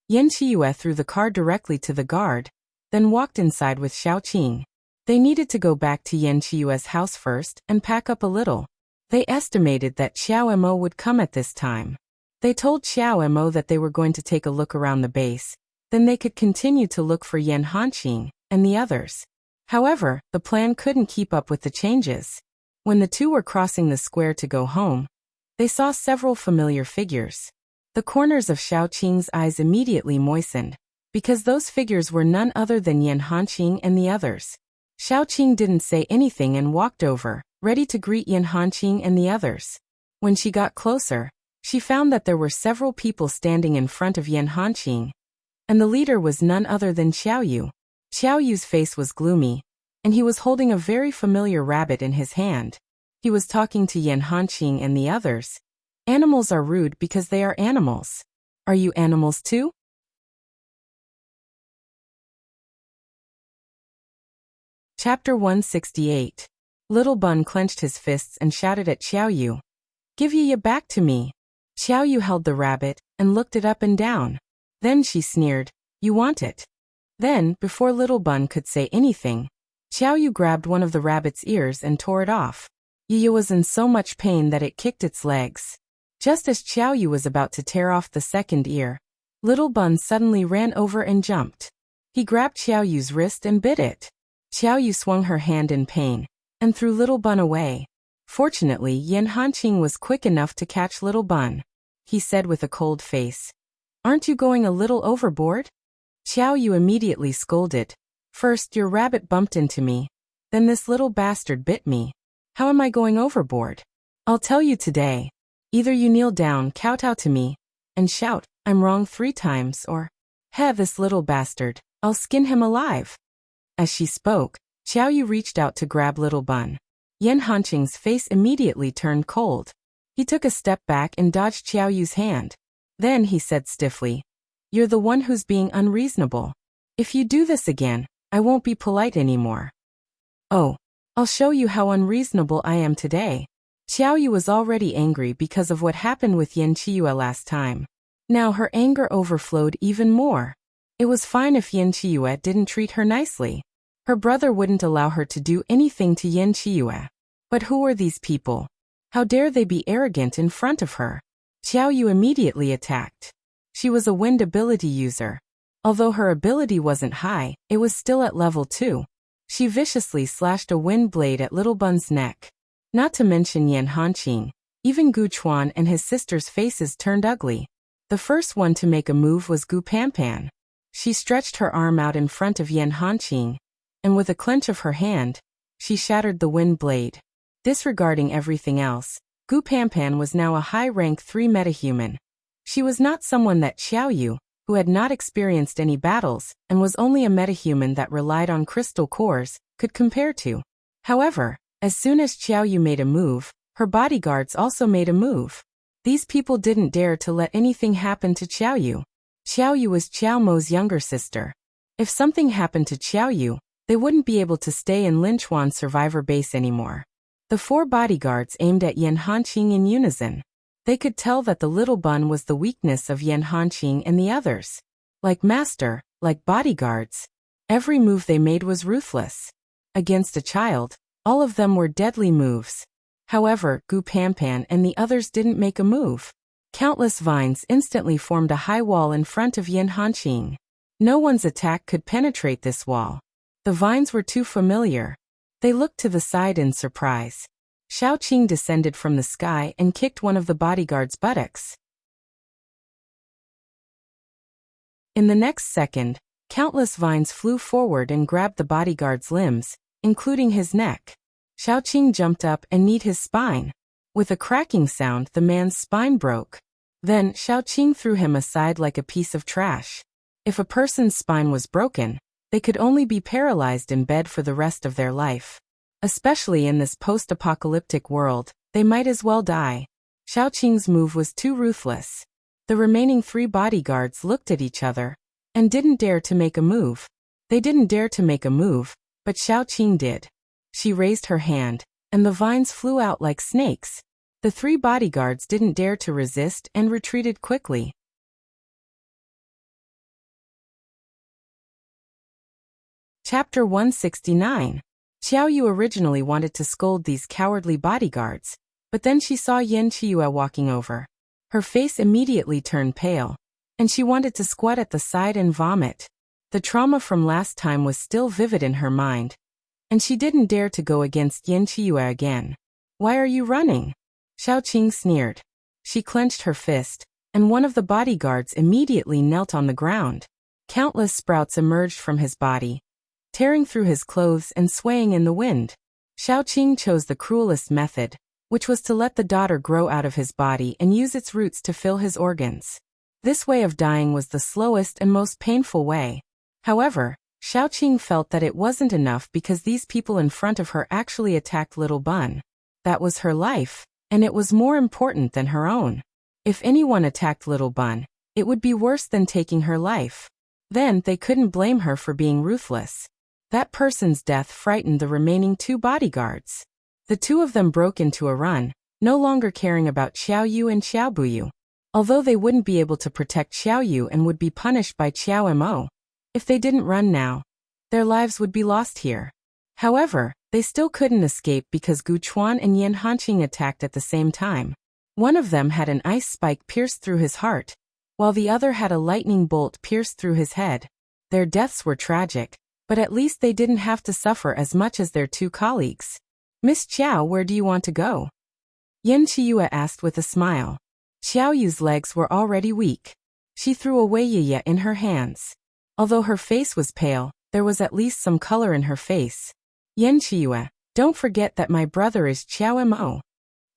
Yan Qiyu threw the car directly to the guard, then walked inside with Xiaoqing. They needed to go back to Yan Qiyu's house first and pack up a little. They estimated that Xiao Mo would come at this time. They told Xiao Mo that they were going to take a look around the base, then they could continue to look for Yan Hanqing and the others. However, the plan couldn't keep up with the changes. When the two were crossing the square to go home, they saw several familiar figures. The corners of Xiao Qing's eyes immediately moistened, because those figures were none other than Yan Hanqing and the others. Xiao Qing didn't say anything and walked over, ready to greet Yan Hanqing and the others. When she got closer, she found that there were several people standing in front of Yan Hanqing, and the leader was none other than Xiao Yu. Xiao Yu's face was gloomy, and he was holding a very familiar rabbit in his hand. He was talking to Yan Hanqing and the others. Animals are rude because they are animals. Are you animals too? Chapter 168. Little Bun clenched his fists and shouted at Xiao Yu. Give Yi back to me. Xiao Yu held the rabbit and looked it up and down. Then she sneered, You want it? Then, before Little Bun could say anything, Xiao Yu grabbed one of the rabbit's ears and tore it off. Yi was in so much pain that it kicked its legs. Just as Xiao Yu was about to tear off the second ear, Little Bun suddenly ran over and jumped. He grabbed Xiao Yu's wrist and bit it. Xiao Yu swung her hand in pain and threw Little Bun away. Fortunately, Yan Hanqing was quick enough to catch Little Bun. He said with a cold face, Aren't you going a little overboard? Xiao Yu immediately scolded. First your rabbit bumped into me. Then this little bastard bit me. How am I going overboard? I'll tell you today. Either you kneel down, kowtow to me, and shout, I'm wrong 3 times, or, this little bastard, I'll skin him alive. As she spoke, Xiao Yu reached out to grab Little Bun. Yan Hanqing's face immediately turned cold. He took a step back and dodged Xiao Yu's hand. Then he said stiffly, You're the one who's being unreasonable. If you do this again, I won't be polite anymore. Oh, I'll show you how unreasonable I am today. Xiao Yu was already angry because of what happened with Yan Qiyue last time. Now her anger overflowed even more. It was fine if Yan Qiyue didn't treat her nicely. Her brother wouldn't allow her to do anything to Yan Qiyue. But who were these people? How dare they be arrogant in front of her? Xiao Yu immediately attacked. She was a wind ability user. Although her ability wasn't high, it was still at level 2. She viciously slashed a wind blade at Little Bun's neck. Not to mention Yan Hanqing, even Gu Chuan and his sister's faces turned ugly. The first one to make a move was Gu Panpan. She stretched her arm out in front of Yan Hanqing, and with a clench of her hand, she shattered the wind blade. Disregarding everything else, Gu Panpan was now a high-rank 3 metahuman. She was not someone that Xiao Yu, who had not experienced any battles and was only a metahuman that relied on crystal cores, could compare to. However, as soon as Xiao Yu made a move, her bodyguards also made a move. These people didn't dare to let anything happen to Xiao Yu. Xiao Yu was Qiao Mo's younger sister. If something happened to Xiao Yu, they wouldn't be able to stay in Linchuan's survivor base anymore. The 4 bodyguards aimed at Yan Hanqing in unison. They could tell that the Little Bun was the weakness of Yan Hanqing and the others. Like master, like bodyguards, every move they made was ruthless. Against a child, all of them were deadly moves. However, Gu Panpan and the others didn't make a move. Countless vines instantly formed a high wall in front of Yan Hanqing. No one's attack could penetrate this wall. The vines were too familiar. They looked to the side in surprise. Xiao Qing descended from the sky and kicked one of the bodyguard's buttocks. In the next second, countless vines flew forward and grabbed the bodyguard's limbs, including his neck. Xiao Qing jumped up and kneed his spine. With a cracking sound, the man's spine broke. Then, Xiao Qing threw him aside like a piece of trash. If a person's spine was broken, they could only be paralyzed in bed for the rest of their life. Especially in this post-apocalyptic world, they might as well die. Xiao Qing's move was too ruthless. The remaining 3 bodyguards looked at each other and didn't dare to make a move. They didn't dare to make a move, but Xiao Qing did. She raised her hand, and the vines flew out like snakes. The 3 bodyguards didn't dare to resist and retreated quickly. Chapter 169. Xiao Yu originally wanted to scold these cowardly bodyguards, but then she saw Yan Qiyue walking over. Her face immediately turned pale, and she wanted to squat at the side and vomit. The trauma from last time was still vivid in her mind, and she didn't dare to go against Yan Qiyue again. Why are you running? Xiao Qing sneered. She clenched her fist, and one of the bodyguards immediately knelt on the ground. Countless sprouts emerged from his body, tearing through his clothes and swaying in the wind. Xiaoqing chose the cruelest method, which was to let the daughter grow out of his body and use its roots to fill his organs. This way of dying was the slowest and most painful way. However, Xiaoqing felt that it wasn't enough because these people in front of her actually attacked little Bun. That was her life, and it was more important than her own. If anyone attacked little Bun, it would be worse than taking her life. Then they couldn't blame her for being ruthless. That person's death frightened the remaining 2 bodyguards. The 2 of them broke into a run, no longer caring about Xiao Yu and Xiao Buyu. Although they wouldn't be able to protect Xiao Yu and would be punished by Xiao Mo. If they didn't run now, their lives would be lost here. However, they still couldn't escape because Gu Chuan and Yan Hanqing attacked at the same time. One of them had an ice spike pierced through his heart, while the other had a lightning bolt pierced through his head. Their deaths were tragic, but at least they didn't have to suffer as much as their 2 colleagues. Miss Qiao, where do you want to go? Yan Qiyu asked with a smile. Xiao Yu's legs were already weak. She threw away Yiya in her hands. Although her face was pale, there was at least some color in her face. Yan Qiyu, don't forget that my brother is Qiao Mo,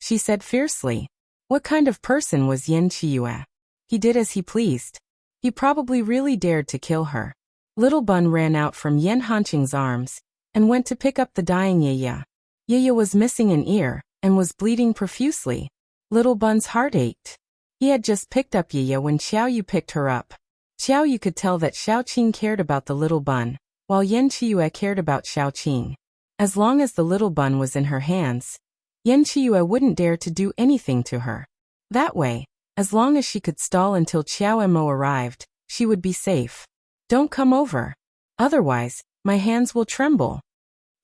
she said fiercely. What kind of person was Yan Qiyu? He did as he pleased. He probably really dared to kill her. Little Bun ran out from Yan Hanqing's arms and went to pick up the dying Yiya. Yiya was missing an ear and was bleeding profusely. Little Bun's heart ached. He had just picked up Yiya when Xiao Yu picked her up. Xiao Yu could tell that Xiaoqing cared about the little Bun, while Yan Qiyu cared about Xiaoqing. As long as the little Bun was in her hands, Yan Qiyu wouldn't dare to do anything to her. That way, as long as she could stall until Xiao Mo arrived, she would be safe. Don't come over. Otherwise, my hands will tremble.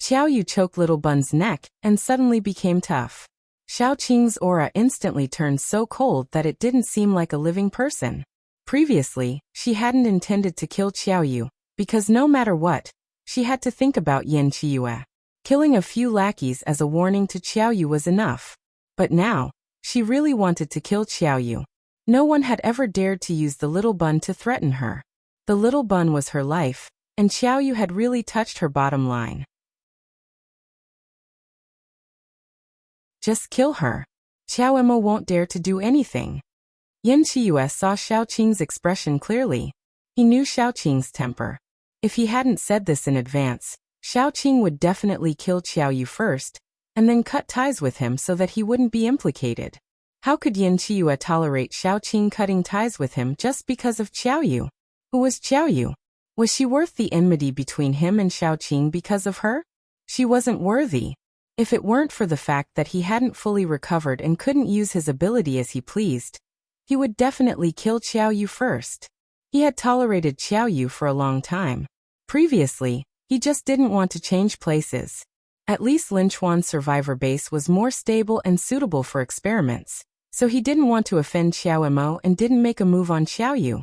Xiao Yu choked little Bun's neck and suddenly became tough. Xiaoqing's aura instantly turned so cold that it didn't seem like a living person. Previously, she hadn't intended to kill Xiao Yu, because no matter what, she had to think about Yan Qiyu. Killing a few lackeys as a warning to Xiao Yu was enough. But now, she really wanted to kill Xiao Yu. No one had ever dared to use the little Bun to threaten her. The little Bun was her life, and Xiao Yu had really touched her bottom line. Just kill her. Xiao Mo won't dare to do anything. Yan Qiyu saw Xiaoqing's expression clearly. He knew Xiaoqing's temper. If he hadn't said this in advance, Xiaoqing would definitely kill Xiao Yu first, and then cut ties with him so that he wouldn't be implicated. How could Yan Qiyu tolerate Xiaoqing cutting ties with him just because of Xiao Yu? Who was Xiao Yu? Was she worth the enmity between him and Xiaoqing because of her? She wasn't worthy. If it weren't for the fact that he hadn't fully recovered and couldn't use his ability as he pleased, he would definitely kill Xiao Yu first. He had tolerated Xiao Yu for a long time. Previously, he just didn't want to change places. At least Linchuan's survivor base was more stable and suitable for experiments, so he didn't want to offend Xiao Mo and didn't make a move on Xiao Yu.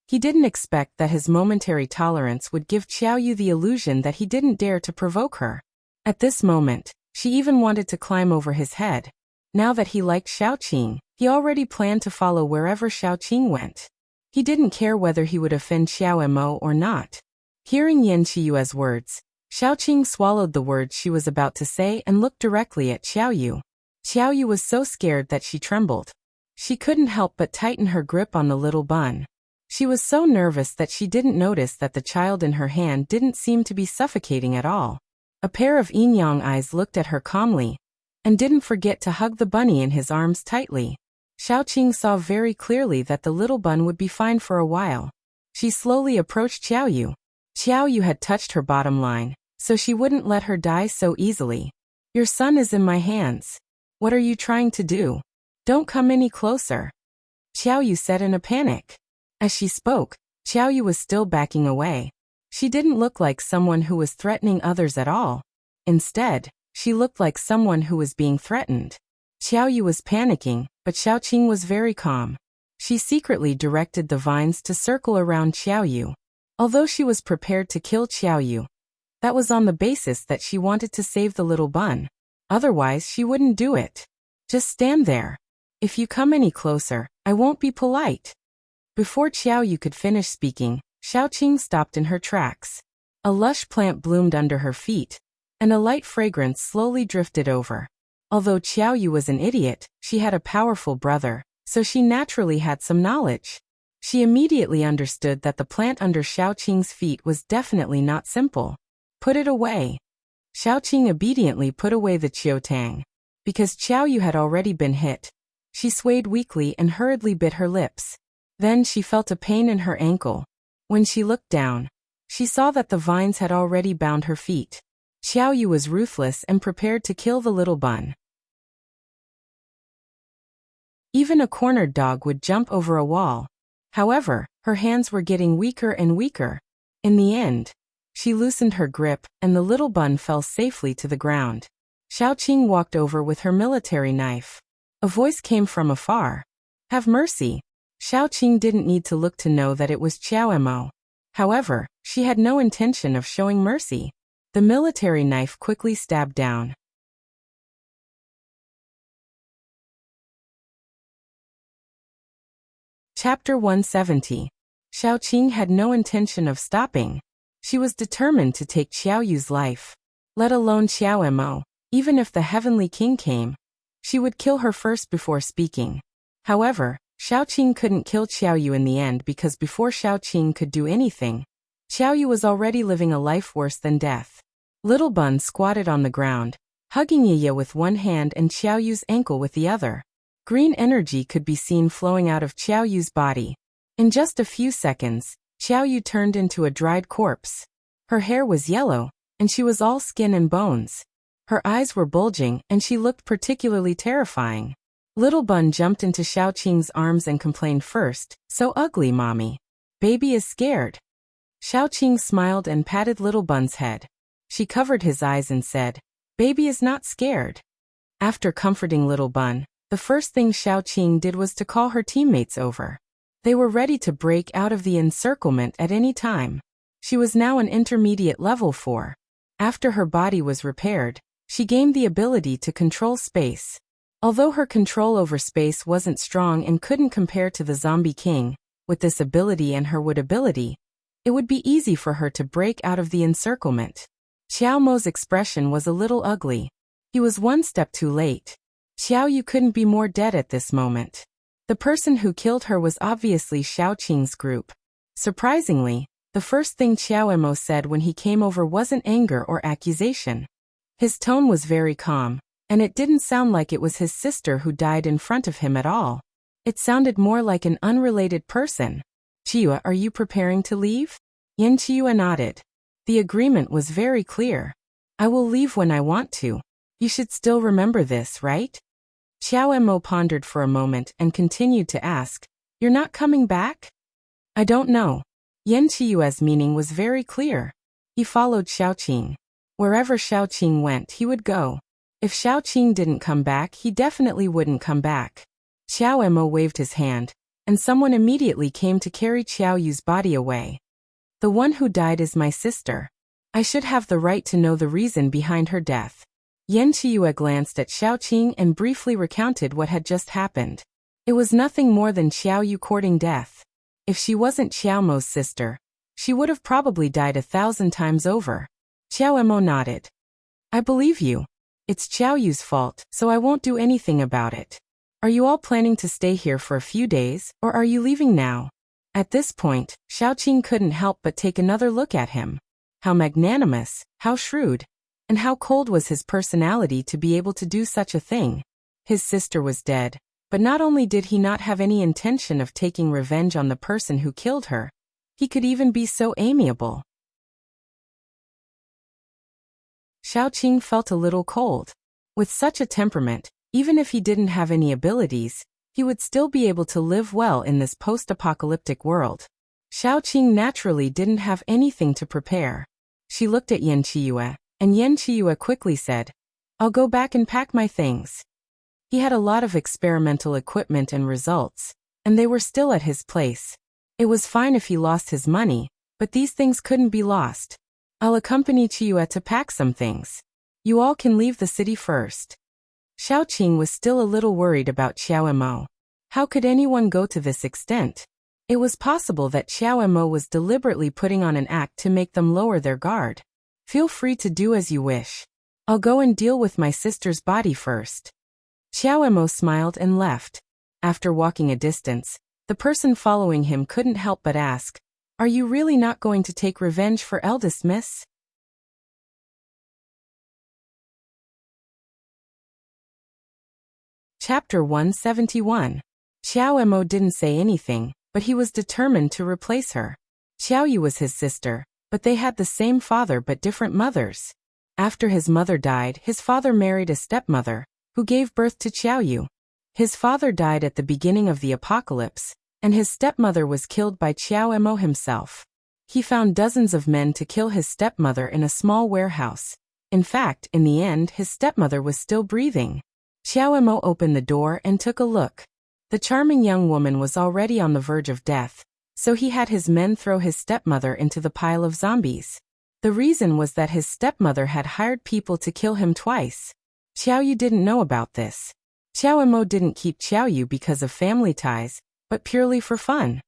He didn't expect that his momentary tolerance would give Xiao Yu the illusion that he didn't dare to provoke her. At this moment, she even wanted to climb over his head. Now that he liked Xiaoqing, he already planned to follow wherever Xiaoqing went. He didn't care whether he would offend Xiao Mo or not. Hearing Yan Qiyue's words, Xiaoqing swallowed the words she was about to say and looked directly at Xiao Yu. Xiao Yu was so scared that she trembled. She couldn't help but tighten her grip on the little Bun. She was so nervous that she didn't notice that the child in her hand didn't seem to be suffocating at all. A pair of yin-yang eyes looked at her calmly, and didn't forget to hug the bunny in his arms tightly. Xiaoqing saw very clearly that the little Bun would be fine for a while. She slowly approached Xiao Yu. Xiao Yu had touched her bottom line, so she wouldn't let her die so easily. Your son is in my hands. What are you trying to do? Don't come any closer, Xiao Yu said in a panic. As she spoke, Xiao Yu was still backing away. She didn't look like someone who was threatening others at all. Instead, she looked like someone who was being threatened. Xiao Yu was panicking, but Xiaoqing was very calm. She secretly directed the vines to circle around Xiao Yu. Although she was prepared to kill Xiao Yu, that was on the basis that she wanted to save the little Bun. Otherwise, she wouldn't do it. Just stand there. If you come any closer, I won't be polite. Before Xiao Yu could finish speaking, Xiaoqing stopped in her tracks. A lush plant bloomed under her feet, and a light fragrance slowly drifted over. Although Xiao Yu was an idiot, she had a powerful brother, so she naturally had some knowledge. She immediately understood that the plant under Xiaoqing's feet was definitely not simple. Put it away. Xiaoqing obediently put away the qiutang. Because Xiao Yu had already been hit, she swayed weakly and hurriedly bit her lips. Then she felt a pain in her ankle. When she looked down, she saw that the vines had already bound her feet. Xiao Yu was ruthless and prepared to kill the little bun. Even a cornered dog would jump over a wall. However, her hands were getting weaker and weaker. In the end, she loosened her grip, and the little bun fell safely to the ground. Xiaoqing walked over with her military knife. A voice came from afar. Have mercy. Xiaoqing didn't need to look to know that it was Xiao Mo. However, she had no intention of showing mercy. The military knife quickly stabbed down. Chapter 170. Xiaoqing had no intention of stopping. She was determined to take Xiao Yu's life. Let alone Xiao Mo, even if the Heavenly King came, she would kill her first before speaking. However, Xiaoqing couldn't kill Xiao Yu in the end because before Xiaoqing could do anything, Xiao Yu was already living a life worse than death. Little Bun squatted on the ground, hugging Yiya with one hand and Xiao Yu's ankle with the other. Green energy could be seen flowing out of Xiao Yu's body. In just a few seconds, Xiao Yu turned into a dried corpse. Her hair was yellow, and she was all skin and bones. Her eyes were bulging, and she looked particularly terrifying. Little Bun jumped into Xiaoqing's arms and complained first, "So ugly, mommy. Baby is scared." Xiaoqing smiled and patted Little Bun's head. She covered his eyes and said, "Baby is not scared." After comforting Little Bun, the first thing Xiaoqing did was to call her teammates over. They were ready to break out of the encirclement at any time. She was now an intermediate level 4. After her body was repaired, she gained the ability to control space. Although her control over space wasn't strong and couldn't compare to the Zombie King, with this ability and her wood ability, it would be easy for her to break out of the encirclement. Xiao Mo's expression was a little ugly. He was one step too late. Xiao Yu couldn't be more dead at this moment. The person who killed her was obviously Xiaoqing's group. Surprisingly, the first thing Xiao Mo said when he came over wasn't anger or accusation. His tone was very calm, and it didn't sound like it was his sister who died in front of him at all. It sounded more like an unrelated person. "Chiyu, are you preparing to leave?" Yin Chiyu nodded. The agreement was very clear. "I will leave when I want to. You should still remember this, right?" Xiao Mo pondered for a moment and continued to ask, "You're not coming back?" "I don't know." Yin Chiyue's meaning was very clear. He followed Xiaoqing. Wherever Xiaoqing went, he would go. If Xiaoqing didn't come back, he definitely wouldn't come back. Xiao Mo waved his hand, and someone immediately came to carry Xiao Yu's body away. "The one who died is my sister. I should have the right to know the reason behind her death." Yen Chiyue glanced at Xiaoqing and briefly recounted what had just happened. It was nothing more than Xiao Yu courting death. If she wasn't Xiao Mo's sister, she would have probably died 1,000 times over. Xiao Mo nodded. "I believe you. It's Xiao Yu's fault, so I won't do anything about it. Are you all planning to stay here for a few days, or are you leaving now?" At this point, Xiaoqing couldn't help but take another look at him. How magnanimous, how shrewd, and how cold was his personality to be able to do such a thing. His sister was dead, but not only did he not have any intention of taking revenge on the person who killed her, he could even be so amiable. Xiaoqing felt a little cold. With such a temperament, even if he didn't have any abilities, he would still be able to live well in this post-apocalyptic world. Xiaoqing naturally didn't have anything to prepare. She looked at Yen Chiyue, and Yen Chiyue quickly said, "I'll go back and pack my things." He had a lot of experimental equipment and results, and they were still at his place. It was fine if he lost his money, but these things couldn't be lost. "I'll accompany Chiyue to pack some things. You all can leave the city first." Xiaoqing was still a little worried about Xiao Mo. How could anyone go to this extent? It was possible that Xiao Mo was deliberately putting on an act to make them lower their guard. Feel free to do as you wish. I'll go and deal with my sister's body first. Xiao Mo smiled and left. After walking a distance, the person following him couldn't help but ask, "Are you really not going to take revenge for eldest miss?" Chapter 171. Xiao Mo didn't say anything, but he was determined to replace her. Xiao Yu was his sister, but they had the same father but different mothers. After his mother died, his father married a stepmother, who gave birth to Xiao Yu. His father died at the beginning of the apocalypse, and his stepmother was killed by Xiao Mo himself. He found dozens of men to kill his stepmother in a small warehouse. In fact, in the end, his stepmother was still breathing. Xiao Mo opened the door and took a look. The charming young woman was already on the verge of death, so he had his men throw his stepmother into the pile of zombies. The reason was that his stepmother had hired people to kill him twice. Xiao Yu didn't know about this. Xiao Mo didn't keep Xiao Yu because of family ties, but purely for fun.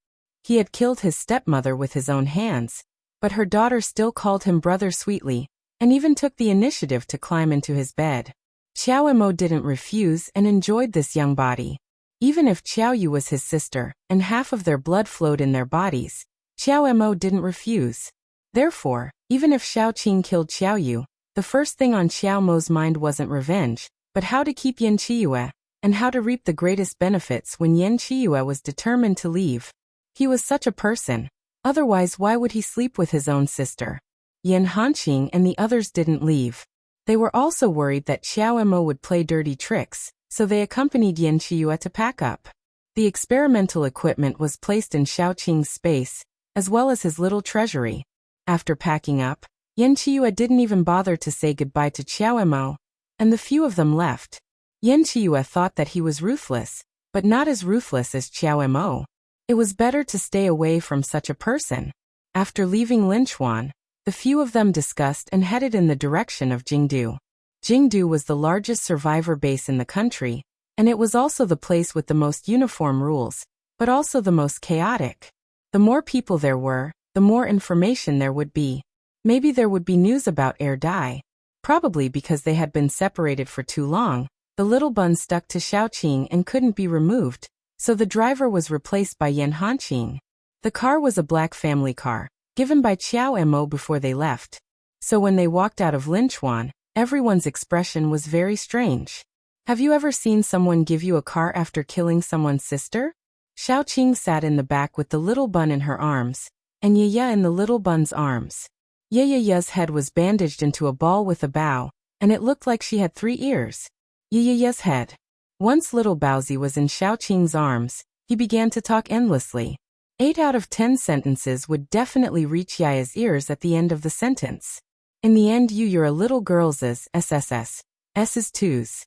He had killed his stepmother with his own hands, but her daughter still called him brother sweetly, and even took the initiative to climb into his bed. Xiao Mo didn't refuse and enjoyed this young body. Even if Xiao Yu was his sister, and half of their blood flowed in their bodies, Xiao Mo didn't refuse. Therefore, even if Xiaoqing killed Xiao Yu, the first thing on Xiao Mo's mind wasn't revenge, but how to keep Yan Qiyue, and how to reap the greatest benefits when Yan Qiyue was determined to leave. He was such a person. Otherwise, why would he sleep with his own sister? Yan Hanqing and the others didn't leave. They were also worried that Xiao Mo would play dirty tricks, so they accompanied Yan Qiyue to pack up. The experimental equipment was placed in Xiaoqing's space, as well as his little treasury. After packing up, Yan Qiyue didn't even bother to say goodbye to Xiao Mo, and the few of them left. Yan Qiyue thought that he was ruthless, but not as ruthless as Xiao Mo. It was better to stay away from such a person. After leaving Linchuan, the few of them discussed and headed in the direction of Jingdu. Jingdu was the largest survivor base in the country, and it was also the place with the most uniform rules, but also the most chaotic. The more people there were, the more information there would be. Maybe there would be news about Dai. Probably because they had been separated for too long, the little bun stuck to Xiaoqing and couldn't be removed, so the driver was replaced by Yan Hanqing. The car was a black family car, given by Xiao Mo before they left. So when they walked out of Linchuan, everyone's expression was very strange. Have you ever seen someone give you a car after killing someone's sister? Xiaoqing sat in the back with the little bun in her arms, and Yaya in the little bun's arms. Yaya's head was bandaged into a ball with a bow, and it looked like she had 3 ears. Yaya's head. Once little Baozi was in Xiaoqing's arms, he began to talk endlessly. 8 out of 10 sentences would definitely reach Yaya's ears at the end of the sentence. In the end, you're a little girl's SSS. S's 2s.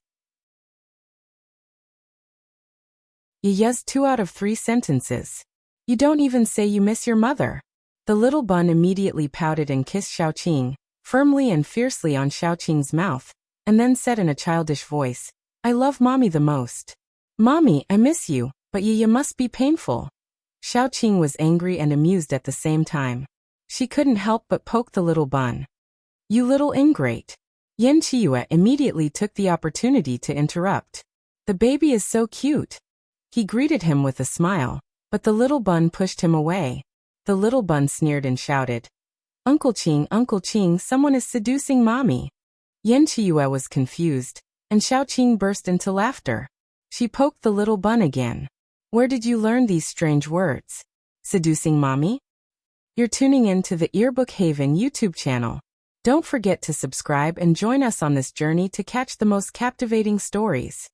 Yaya's 2 out of 3 sentences. You don't even say you miss your mother. The little bun immediately pouted and kissed Xiaoqing, firmly and fiercely on Xiaoqing's mouth, and then said in a childish voice, "I love mommy the most. Mommy, I miss you, but you must be painful." Xiaoqing was angry and amused at the same time. She couldn't help but poke the little bun. "You little ingrate." Yan Qiyue immediately took the opportunity to interrupt. "The baby is so cute." He greeted him with a smile, but the little bun pushed him away. The little bun sneered and shouted, Uncle Qing, someone is seducing mommy." Yan Qiyue was confused, and Xiaoqing burst into laughter. She poked the little bun again. "Where did you learn these strange words? Seducing mommy?" You're tuning in to the Earbook Haven YouTube channel. Don't forget to subscribe and join us on this journey to catch the most captivating stories.